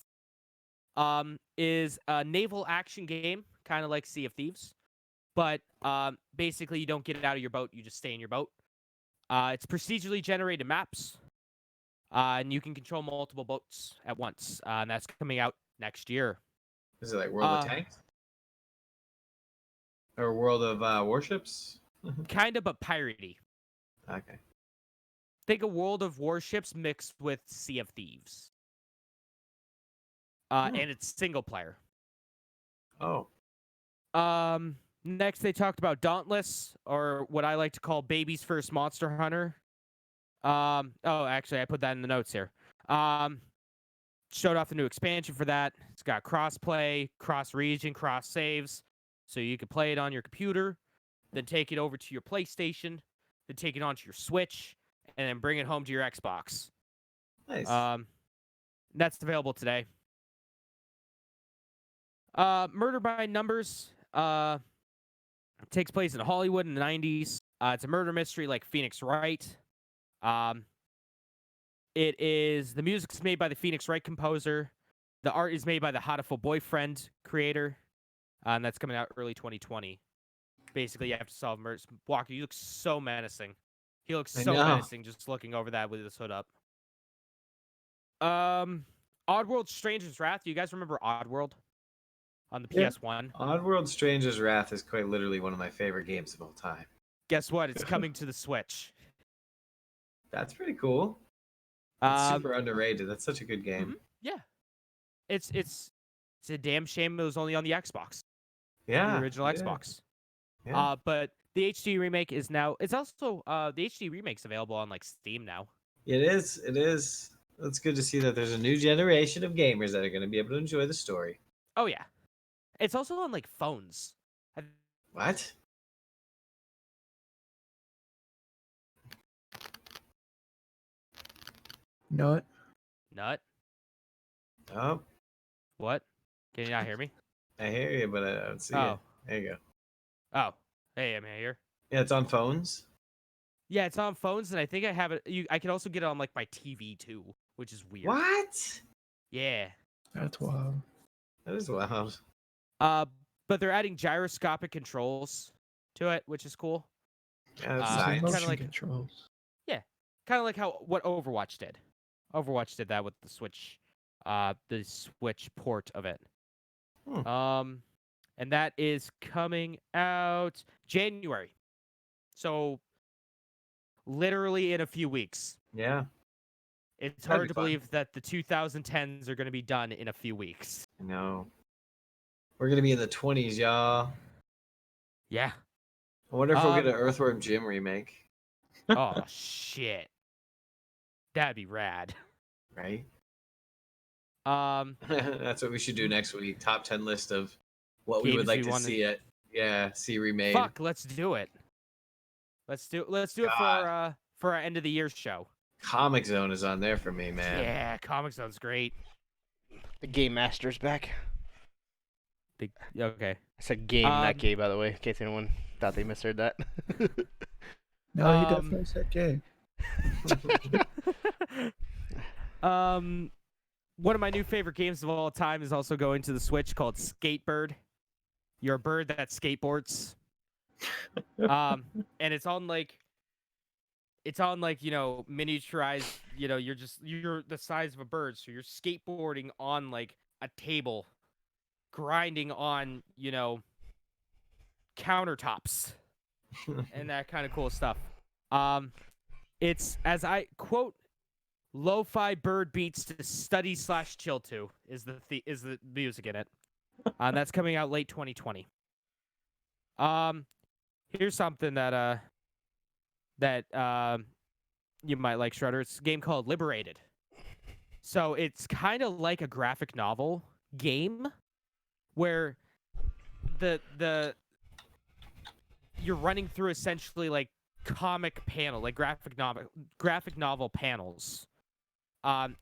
is a naval action game, kind of like Sea of Thieves, but basically you don't get out of your boat; you just stay in your boat. It's procedurally generated maps, and you can control multiple boats at once. And that's coming out next year. Is it like World of Tanks or World of Warships? Kind of, but piratey. Okay. Think a World of Warships mixed with Sea of Thieves. And it's single player. Oh. Next they talked about Dauntless, or what I like to call Baby's First Monster Hunter. Actually, I put that in the notes here. Showed off the new expansion for that. It's got cross-play, cross-region, cross-saves. So you can play it on your computer, then take it over to your PlayStation, then take it onto your Switch, and then bring it home to your Xbox. Nice. That's available today. Murder by Numbers takes place in Hollywood in the 90s. It's a murder mystery like Phoenix Wright. The music's made by the Phoenix Wright composer. The art is made by the Hatoful Boyfriend creator. And that's coming out early 2020. Basically, you have to solve murders. Walker, you look so menacing. He looks I so know. menacing just looking over that with his hood up. Oddworld Stranger's Wrath. Do you guys remember Oddworld on the Yeah. PS1? Oddworld Stranger's Wrath is quite literally one of my favorite games of all time. Guess what? It's coming to the Switch. That's pretty cool. It's Um, super underrated. That's such a good game. yeah. It's a damn shame it was only on the Xbox, Yeah. the original yeah, Xbox. Yeah. But the HD remake is now. It's also the HD remake's available on like Steam now. It is. It is. It's good to see that there's a new generation of gamers that are going to be able to enjoy the story. Oh yeah, it's also on like phones. What? Nut. Nut. Oh, What? Can you not hear me? I hear you, but I don't see Oh. it. There you go. Oh, hey, I'm here. Yeah, it's on phones. Yeah, it's on phones, and I think I have it. I can also get it on like my TV too, which is weird. What? Yeah. That's wild. That is wild. But they're adding gyroscopic controls to it, which is cool. Yeah, that's Uh, science. kinda Motion like- controls. Kind of like what Overwatch did. Overwatch did that with the Switch port of it. And that is coming out January. So literally in a few weeks. Yeah, It's That'd hard be to fun. believe that the 2010s are going to be done in a few weeks. I know. We're gonna be in the 20s, y'all. Yeah. I wonder if we'll get Um, an Earthworm Jim remake, Oh shit. That'd be rad. right? Um That's what we should do next week. Top 10 list of what we would Games like we to wanna- see it. Yeah, see remade. fuck, let's do it. Let's do it God. for our end of the year show. Comic Zone is on there for me, man. Yeah, Comic Zone's great. The Game Master's back. Okay. I said game, Um, not gay, by the way, in case anyone thought they misheard that. No, he Um, definitely said gay. One of my new favorite games of all time is also going to the Switch called Skatebird. You're a bird that skateboards. And it's on like miniaturized, you're the size of a bird, so you're skateboarding on like a table, grinding on, countertops and that kind of cool stuff. It's, as I quote, lo-fi bird beats to study/chill to is the music in it. That's coming out late 2020. Here's something that you might like, Shredder. It's a game called Liberated. So it's kind of like a graphic novel game where the you're running through essentially like comic panel, like graphic novel panels.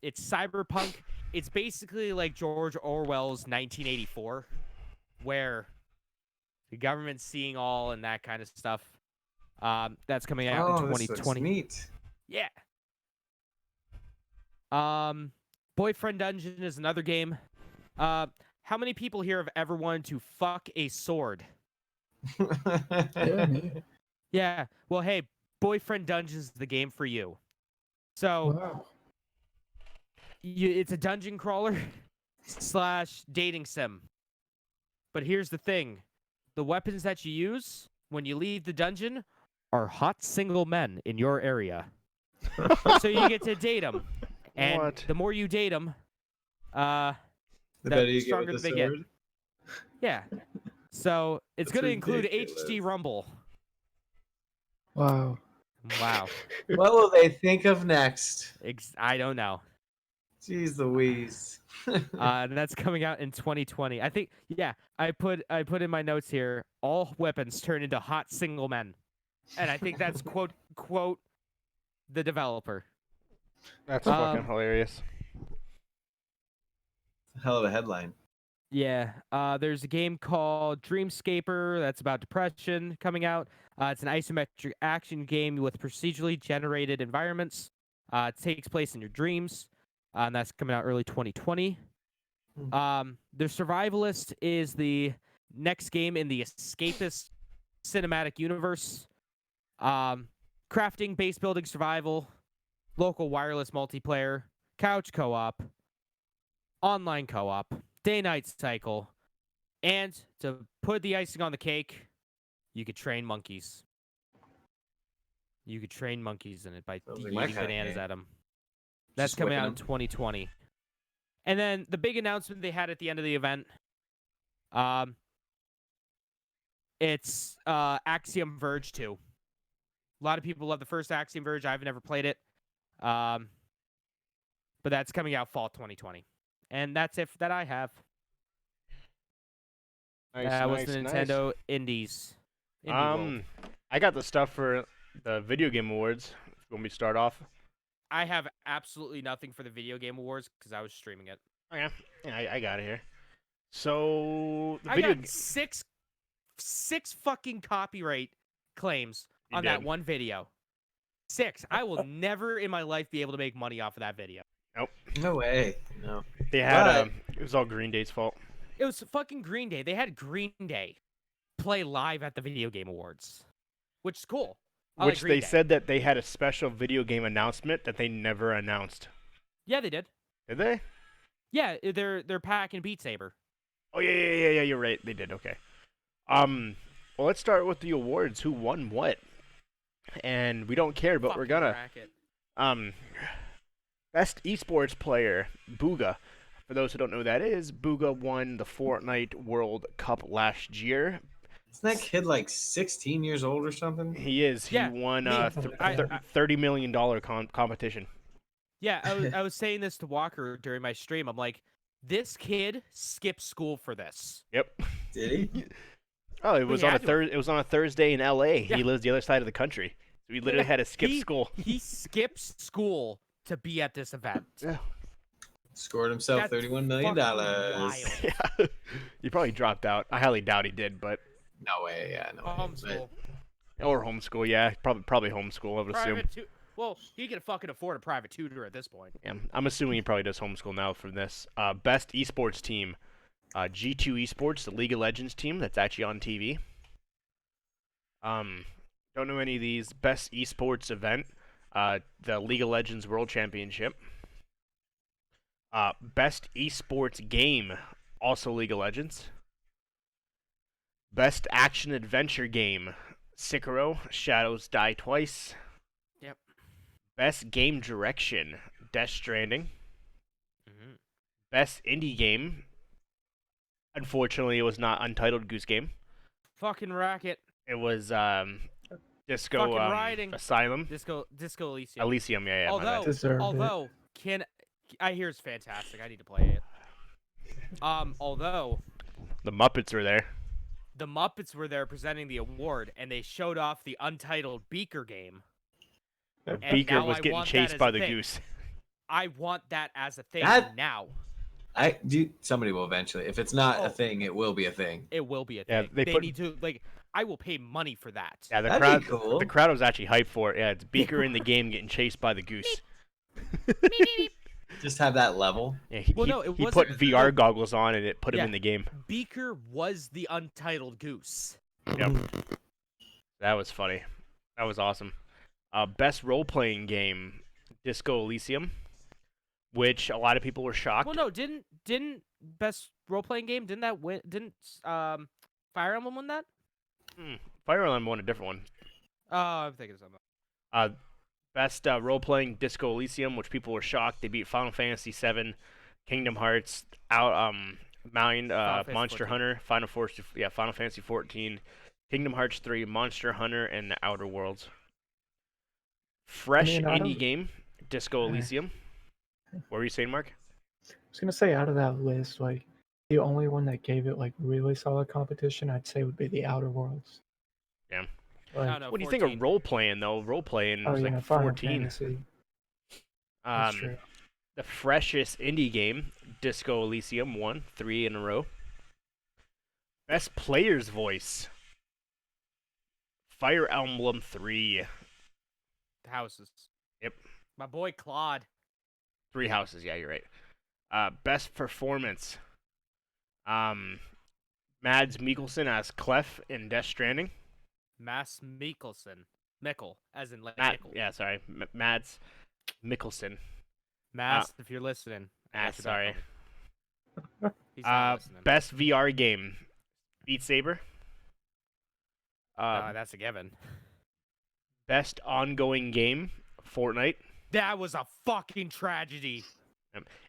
It's cyberpunk. It's basically like George Orwell's 1984, where the government's seeing all and that kind of stuff. That's coming out in this looks 2020. neat. Yeah. Boyfriend Dungeon is another game. How many people here have ever wanted to fuck a sword? Yeah, me. Yeah. Well, hey, Boyfriend Dungeon is the game for you. So Wow. it's a dungeon crawler / dating sim. But here's the thing: the weapons that you use when you leave the dungeon are hot single men in your area. So you get to date them, and What? the more you date them, The better you get stronger with the they get. sword. Yeah. So it's That's going to include ridiculous. HD Rumble. Wow. Wow. What will they think of next? I don't know. Jeez Louise. And that's coming out in 2020. I think. Yeah. I put in my notes here. All weapons turn into hot single men, and I think that's quote the developer. That's Um, fucking hilarious. Hell of a headline. Yeah. There's a game called Dreamscaper that's about depression coming out. It's an isometric action game with procedurally generated environments. It takes place in your dreams, and that's coming out early 2020. The Survivalist is the next game in the Escapist cinematic universe. crafting, base building, survival, local wireless multiplayer, couch co-op, online co-op, day-night cycle, and to put the icing on the cake, you could train monkeys. You could train monkeys in it by Sounds like my eating kinda bananas game. at them. That's Just coming whipping out in 2020. And then the big announcement they had at the end of the event, it's Axiom Verge 2. A lot of people love the first Axiom Verge. I've never played it. But that's coming out fall 2020. And that's it that I have. Nice, was the nice. Nintendo Indies. Indie World. I got the stuff for the Video Game Awards. When we start off. I have absolutely nothing for the Video Game Awards because I was streaming it. Okay. Yeah, I got it here. So the I video got six fucking copyright claims You on that did. one video. 6. I will never in my life be able to make money off of that video. No way. No. they had But- it was all Green Day's fault. It was fucking Green Day. They had Green Day play live at the Video Game Awards, which is cool. I like Which Green they Day. said that they had a special video game announcement that they never announced. Yeah, they did. Did they? Yeah, they're packing Beat Saber. Oh yeah. You're right. They did. Okay. Well, let's start with the awards. Who won what? And we don't care, but we're Fucking gonna. racket. Best esports player, Booga. For those who don't know who that is, Booga won the Fortnite World Cup last year. Isn't that kid like 16 years old or something? He is. He Yeah, won me. $30 million competition. Yeah, I was saying this to Walker during my stream. I'm like, this kid skipped school for this. Yep. Did he? Oh, it was he on a had to. It was on a Thursday in L.A. Yeah. He lives the other side of the country, so he literally had to skip school. He skips school to be at this event. Yeah. Scored himself That's $31 million. fucking wild. Yeah. He probably dropped out. I highly doubt he did, but No way. Yeah, no way. Homeschool. or homeschool. Yeah, probably homeschool. I would assume. Well, he can fucking afford a private tutor at this point. Yeah, I'm assuming he probably does homeschool now from this. Best esports team, G2 Esports, the League of Legends team that's actually on TV. Don't know any of these. Best esports event, the League of Legends World Championship. Best esports game, also League of Legends. Best action adventure game, Sekiro: Shadows Die Twice. Yep. Best game direction, Death Stranding. Mm-hmm. Best indie game, unfortunately, it was not Untitled Goose Game. Fucking racket. It was Disco Fucking riding. Asylum. Disco Elysium. Elysium, yeah, my bad. Although I hear it's fantastic. I need to play it. Although The Muppets were there. the Muppets were there presenting the award and they showed off the Untitled Beaker game. And Beaker now was I getting want that chased as by a the thing. goose. I want that as a thing That- now. Somebody will eventually. If it's not Oh. a thing, it will be a thing. It will be a Yeah, thing. they They put- need to I will pay money for that. Yeah, That'd crowd. be cool. The crowd was actually hyped for it. Yeah, it's Beaker in the game getting chased by the goose. Just have that level. Yeah, Well, no, it he put wasn't- VR goggles on and it put him Yeah. in the game. Beaker was the Untitled Goose. Yep. That was funny. That was awesome. Best role-playing game, Disco Elysium, which a lot of people were shocked. Well, no, didn't best role playing game? Didn't that win? Didn't Fire Emblem win that? Fire Emblem won a different one. Oh, I'm thinking of something. Best role-playing, Disco Elysium, which people were shocked. They beat Final Fantasy VII, Kingdom Hearts, Fantasy Monster 14. Hunter, Final Fantasy 14, Kingdom Hearts 3, Monster Hunter, and the Outer Worlds. Fresh I mean, out indie of- game, Disco Elysium. What were you saying, Mark? I was gonna say out of that list, like the only one that gave it like really solid competition, I'd say would be the Outer Worlds. Yeah. I Like, don't know. What do you 14. think of role-playing, though? Role-playing oh was yeah, like Final 14. Fantasy. That's Um, true. the freshest indie game, Disco Elysium, won 3 in a row. Best player's voice, Fire Emblem 3. The houses. Yep. My boy Claude. 3 houses, yeah, you're right. Best performance, Mads Mikkelsen as Clef in Death Stranding. Mass Mikkelsen. Mickle, as in like Matt, nickel. yeah, sorry, Mads Mikkelsen. Mass, if you're listening, I got your back, Sorry. homie. He's not listening. Best VR game, Beat Saber. That's a given. Best ongoing game, Fortnite. That was a fucking tragedy.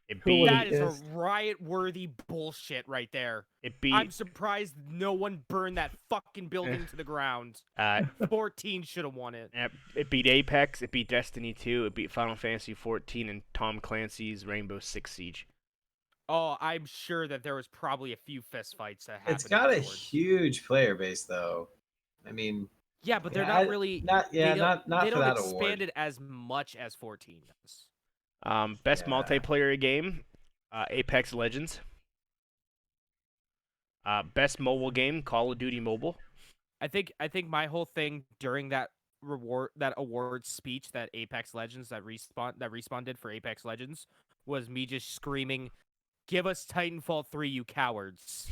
It Who beat. would've That is a guessed? riot-worthy bullshit right there. It beat. I'm surprised no one burned that fucking building to the ground. 14 should have won it. It beat Apex. It beat Destiny 2. It beat Final Fantasy 14 and Tom Clancy's Rainbow Six Siege. Oh, I'm sure that there was probably a few fist fights that happened. It's got a afterwards. huge player base, though. I mean, Yeah, but they're yeah, not really. not they not they for don't that expand award. it as much as 14 does. Best Yeah. multiplayer game, Apex Legends. Best mobile game, Call of Duty Mobile. I think my whole thing during that award speech that Apex Legends that respawn did for Apex Legends was me just screaming, "Give us Titanfall 3, you cowards!"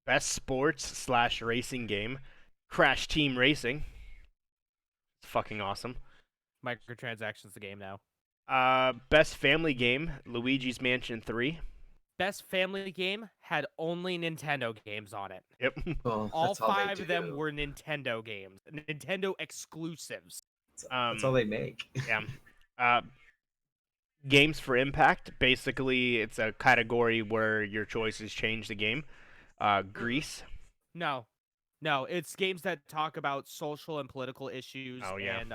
Best sports / racing game, Crash Team Racing. It's fucking awesome. Microtransactions the game now. Best family game, Luigi's Mansion 3. Best family game had only Nintendo games on it. Yep. Well, All that's all they 5 of them do. were Nintendo games, Nintendo exclusives. That's all they make. Yeah. Games for Impact. Basically, it's a category where your choices change the game. Grease. No, it's games that talk about social and political issues Oh, yeah. and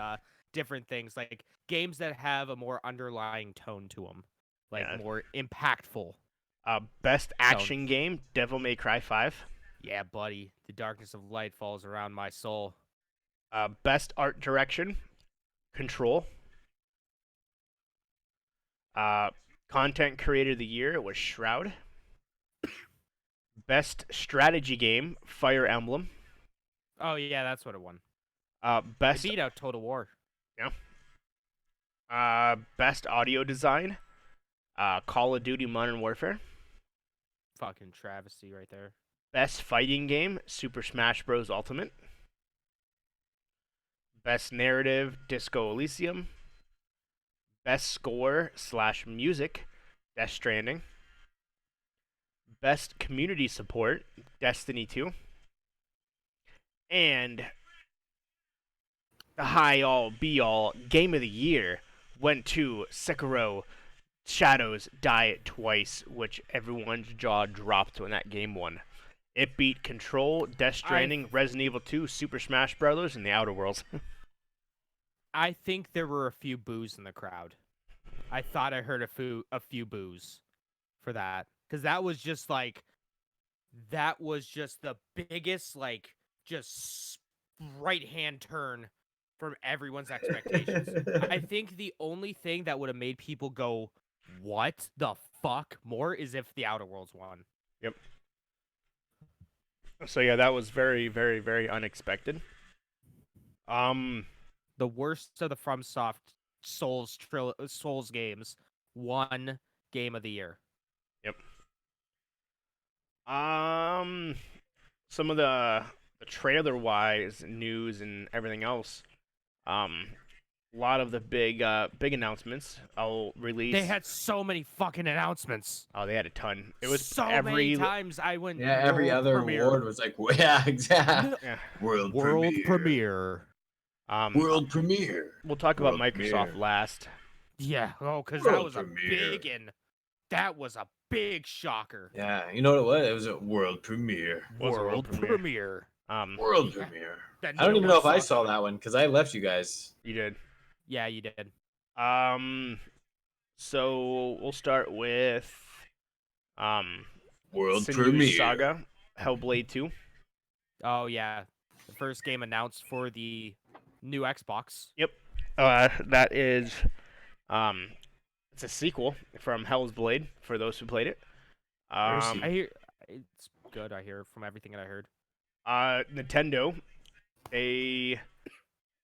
different things, like games that have a more underlying tone to them, like Yeah. more impactful. Best action game, Devil May Cry 5. Yeah, buddy, the darkness of light falls around my soul. Best art direction, Control. Content creator of the year was Shroud. Best strategy game, Fire Emblem. Oh yeah, that's what it won. Best They beat out Total War. best audio design, Call of Duty Modern Warfare. Fucking travesty right there. Best fighting game, Super Smash Bros. Ultimate. Best narrative, Disco Elysium. Best score / music, Death Stranding. Best community support, Destiny 2. And the be-all game of the year went to Sekiro Shadows Die Twice, which everyone's jaw dropped when that game won. It beat Control, Death Stranding, Resident Evil 2, Super Smash Bros., and The Outer Worlds. I think there were a few boos in the crowd. I thought I heard a few boos for that, because that was just the biggest just right hand turn from everyone's expectations. I think the only thing that would have made people go, "What the fuck?" more is if The Outer Worlds won. Yep. So yeah, that was very, very, very unexpected. The worst of the FromSoft Souls games won Game of the Year. Yep. Some of the trailer-wise news and everything else. A lot of the big announcements. I'll release. They had so many fucking announcements. Oh, they had a ton. It was so every many times I went. Yeah, every world other premiere. award was like, yeah, exactly. Yeah. World premiere. World premiere. We'll talk about World Microsoft premiere. last. Yeah. Oh, because that World was premiere. that was a big shocker. Yeah, you know what it was? It was a world premiere. Was a world premiere. World Yeah. premiere. That I don't no even know one if I saw saw that one because I left you guys. You did. Yeah, you did. So we'll start with World Senua's premiere. Saga, Hellblade 2. Oh yeah, the first game announced for the new Xbox. That is, it's a sequel from Hell's Blade for those who played it. Mercy. I hear it's good. I hear from everything that I heard. Nintendo, the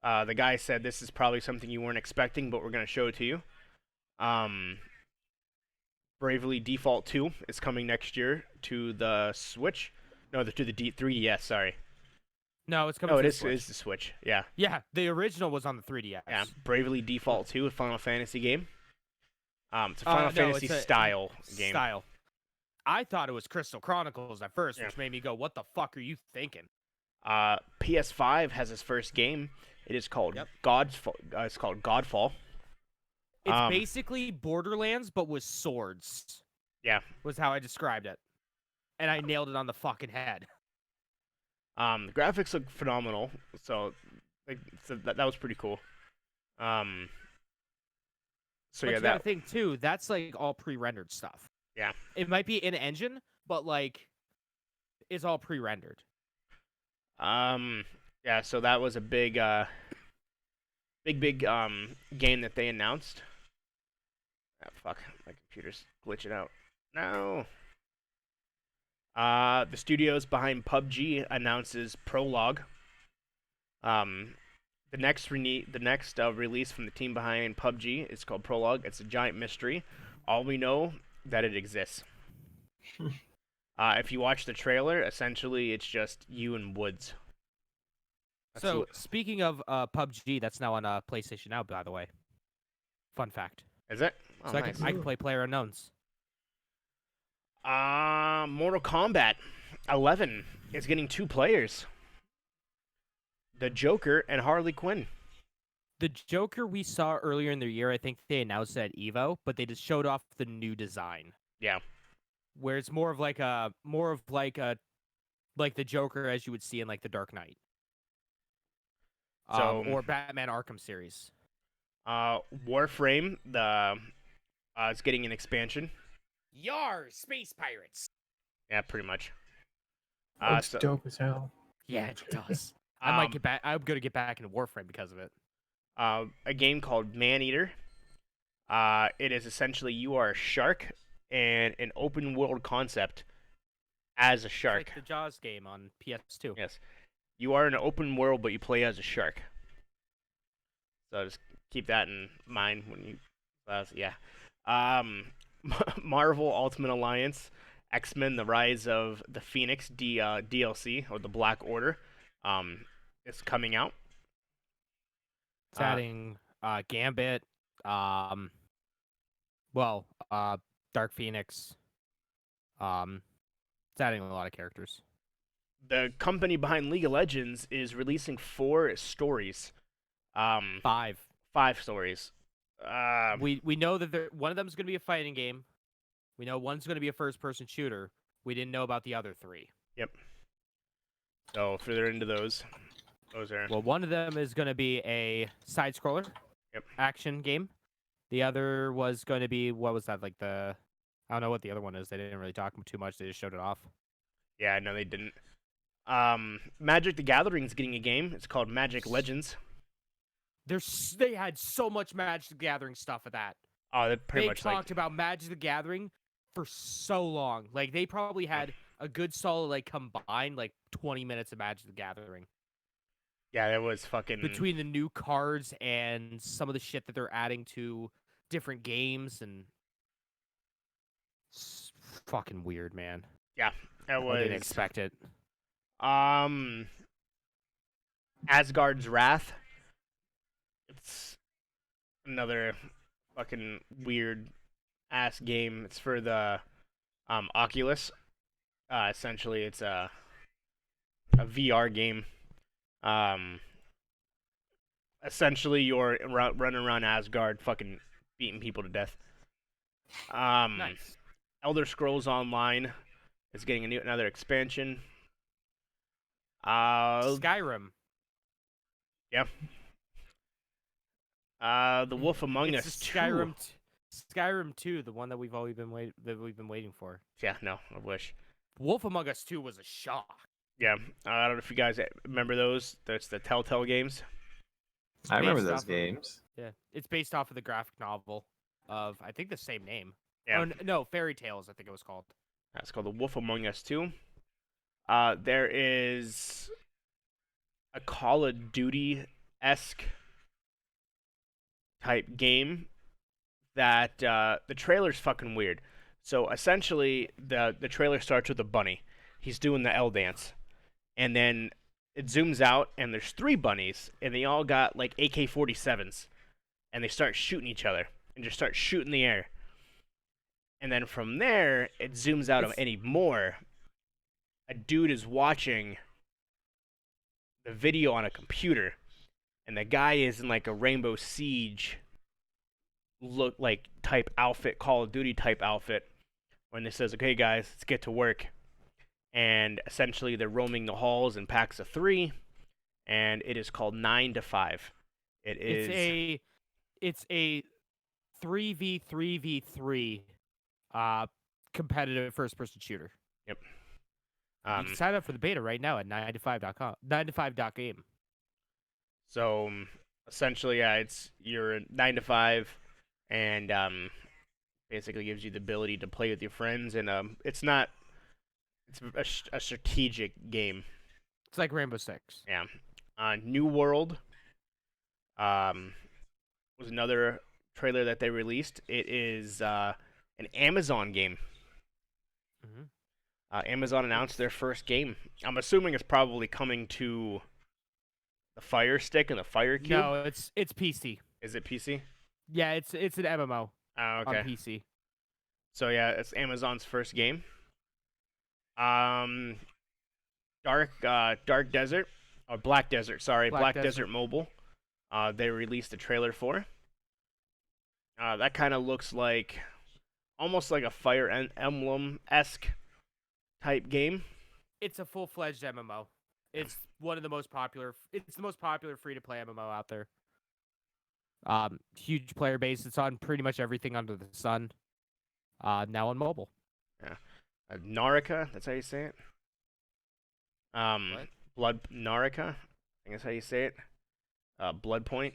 guy said this is probably something you weren't expecting, but we're gonna show it to you. Bravely Default 2 is coming next year to the Switch. No, to the 3DS. Sorry. No, it's coming No, to it the is Switch. the Switch. Yeah. Yeah, the original was on the 3DS. Yeah. Bravely Default 2, a Final Fantasy game. It's a Final No, Fantasy it's a style game. Style. I thought it was Crystal Chronicles at first, Yeah. which made me go, "What the fuck are you thinking?" PS5 has its first game. It is called Yep. It's called Godfall. It's basically Borderlands, but with swords. Yeah. Was how I described it, and I nailed it on the fucking head. The graphics look phenomenal, so that was pretty cool. So But yeah, you gotta think too. That's like all pre-rendered stuff. Yeah. It might be in engine, but like, it's all pre-rendered. Yeah, so that was a big game that they announced. Ah, fuck, my computer's glitching out. No. The studios behind PUBG announces Prologue. The next release from the team behind PUBG is called Prologue. It's a giant mystery. All we know that it exists. If you watch the trailer, essentially it's just you and woods. That's So speaking of PUBG, that's now on PlayStation now. By the way, fun fact. Is it? Oh, So nice. I can play PlayerUnknown's. Mortal Kombat 11 is getting 2 players. The Joker and Harley Quinn. The Joker we saw earlier in the year, I think they announced it at EVO, but they just showed off the new design. Yeah. Where it's more of like the Joker as you would see in like the Dark Knight. Or Batman Arkham series. Warframe, it's getting an expansion. Yar, space pirates. Yeah, pretty much. Looks dope as hell. Yeah, it does. I might get back. I'm gonna get back into Warframe because of it. A game called Maneater. It is essentially you are a shark and an open world concept as a shark. Like the Jaws game on PS2. Yes. You are in an open world, but you play as a shark. So just keep that in mind when you... yeah. Marvel Ultimate Alliance, X-Men, The Rise of the Phoenix DLC, or the Black Order, is coming out. It's adding Gambit, Dark Phoenix. It's adding a lot of characters. The company behind League of Legends is releasing 4 stories. 5 stories. We know that one of them is going to be a fighting game. We know one's going to be a first-person shooter. We didn't know about the other 3. Yep. So if they're into those are... Well, one of them is going to be a side-scroller action game. The other was going to be, what was that, like I don't know what the other one is. They didn't really talk too much. They just showed it off. Yeah, no, they didn't. Magic the Gathering is getting a game. It's called Magic Legends. They had so much Magic the Gathering stuff at that. Oh, they pretty much talked about Magic the Gathering for so long. Like, they probably had a good solid, combined, 20 minutes of Magic the Gathering. Yeah, that was fucking... Between the new cards and some of the shit that they're adding to different games, and... It's fucking weird, man. Yeah, that was... I didn't expect it. Asgard's Wrath. It's another fucking weird-ass game. It's for the Oculus. Essentially, it's a VR game. Essentially, you're running around Asgard, fucking beating people to death. Nice. Elder Scrolls Online is getting another expansion. Skyrim. Yeah. The Wolf Among Us 2. Skyrim 2, the one that we've been waiting for. Yeah, no, I wish. Wolf Among Us 2 was a shock. Yeah, I don't know if you guys remember those. That's the Telltale games. I remember those games. Yeah, it's based off of the graphic novel of, I think, the same name. Yeah. Oh, no, Fairy Tales, I think it was called. That's called The Wolf Among Us 2. There is a Call of Duty-esque type game that the trailer's fucking weird. So essentially, the trailer starts with a bunny. He's doing the L dance. And then it zooms out, and there's 3 bunnies, and they all got like AK-47s, and they start shooting each other, and just start shooting the air. And then from there, it zooms out of any more. A dude is watching the video on a computer, and the guy is in like a Rainbow Siege look like type outfit, Call of Duty type outfit, when it says, "Okay, guys, let's get to work." And essentially, they're roaming the halls in packs of 3, and it is called 9 to 5. It's a 3v3v3 competitive first-person shooter. Yep. You can sign up for the beta right now at 9to5.com. 9to5.game. So essentially, yeah, you're 9 to 5, and basically gives you the ability to play with your friends, and it's a strategic game. It's like Rainbow Six. Yeah. New World was another trailer that they released. It is an Amazon game. Mm-hmm. Amazon announced their first game. I'm assuming it's probably coming to the Fire Stick and the Fire Cube. No, it's PC. Is it PC? Yeah, it's an MMO Oh, okay. on PC. So yeah, it's Amazon's first game. Dark Desert, or Black Desert, sorry, Black Desert Mobile. They released a trailer for. That kind of looks like almost like a Fire Emblem-esque type game. It's a full-fledged MMO. It's one of the most popular. It's the most popular free-to-play MMO out there. Huge player base. It's on pretty much everything under the sun. Now on mobile. Yeah. Naraka, that's how you say it. What? Naraka, I think that's how you say it. Bloodpoint.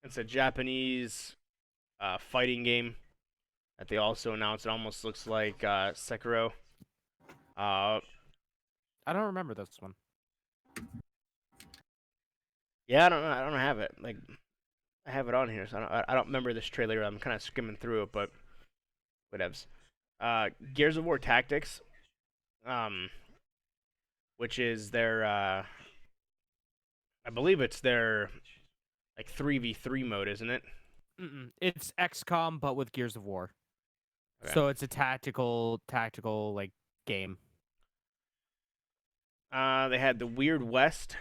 It's a Japanese fighting game that they also announced. It almost looks like Sekiro. I don't remember this one. Yeah, I don't have it. Like, I have it on here, so I don't remember this trailer. I'm kind of skimming through it, but whatevs. Gears of War Tactics, which is their, I believe it's their like 3v3 mode, isn't it? It's XCOM but with Gears of War. Okay. So it's a tactical like game. They had the Weird West,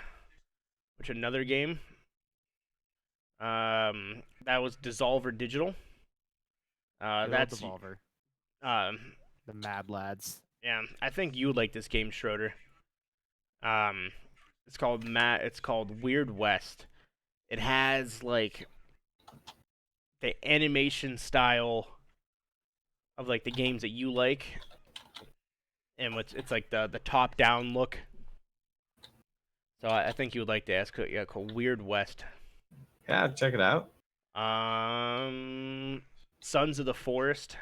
which is another game. That was Dissolver Digital. That's Devolver. The Mad Lads. Yeah, I think you would like this game, Schroeder. It's called Weird West. It has like the animation style of like the games that you like, and it's like the top down look. So I think you would like that. It's called Weird West. Yeah, check it out. Sons of the Forest,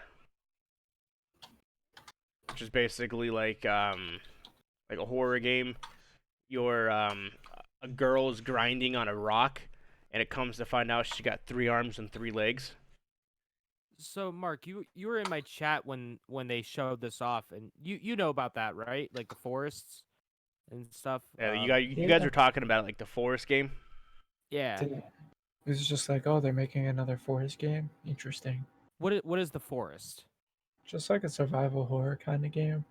which is basically like a horror game. You're a girl is grinding on a rock, and it comes to find out she got 3 arms and 3 legs. So Mark, you were in my chat when they showed this off, and you know about that, right? Like the forests and stuff. Yeah, you guys were talking about like the forest game. Yeah. It was just like, oh, they're making another forest game. Interesting. What is the forest? Just like a survival horror kind of game.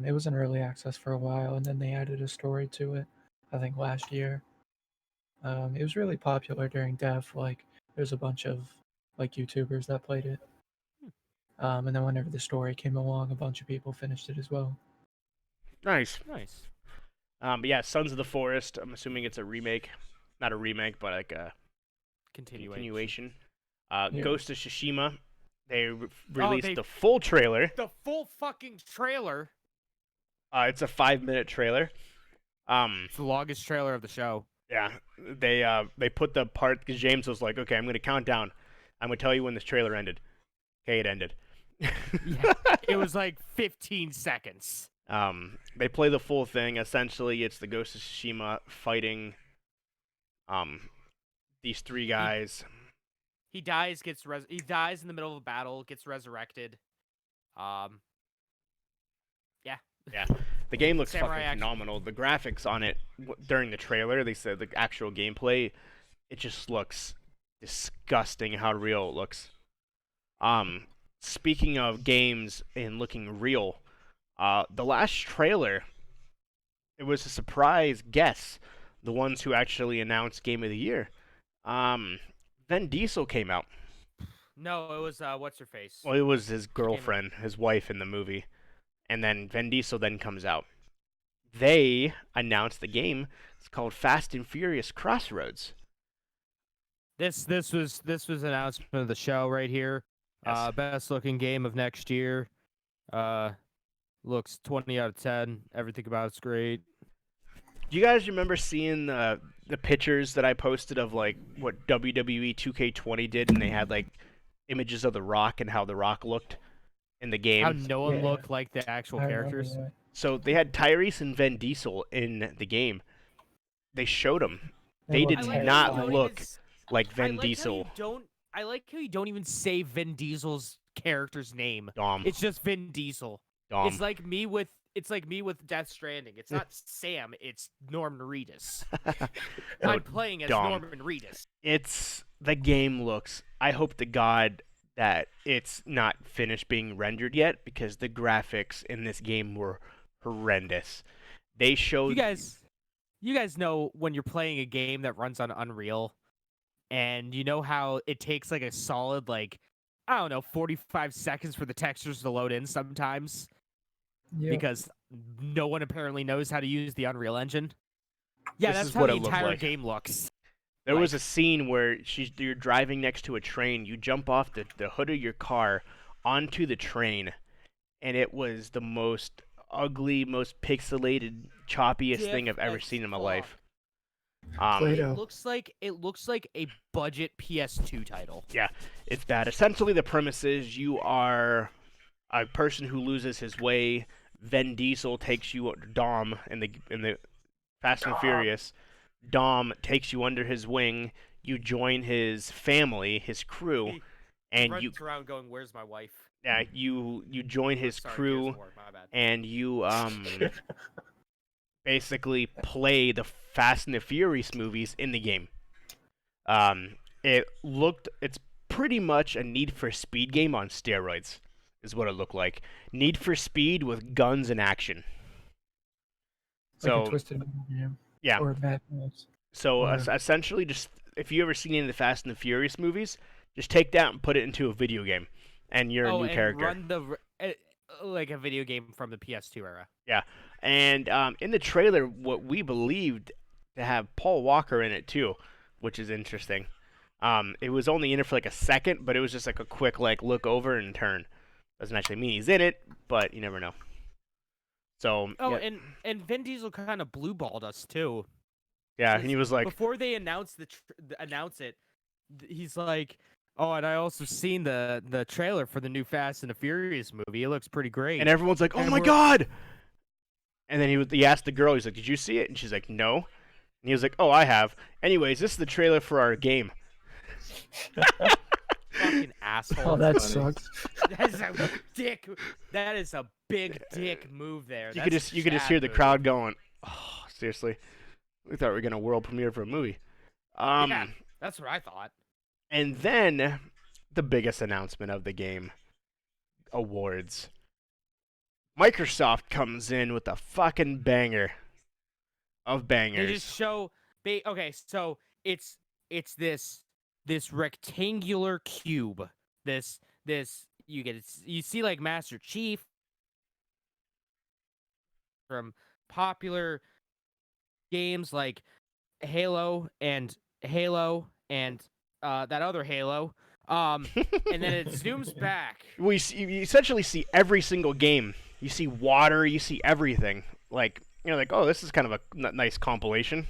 It was in early access for a while, and then they added a story to it, I think last year. It was really popular during dev. Like, there's a bunch of like YouTubers that played it. And then whenever the story came along, a bunch of people finished it as well. Nice. Nice. But yeah, Sons of the Forest. I'm assuming it's a remake, not a remake, but like a continuation. Yeah. Ghost of Tsushima. They released the full trailer. The full fucking trailer. It's a 5-minute trailer. It's the longest trailer of the show. Yeah, they put the part because James was like, okay, I'm gonna count down. I'm gonna tell you when this trailer ended. Okay, it ended. Yeah, it was like 15 seconds. They play the full thing. Essentially, it's the Ghost of Tsushima fighting these 3 guys. He dies in the middle of a battle, gets resurrected. Yeah. Yeah. The game looks Samurai fucking action. phenomenal. The graphics on it during the trailer, they said the actual gameplay, it just looks disgusting how real it looks. Speaking of games and looking real, the last trailer, it was a surprise guess. The ones who actually announced Game of the Year. Vin Diesel came out. No, it was what's her face? Well, it was his girlfriend, his wife in the movie. And then Vin Diesel then comes out. They announced the game. It's called Fast and Furious Crossroads. This was an announcement of the show right here. Yes. Best looking game of next year. Looks 20 out of 10. Everything about it's great. Do you guys remember seeing the pictures that I posted of like what WWE 2K20 did, and they had like images of The Rock and how The Rock looked in the game? How no one Yeah. looked like the actual I remember characters. that. So they had Tyrese and Vin Diesel in the game. They showed them. They They did look not terrifying. look like Vin Diesel. I like how you don't even say Vin Diesel's character's name. Dom. It's just Vin Diesel. Dom. It's like me with Death Stranding. It's not Sam. It's Norman Reedus. No, I'm playing as Dom. Norman Reedus. It's the game looks. I hope to God that it's not finished being rendered yet, because the graphics in this game were horrendous. They showed You guys know when you're playing a game that runs on Unreal, and you know how it takes like a solid I don't know 45 seconds for the textures to load in sometimes Yeah. because no one apparently knows how to use the Unreal Engine. Yeah, This that's is how what the it looked entire like. game looks. There was a Like- scene where you're driving next to a train. You jump off the hood of your car onto the train, and it was the most ugly, most pixelated, choppiest thing I've ever Diff seen in my as life. Play-Doh. It looks like a budget PS2 title. It's bad. Essentially, the premise is you are a person who loses his way. Vin Diesel takes you, Dom, in the Fast and Furious. Dom takes you under his wing. You join his family, his crew, He and runs you around going, "Where's my wife?" you join his Sorry, Gears crew, of War, my bad. and you basically play the Fast and the Furious movies in the game. It's pretty much a Need for Speed game on steroids, is what it looked like. Need for Speed with guns and action. Like So a Twisted Metal game. yeah. Or Mad Max. So Or- essentially, just if you ever seen any of the Fast and the Furious movies, just take that and put it into a video game, and you're a new and character. run like a video game from the PS2 era. And in the trailer, what we believed to have Paul Walker in it too, which is interesting. It was only in it for like a second, but it was just like a quick look over and turn. Doesn't actually mean he's in it, but you never know. So Oh, yeah, and Vin Diesel kind of blueballed us too. yeah, and he was like, Before they announced announce it, he's like, "Oh, and I also seen the trailer for the new Fast and the Furious movie. It looks pretty great." and everyone's like, "Oh and my we're- god!" And then he asked the girl, he's like, "Did you see it?" And she's like, "No." And he was like, "Oh, I have." Anyways, this is the trailer for our game. Fucking asshole. Oh, that funny. sucks. That is a dick. That is a big dick move there. You could just hear the crowd going, "Oh, seriously." We thought we were gonna world premiere for a movie. Yeah, that's what I thought. And then the biggest announcement of the game, awards. Microsoft comes in with a fucking banger of bangers. They just show. Okay, so it's this rectangular cube. This you see like Master Chief from popular games like Halo and that other Halo. And then it zooms back. You essentially see every single game. You see water. You see everything. Like oh, this is kind of a nice compilation.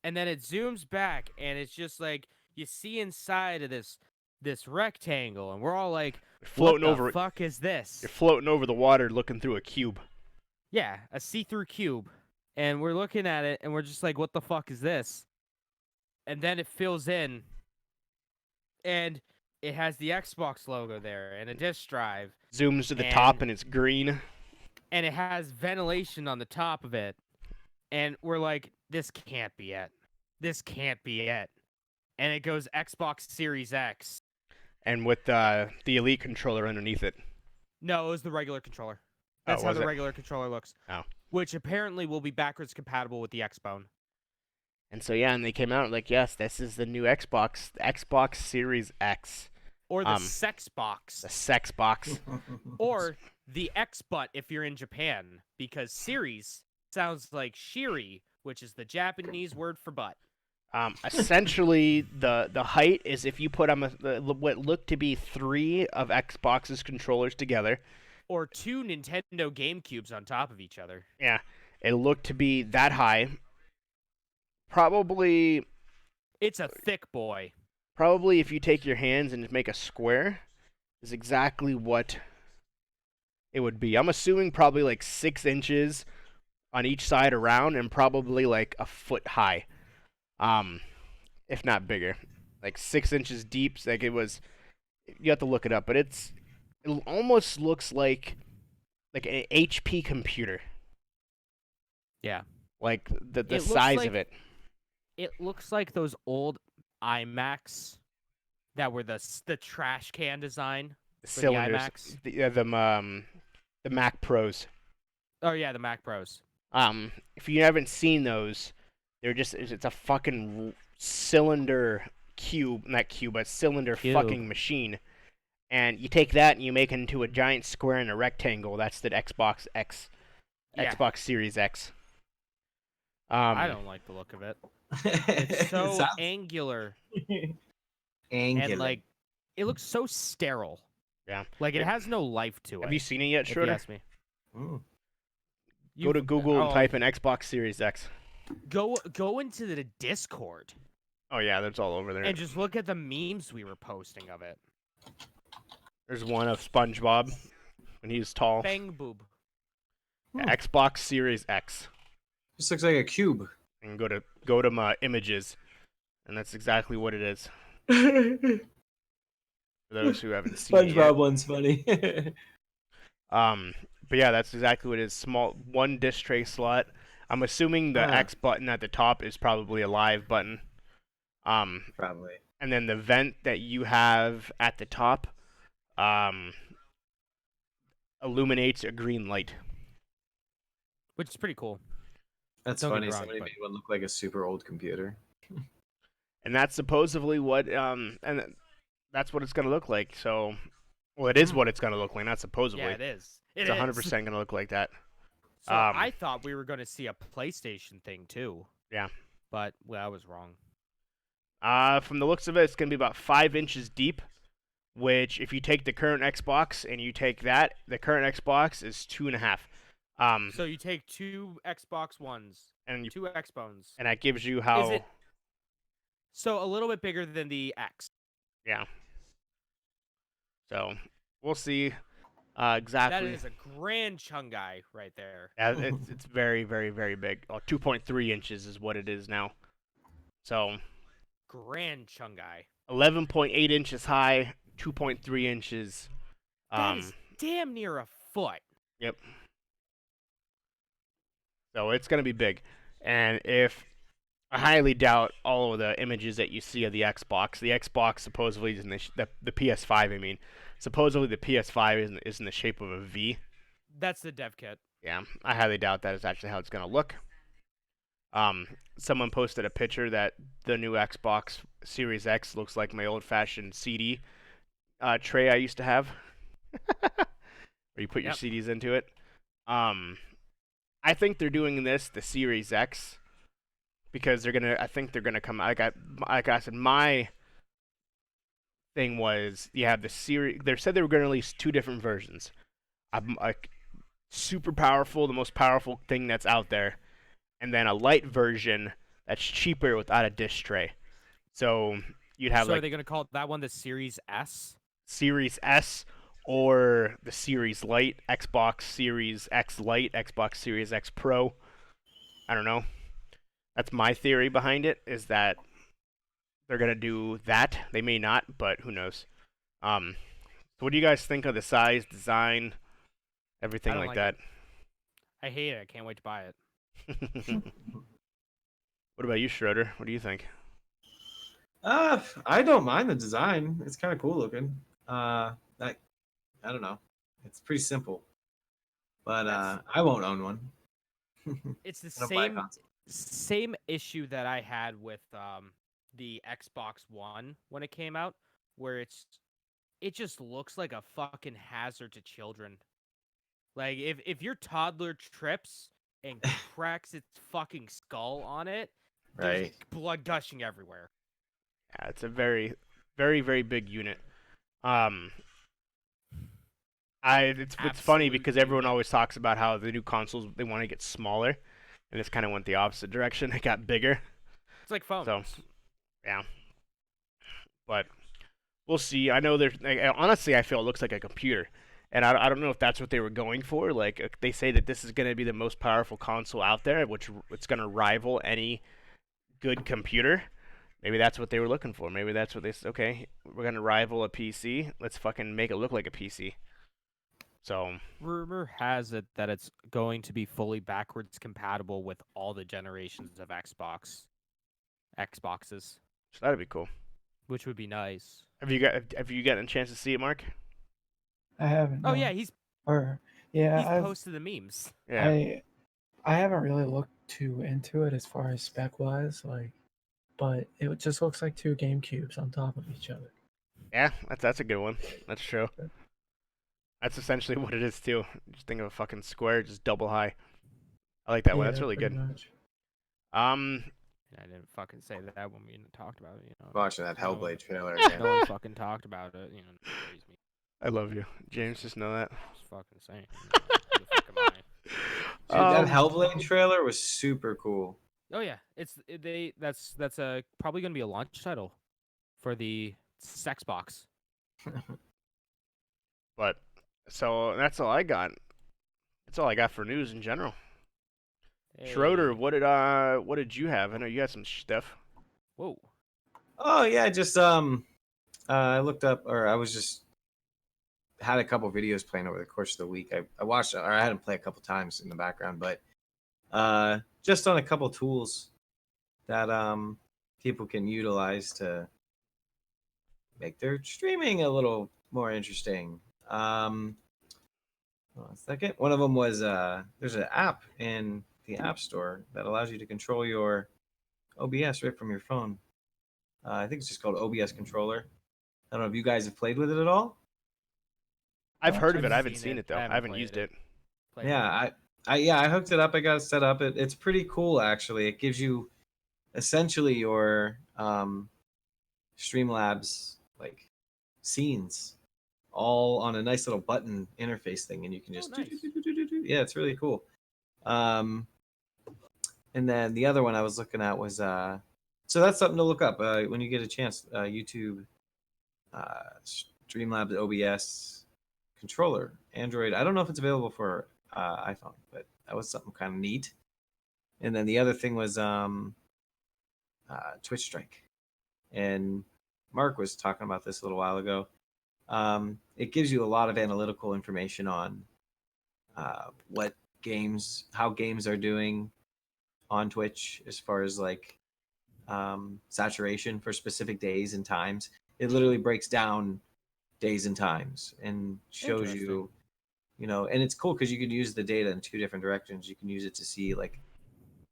And then it zooms back, and it's just like you see inside of this rectangle, and we're all like, You're floating "What over the it. fuck is this?" You're floating over the water, looking through a cube. Yeah, a see-through cube, and we're looking at it, and we're just like, "What the fuck is this?" And then it fills in, and it has the Xbox logo there, and a disk drive. Zooms to the And- top, and it's green. and it has ventilation on the top of it. And we're like, this can't be it. This can't be it. And it goes Xbox Series X. And with the Elite controller underneath it. No, it was the regular controller. That's how was the it? regular controller looks. Oh. Which apparently will be backwards compatible with the Xbone. And so yeah, and they came out like, yes, this is the new Xbox, the Xbox Series X. Or the Sex Box. The Sex Box. Or the X-Butt if you're in Japan. Because Series sounds like Shiri, which is the Japanese word for butt. Essentially, the height is if you put what look to be 3 of Xbox's controllers together. Or 2 Nintendo GameCubes on top of each other. Yeah, it looked to be that high. Probably... It's a thick boy. Probably if you take your hands and make a square, is exactly what it would be. I'm assuming probably like 6 inches on each side around and probably like a foot high. If not bigger. Like 6 inches deep. Like it was... You have to look it up, but it almost looks like an HP computer. Yeah. Like the size of it. It looks like those old iMacs that were the trash can design for the iMacs. The Mac Pros. Oh yeah, the Mac Pros. If you haven't seen those, it's a fucking cylinder cube, not cube, but cylinder fucking machine. And you take that and you make it into a giant square and a rectangle. That's the Xbox X, Xbox Series X. I don't like the look of it. It's so angular. Angular. And like, it looks so sterile. Yeah. Like it has no life to it. Have you seen it yet, if Schroeder? you ask me. Go to Google and type in Xbox Series X. Go into the Discord. Oh yeah, that's all over there. And just look at the memes we were posting of it. There's one of SpongeBob when he's tall. Bang boob. Yeah, Xbox Series X. This looks like a cube. And go to my images, and that's exactly what it is. For those who haven't seen it yet. SpongeBob one's funny. But yeah, that's exactly what it is. Small 1 disc tray slot. I'm assuming the X button at the top is probably a live button. Probably. And then the vent that you have at the top illuminates a green light. Which is pretty cool. That's Don't get funny. me wrong, Somebody but- made one look like a super old computer. And that's supposedly what and that's what it's gonna look like. So, well, it is what it's gonna look like. Not supposedly. Yeah, it is. It's 100% gonna look like that. So I thought we were going to see a PlayStation thing too. Yeah. But I was wrong. From the looks of it, it's gonna be about 5 inches deep. Which, if you take the current Xbox and you take that, the current Xbox is 2.5. So you take 2 Xbox Ones and 2 Xbones. and that gives you how. Is it so a little bit bigger than the X? Yeah. So we'll see exactly. That is a grand chungai right there. Yeah, it's very, very, very big. 2.3 inches is what it is now. So Grand chungai. 11.8 inches high, 2.3 inches. That is damn near a foot. Yep. So it's gonna be big, and if I highly doubt all of the images that you see of the Xbox. The Xbox supposedly is in the PS5. I mean, supposedly the PS5 is in the shape of a V. That's the dev kit. Yeah, I highly doubt that is actually how it's gonna look. Someone posted a picture that the new Xbox Series X looks like my old-fashioned CD tray I used to have, where you put your CDs into it. I think they're doing the Series X, because I think they're gonna come. Like I said, my thing was you have the series. They said they were gonna release 2 different versions. Like super powerful, the most powerful thing that's out there, and then a light version that's cheaper without a disc tray. So you'd have are they gonna call that one the Series S? Series S or the Series Lite, Xbox Series X Lite, Xbox Series X Pro. I don't know. That's my theory behind it, is that they're going to do that. They may not, but who knows. So what do you guys think of the size, design, everything like that? I hate it. I can't wait to buy it. What about you, Schroeder? What do you think? I don't mind the design. It's kind of cool looking. I don't know. It's pretty simple, but That's- I won't own one. It's the I don't buy a same console. same issue that I had with the Xbox One when it came out, where it just looks like a fucking hazard to children. Like if your toddler trips and cracks its fucking skull on it, there's Right. blood gushing everywhere. Yeah, it's a very, very, very big unit. Um, it's funny Absolute because everyone unit. always talks about how the new consoles they want to get smaller, and it's kind of went the opposite direction. It got bigger. It's like phones. So, yeah. But we'll see. I know there's honestly, I feel it looks like a computer, and I don't know if that's what they were going for. Like they say that this is going to be the most powerful console out there, which it's going to rival any good computer. Maybe that's what they were looking for. Maybe that's what they said. Okay, we're going to rival a PC. Let's fucking make it look like a PC. So Rumor has it that it's going to be fully backwards compatible with all the generations of Xboxes, that'd be cool. which would be nice. Have you gotten a chance to see it, Mark? I haven't. Oh no. yeah, he's I've posted the memes. Yeah. I haven't really looked too into it as far as spec wise, like, but it just looks like two GameCubes on top of each other. Yeah, that's a good one. That's true. That's essentially what it is too. Just think of a fucking square, just double high. I like that one. That's really pretty good. much. And I didn't fucking say that when we talked about it. You know, Watching that No one- Hellblade trailer again. no one fucking talked about it. You know, praise me. I love you, James. Just know that. Just fucking saying. You know, who the fuck am I? Dude, that Hellblade trailer was super cool. Oh yeah, that's probably gonna be a launch title for the sex box. But so that's all I got. That's all I got for news in general. Schroeder, Hey. what did you have? I know you had some stuff. Whoa. Oh yeah, just I looked up, or I was just had a couple videos playing over the course of the week. I watched, or I had them play a couple times in the background, but just on a couple tools that people can utilize to make their streaming a little more interesting. Hold on a second. One of them was there's an app in the App Store that allows you to control your OBS right from your phone. I think it's just called OBS Controller. I don't know if you guys have played with it at all. I've heard of I've it. I haven't seen seen it. it though. I I haven't haven't played used it. it. Yeah, I hooked it up. I got it set up. It's pretty cool actually. It gives you essentially your Streamlabs like scenes all on a nice little button interface thing, and you can just nice. yeah, it's really cool. And then the other one I was looking at was so that's something to look up when you get a chance. YouTube Streamlabs OBS controller, Android. I don't know if it's available for iPhone, but that was something kind of neat. And then the other thing was Twitch Strike, and Mark was talking about this a little while ago. It gives you a lot of analytical information on what games, how games are doing on Twitch, as far as like saturation for specific days and times. It literally breaks down days and times and shows you, you know, and it's cool because you can use the data in two different directions. You can use it to see like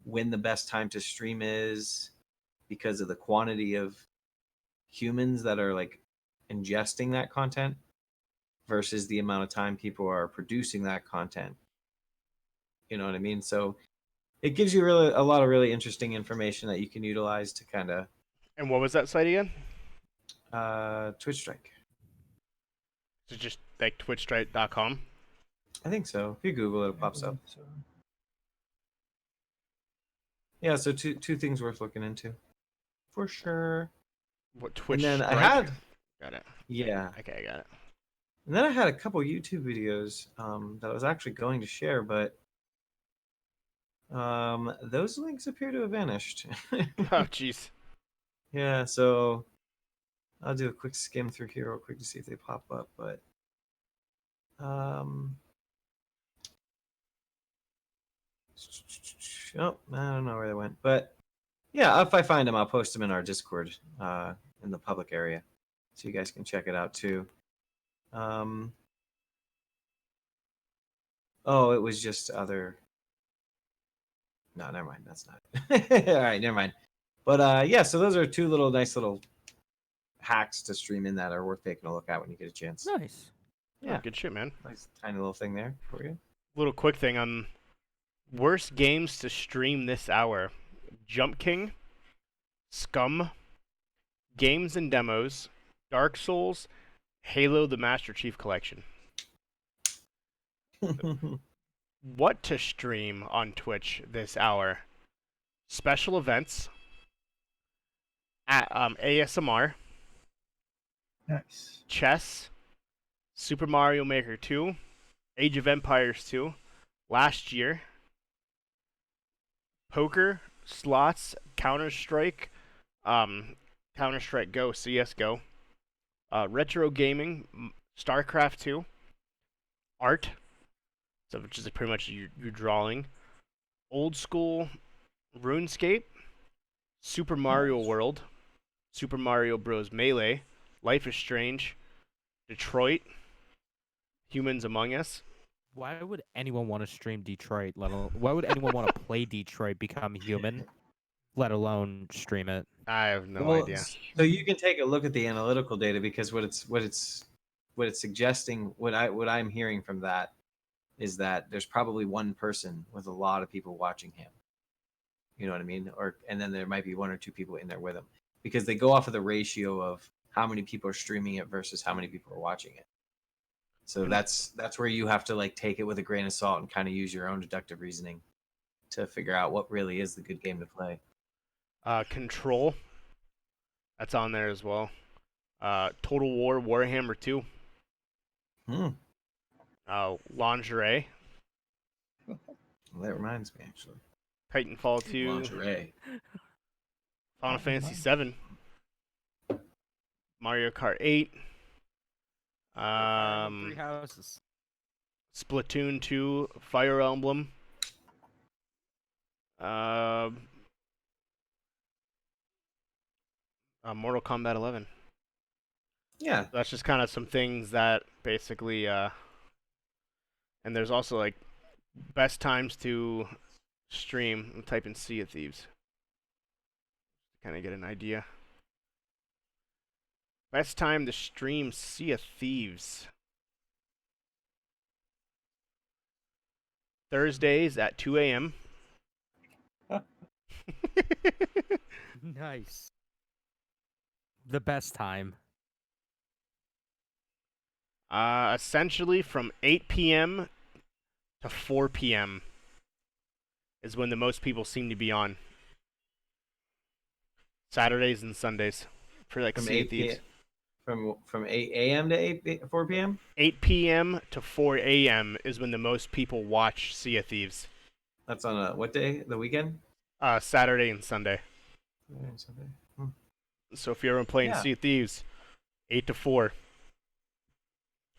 when the best time to stream is because of the quantity of humans that are like ingesting that content versus the amount of time people are producing that content. You know what I mean? So it gives you really a lot of really interesting information that you can utilize to kind of And what was that site again? Twitch Strike. Is it just like twitchstrike.com? I think so. If you Google it, it pops up. So, Yeah, so two things worth looking into, for sure. What Twitch? And then I Strike? had Got it. yeah, Okay, I got it. and then I had a couple YouTube videos that I was actually going to share, but those links appear to have vanished. Oh, jeez. Yeah, so I'll do a quick skim through here real quick to see if they pop up, but Oh, I don't know where they went, but yeah, if I find them, I'll post them in our Discord, in the public area, so you guys can check it out too. Oh, it was just other. No, never mind. That's not. All right, never mind. But yeah, so those are two nice little hacks to stream in that are worth taking a look at when you get a chance. Nice. Yeah, Good shit, man. nice tiny little thing there for you. Little quick thing on worst games to stream this hour: Jump King, Scum, Games and Demos, Dark Souls, Halo: The Master Chief Collection. What to stream on Twitch this hour? Special events, ASMR, Nice. chess, Super Mario Maker 2, Age of Empires 2, last year, poker, slots, Counter-Strike, Counter-Strike Go, CSGO, retro gaming, StarCraft 2, art, so which is pretty much your drawing, old school, RuneScape, Super Mario World, Super Mario Bros. Melee, Life is Strange, Detroit, Humans Among Us. Why would anyone want to stream Detroit? Why would anyone want to play Detroit Become Human, let alone stream it? I have no Well, idea. So you can take a look at the analytical data because what it's suggesting, what I'm hearing from that is that there's probably one person with a lot of people watching him. You know what I mean? And then there might be one or two people in there with him because they go off of the ratio of how many people are streaming it versus how many people are watching it. So that's where you have to like take it with a grain of salt and kind of use your own deductive reasoning to figure out what really is the good game to play. Control, that's on there as well. Total War Warhammer 2. Lingerie, Well, that reminds me actually. Titanfall 2, Lingerie. Final Fantasy 7, Mario Kart 8, Fire Emblem Three Houses. Splatoon 2, Fire Emblem, Mortal Kombat 11. Yeah. That's just kind of some things that basically, and there's also like best times to stream. And type in Sea of Thieves. Kind of get an idea. Best time to stream Sea of Thieves. Thursdays at 2 a.m. Nice. The best time. Essentially from 8 p.m. to 4 p.m. is when the most people seem to be on. Saturdays and Sundays for like Sea of Thieves. From 8 a.m. to 4 p.m. 8 p.m. to 4 a.m. is when the most people watch Sea of Thieves. That's on a what day? The weekend? Saturday and Sunday. Sunday. So if you're ever playing Yeah. Sea of Thieves, 8 to 4.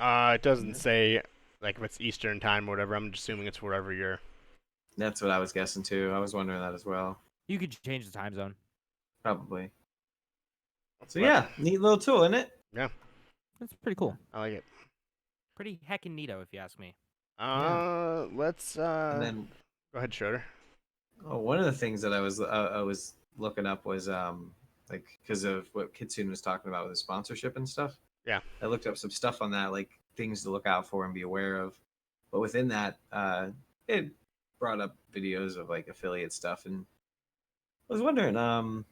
It doesn't say like if it's Eastern time or whatever. I'm just assuming it's wherever you're. That's what I was guessing too. I was wondering that as well. You could change the time zone. Probably. So But, yeah, neat little tool, isn't it? Yeah, That's pretty cool. I like it. Pretty heckin' neato, if you ask me. Let's And then go ahead, Schroeder. one of the things that I was looking up was like because of what Kitsune was talking about with his sponsorship and stuff. Yeah. I looked up some stuff on that, like things to look out for and be aware of. But within that, it brought up videos of like affiliate stuff, and I was wondering,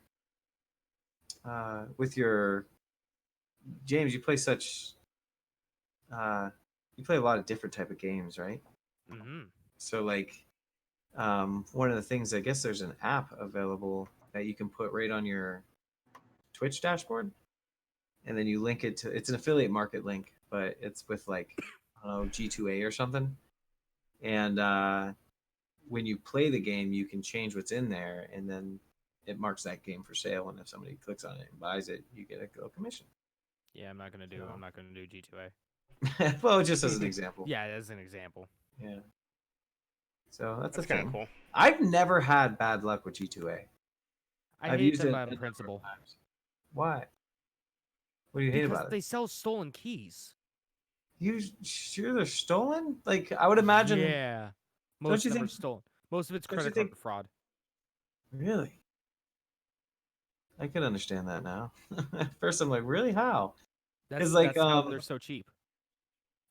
with your James, you play you play a lot of different type of games, right? Mm-hmm. So like, one of the things, I guess there's an app available that you can put right on your Twitch dashboard, and then you link it to. It's an affiliate market link, but it's with like, I don't know, G2A or something. And when you play the game, you can change what's in there, and then it marks that game for sale. And if somebody clicks on it and buys it, you get a little commission. Yeah, I'm not gonna do G2A. Well, just as an example. Yeah, as an example. Yeah. So that's a That's kind thing. of cool. I've never had bad luck with G2A. I I've hate used them it on a number of principle times. Why? What do you hate because about they it? sell stolen keys. You sure they're stolen? Like I would imagine. Yeah, Don't most you of them are think? stolen. Most of it's Don't you credit card think? fraud. Really? I can understand that now. At first, I'm like, really? How? Because That's how they're so cheap,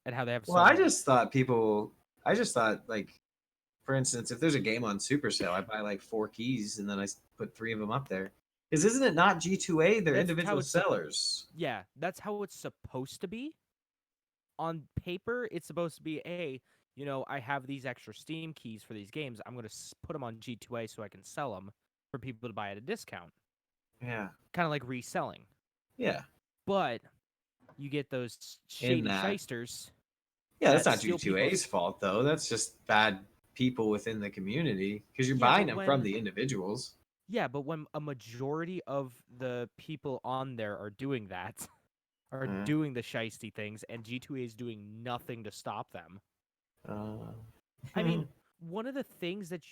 and how they have well, so I many. just thought people. I just thought like, for instance, if there's a game on Supercell, I buy like 4 keys and then I put 3 of them up there. Because isn't it not G2A? They're That's how individual it's sellers. Yeah, that's how it's supposed to be. On paper, it's supposed to be I have these extra Steam keys for these games. I'm gonna put them on G2A so I can sell them for people to buy at a discount, Yeah. kind of like reselling. Yeah. But you get those In shady that. shysters. Yeah, that's that not steal G2A's people's- fault though. That's just bad people within the community because you're Yeah, buying but them from when- the individuals. Yeah, but when a majority of the people on there are doing that, are Mhm. doing the shisty things, and G2A is doing nothing to stop them. I mean, one of the things that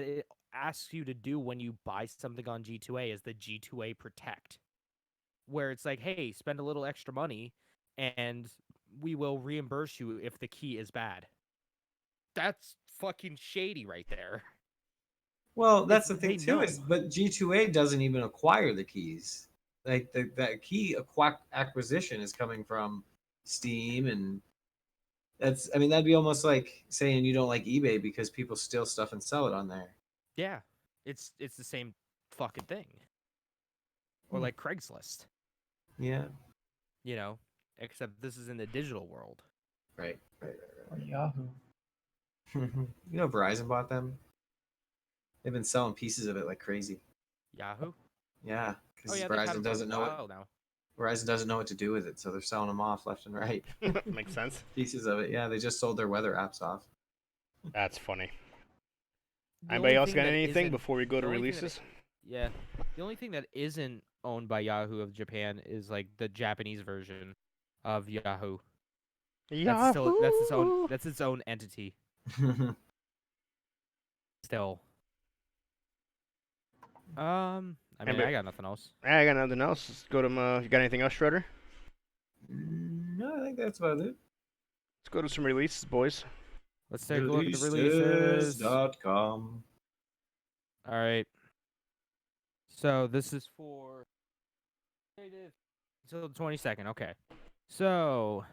it asks you to do when you buy something on G2A is the G2A Protect, where it's like, hey, spend a little extra money, and we will reimburse you if the key is bad. That's fucking shady right there. Well, that's the They thing too. Is know. but G2A doesn't even acquire the keys. Like that key acquisition is coming from Steam, and that's. I mean, that'd be almost like saying you don't like eBay because people steal stuff and sell it on there. Yeah, it's the same fucking thing. Or Hmm. like Craigslist, Yeah. except this is in the digital world. Right. Or Yahoo. You know, Verizon bought them. They've been selling pieces of it like crazy. Yahoo? Yeah, Oh because yeah, they've had Verizon them for a doesn't know what while now. Verizon doesn't know what to do with it, so they're selling them off left and right. Makes sense. Pieces of it. Yeah, they just sold their weather apps off. That's funny. The Anybody only else thing got that anything isn't- before we go to the only thing that- releases? Yeah, the only thing that isn't owned by Yahoo of Japan is like the Japanese version of Yahoo. That's its own entity still. I mean, Anybody- I got nothing else. I got nothing else. Let's go to you got anything else, Shredder? No, I think that's about it. Let's go to some releases, boys. Let's take a look at the releases. Releases.com. All right. So this is for until the 22nd. Okay. So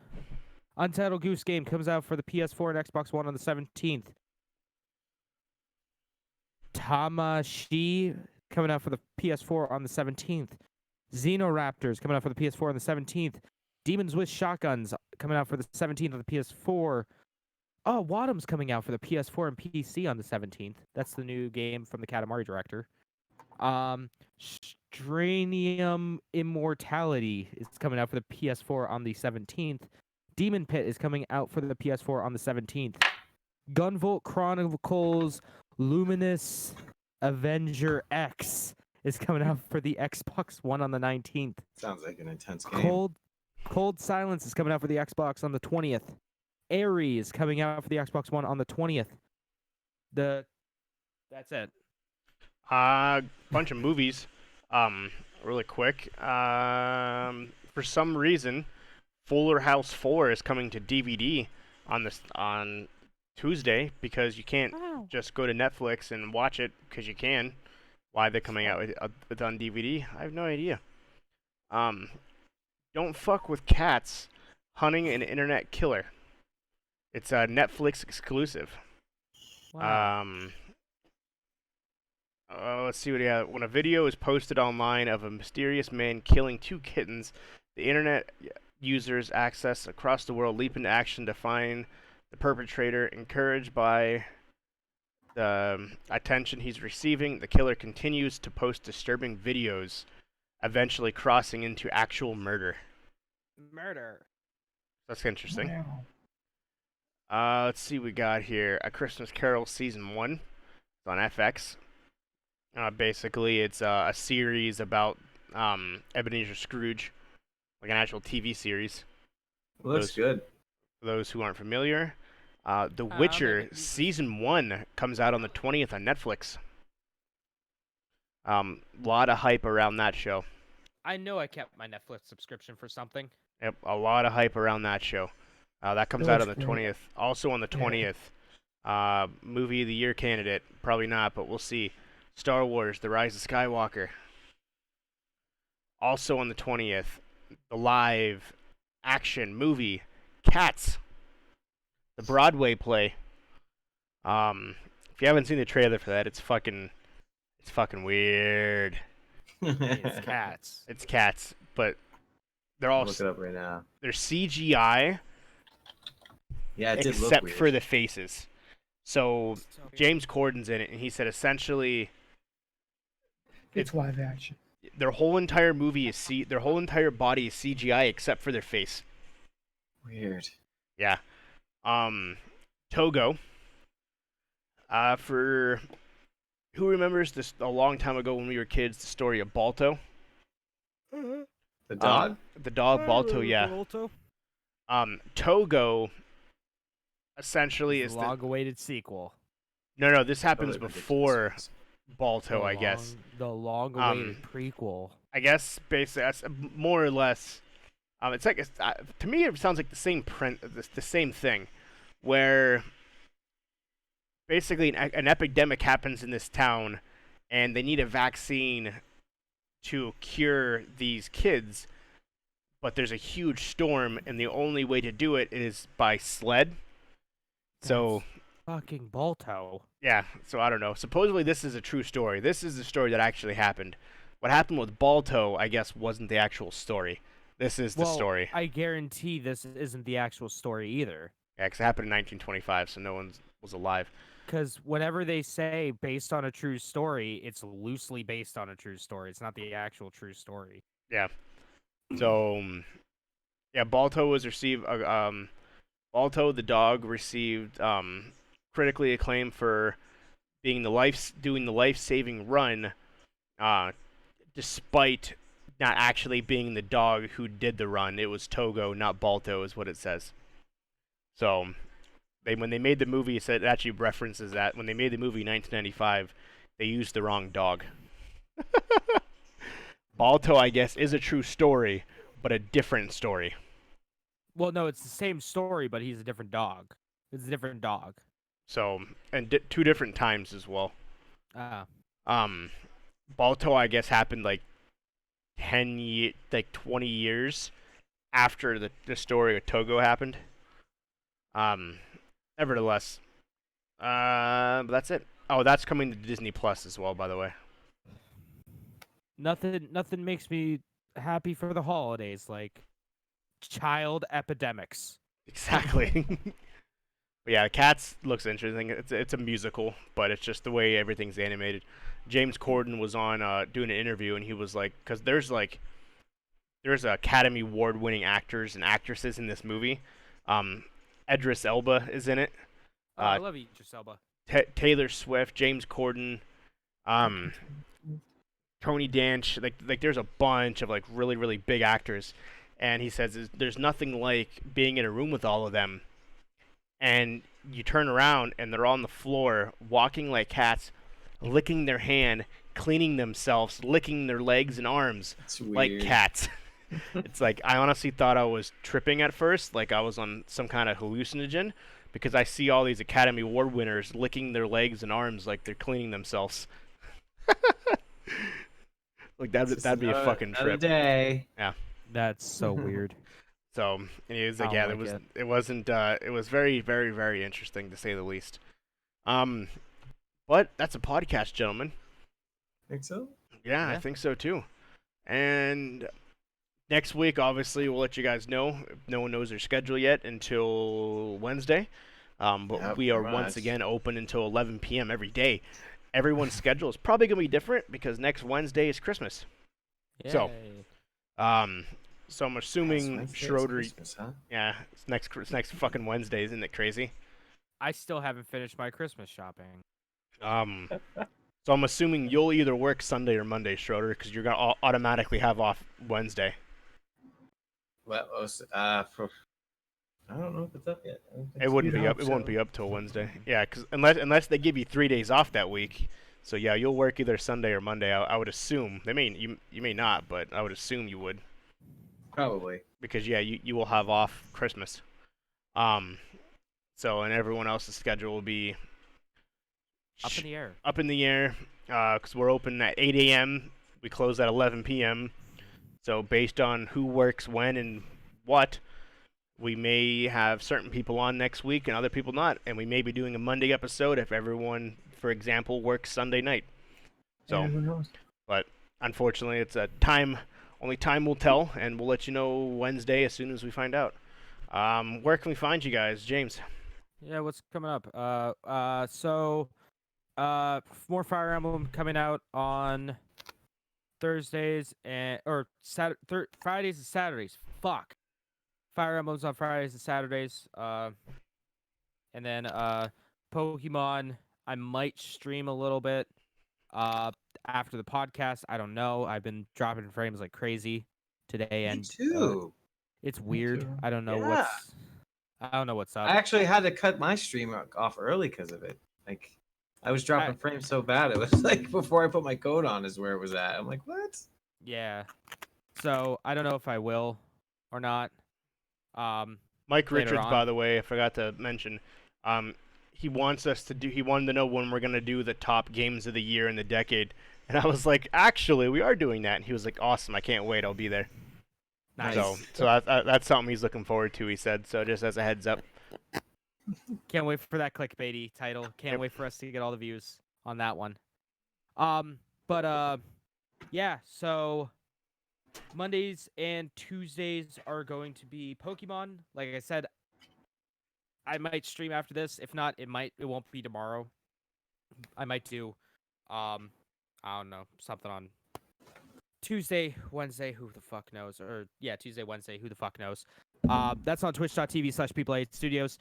Untitled Goose Game comes out for the PS4 and Xbox One on the 17th. Tamashi coming out for the PS4 on the 17th. Xenoraptors coming out for the PS4 on the 17th. Demons with Shotguns coming out for the 17th on the PS4. Oh, Wadham's coming out for the PS4 and PC on the 17th. That's the new game from the Katamari director. Stranium Immortality is coming out for the PS4 on the 17th. Demon Pit is coming out for the PS4 on the 17th. Gunvolt Chronicles Luminous Avenger X is coming out for the Xbox One on the 19th. Sounds like an intense game. Cold Silence is coming out for the Xbox on the 20th. Aerie is coming out for the Xbox One on the 20th. That's it. Bunch of movies. Really quick. For some reason, Fuller House 4 is coming to DVD on Tuesday because you can't just go to Netflix and watch it because you can. Why they're coming out with it on DVD, I have no idea. Don't Fuck with Cats, Hunting an Internet Killer. It's a Netflix exclusive. Wow. Let's see what he has. When a video is posted online of a mysterious man killing 2 kittens, the internet users access across the world leap into action to find the perpetrator. Encouraged by the attention he's receiving, the killer continues to post disturbing videos, eventually crossing into actual murder. Murder. That's interesting. Wow. Let's see what we got here. A Christmas Carol Season 1. It's on FX. Basically, it's a series about Ebenezer Scrooge, like an actual TV series. Looks good. For those who aren't familiar. The I'll Witcher name it Jesus. season 1 comes out on the 20th on Netflix. Lot of hype around that show. I know I kept my Netflix subscription for something. Yep, a lot of hype around that show. That comes It out on looks the great. 20th. Also on the 20th, movie of the year candidate. Probably not, but we'll see. Star Wars: The Rise of Skywalker. Also on the 20th, the live action movie Cats, the Broadway play. If you haven't seen the trailer for that, it's fucking weird. It's cats. It's cats, but they're all Look it up right now. they're CGI Yeah, it did look except weird. for the faces. So So weird. James Corden's in it, and he said essentially It's live action. their whole entire movie is their whole entire body is CGI except for their face. Weird. Yeah. Togo. For who remembers this a long time ago when we were kids, the story of Balto? The dog? The dog Balto, yeah. Togo essentially is the the long-awaited sequel. no, this Oh, happens they're before ridiculous. Balto, I guess. The long-awaited prequel. I guess basically that's more or less. It's like to me it sounds like the same the same thing, where basically an epidemic happens in this town, and they need a vaccine to cure these kids, but there's a huge storm, and the only way to do it is by sled. So Fucking Balto. yeah, so I don't know. Supposedly this is a true story. This is the story that actually happened. What happened with Balto, I guess, wasn't the actual story. This is the Well, story. I guarantee this isn't the actual story either. Yeah, 'cause it happened in 1925, so no one was alive. Because whenever they say based on a true story, it's loosely based on a true story. It's not the actual true story. Yeah. So, yeah, Balto was received. Balto the dog received critically acclaimed for being doing the life-saving run, despite not actually being the dog who did the run. It was Togo, not Balto, is what it says. So, when they made the movie, it actually references that when they made the movie in 1995, they used the wrong dog. Balto, I guess, is a true story, but a different story. Well, no, it's the same story, but he's a different dog. It's a different dog. So, and two different times as well. Ah. Balto, I guess, happened like 20 years after the story of Togo happened. Nevertheless, but that's it. Oh, that's coming to Disney Plus as well, by the way. Nothing makes me happy for the holidays like child epidemics. Exactly. But yeah, Cats looks interesting. It's a musical, but it's just the way everything's animated. James Corden was on doing an interview, and he was like, because there's Academy Award-winning actors and actresses in this movie. Idris Elba is in it. Oh, I love Idris Elba. Taylor Swift, James Corden, Tony Danch. Like there's a bunch of like really really big actors, and he says there's nothing like being in a room with all of them, and you turn around and they're on the floor walking like cats, licking their hand, cleaning themselves, licking their legs and arms It's like weird. cats. It's like I honestly thought I was tripping at first, like I was on some kind of hallucinogen, because I see all these Academy Award winners licking their legs and arms like they're cleaning themselves. Like that'd be a fucking Another trip. day. That's so weird. So, and he was like, I yeah, don't like it wasn't it was very very very interesting to say the least. But that's a podcast, gentlemen. Think so? Yeah, I Yeah. think so too. And next week, obviously, we'll let you guys know. No one knows their schedule yet until Wednesday. But Yep, we are pretty once much. again open until 11 p.m. every day. Everyone's schedule is probably going to be different because next Wednesday is Christmas. So, Yay. So I'm assuming Wednesday is Schroeder. Christmas, huh? Yeah, it's next fucking Wednesday, isn't it crazy? I still haven't finished my Christmas shopping. So I'm assuming you'll either work Sunday or Monday, Schroeder, because you're gonna automatically have off Wednesday. What was I don't know if it's up yet. I don't think It so. wouldn't You'd be up. hope It won't so. be up till Wednesday. Yeah, because unless they give you 3 days off that week, so yeah, you'll work either Sunday or Monday. I would assume they may you may not, but I would assume you would Probably. because yeah, you will have off Christmas. Um, so and everyone else's schedule will be Up in the air. up in the air because we're open at 8 a.m. We close at 11 p.m. So based on who works when and what, we may have certain people on next week and other people not, and we may be doing a Monday episode if everyone, for example, works Sunday night. So, Yeah, who knows? but unfortunately, it's a only time will tell, and we'll let you know Wednesday as soon as we find out. Where can we find you guys, James? Yeah, what's coming up? More Fire Emblem coming out on Thursdays or Fridays and Saturdays. Fuck. Fire Emblem's on Fridays and Saturdays. And then Pokemon, I might stream a little bit after the podcast. I don't know. I've been dropping frames like crazy today, Me and too. it's Me weird. too. I don't know Yeah. what's up. I actually had to cut my stream off early because of it. Like, I was dropping frames so bad. It was like before I put my code on is where it was at. I'm like, what? Yeah. So I don't know if I will or not. Mike Later Richards, on. by the way, I forgot to mention, he wanted to know when we're going to do the top games of the year and the decade. And I was like, actually, we are doing that. And he was like, awesome, I can't wait, I'll be there. Nice. So that's something he's looking forward to, he said. So just as a heads up. Can't wait for that clickbaity title. Can't Yep. wait for us to get all the views on that one. Yeah, so Mondays and Tuesdays are going to be Pokemon. Like I said, I might stream after this. If not, it won't be tomorrow. I might do I don't know, something on Tuesday, Wednesday, who the fuck knows? Or yeah, Tuesday, Wednesday, who the fuck knows? That's on twitch.tv/people8studios.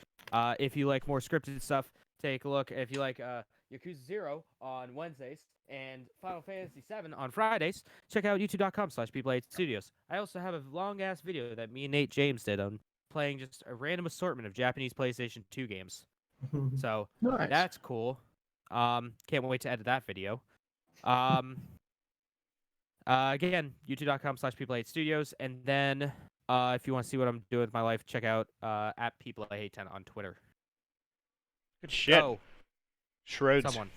If you like more scripted stuff, take a look. If you like Yakuza 0 on Wednesdays and Final Fantasy 7 on Fridays, check out youtube.com/people8studios. I also have a long ass video that me and Nate James did on playing just a random assortment of Japanese PlayStation 2 games. So Nice. that's cool. Can't wait to edit that video. Again, youtube.com/people8studios, and then if you want to see what I'm doing with my life, check out at people810 on Twitter. Good shit. Oh, Shrodes. someone.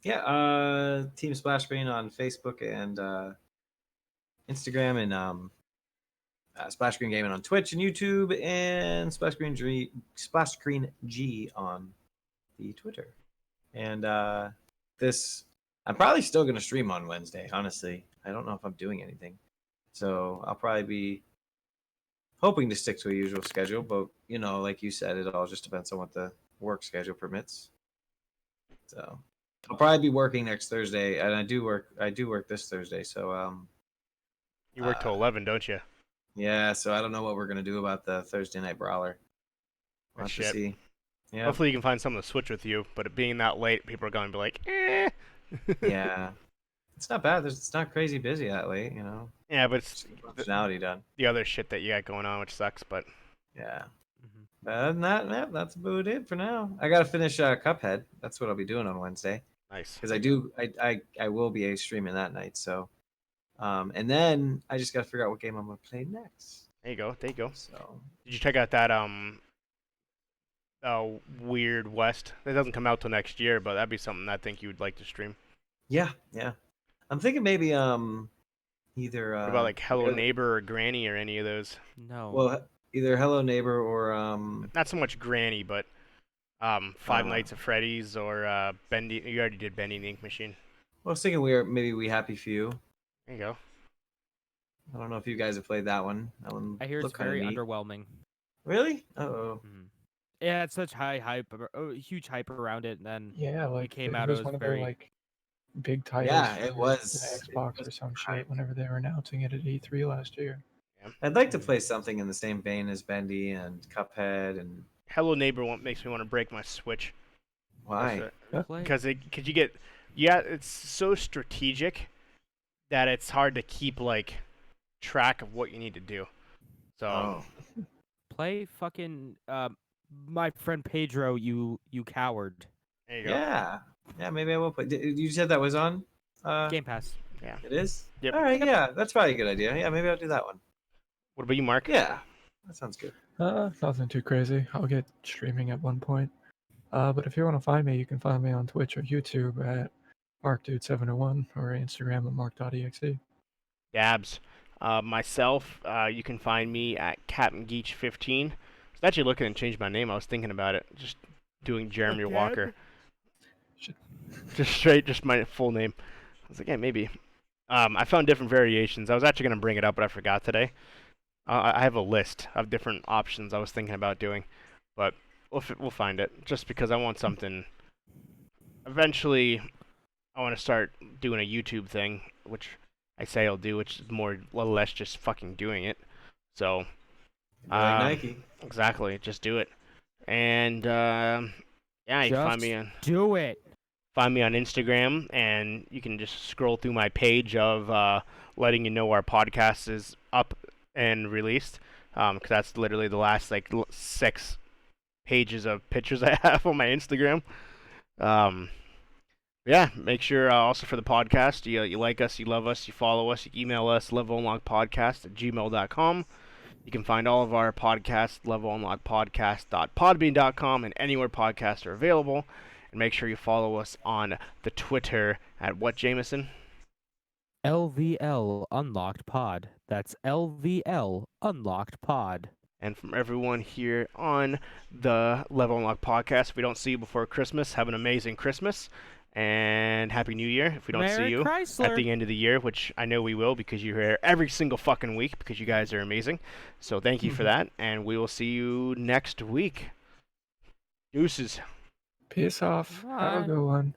Yeah, Team Splash Screen on Facebook and Instagram, and Splash Screen Gaming on Twitch and YouTube, and Splash Screen G on the Twitter. And I'm probably still gonna stream on Wednesday. Honestly, I don't know if I'm doing anything, so I'll probably be hoping to stick to a usual schedule. But like you said, it all just depends on what the work schedule permits. So I'll probably be working next Thursday, and I do work this Thursday. So You work till 11, don't you? yeah. So I don't know what we're gonna do about the Thursday night brawler. We'll have to Shit. see. Yeah. Hopefully you can find someone to switch with you, but it being that late, people are going to be like, eh. Yeah. It's not bad. It's not crazy busy that late, Yeah, but it's Functionality done. the other shit that you got going on, which sucks, but Yeah. Mhm. But other than that, yeah, that's about it for now. I gotta finish Cuphead. That's what I'll be doing on Wednesday, nice. because I will be streaming that night. So, and then I just gotta figure out what game I'm gonna play next. There you go. There you go. So Did you check out that Weird West? That doesn't come out till next year, but that'd be something I think you would like to stream. yeah, I'm thinking maybe either What about like Hello either- Neighbor or Granny or any of those? No. well, either Hello Neighbor or Not so much Granny, but Five Uh, Nights at Freddy's or Bendy. You already did Bendy the Ink Machine. I was thinking maybe We Happy Few. There you go. I don't know if you guys have played that one. That one I hear it's looked kinda very neat. underwhelming. Really? Oh. Mhm. Yeah, it's such high hype, huge hype around it, and then Yeah, like came it out, it was was one of very- their like big titles. Yeah, for it was. the Xbox It or was some hype. shit whenever they were announcing it at E3 last year. I'd like to play something in the same vein as Bendy and Cuphead and Hello Neighbor makes me want to break my Switch. why? play. Because it's so strategic that it's hard to keep like track of what you need to do. So Oh, play fucking my friend Pedro. You coward. There you go. Yeah. Yeah, maybe I will play. You said that was on? Game Pass. Yeah. It is? Yep. All right, yeah. That's probably a good idea. Yeah, maybe I'll do that one. What about you, Mark? Yeah. That sounds good. Nothing too crazy. I'll get streaming at one point. But if you want to find me, you can find me on Twitch or YouTube at MarkDude701 or Instagram at Mark.exe. Dabs. Myself, you can find me at CaptainGeach15. I was actually looking to change my name. I was thinking about it. Just doing Jeremy Again? Walker. Shit. Just my full name. I was like, yeah, maybe. I found different variations. I was actually going to bring it up, but I forgot today. I have a list of different options I was thinking about doing, but we'll find it. Just because I want something. Eventually, I want to start doing a YouTube thing, which I say I'll do, which is more or less just fucking doing it. So, Like Nike. exactly, just do it. And yeah, you can find me on Do it. Instagram, and you can just scroll through my page of letting you know our podcast is up and released. Because that's literally the last 6 pages of pictures I have on my Instagram. Yeah, make sure also for the podcast, you like us, you love us, you follow us, you email us, levelunlockpodcast@gmail.com. You can find all of our podcasts, levelunlockpodcast.podbean.com, and anywhere podcasts are available. And make sure you follow us on the Twitter at what, Jameson? LVL Unlocked Pod. That's LVL Unlocked Pod. And from everyone here on the Level Unlock podcast, if we don't see you before Christmas, have an amazing Christmas. And Happy New Year if we don't see you at the end of the year, which I know we will because you're here every single fucking week because you guys are amazing. So thank you for that, and we will see you next week. Deuces. Peace off. Have a good one.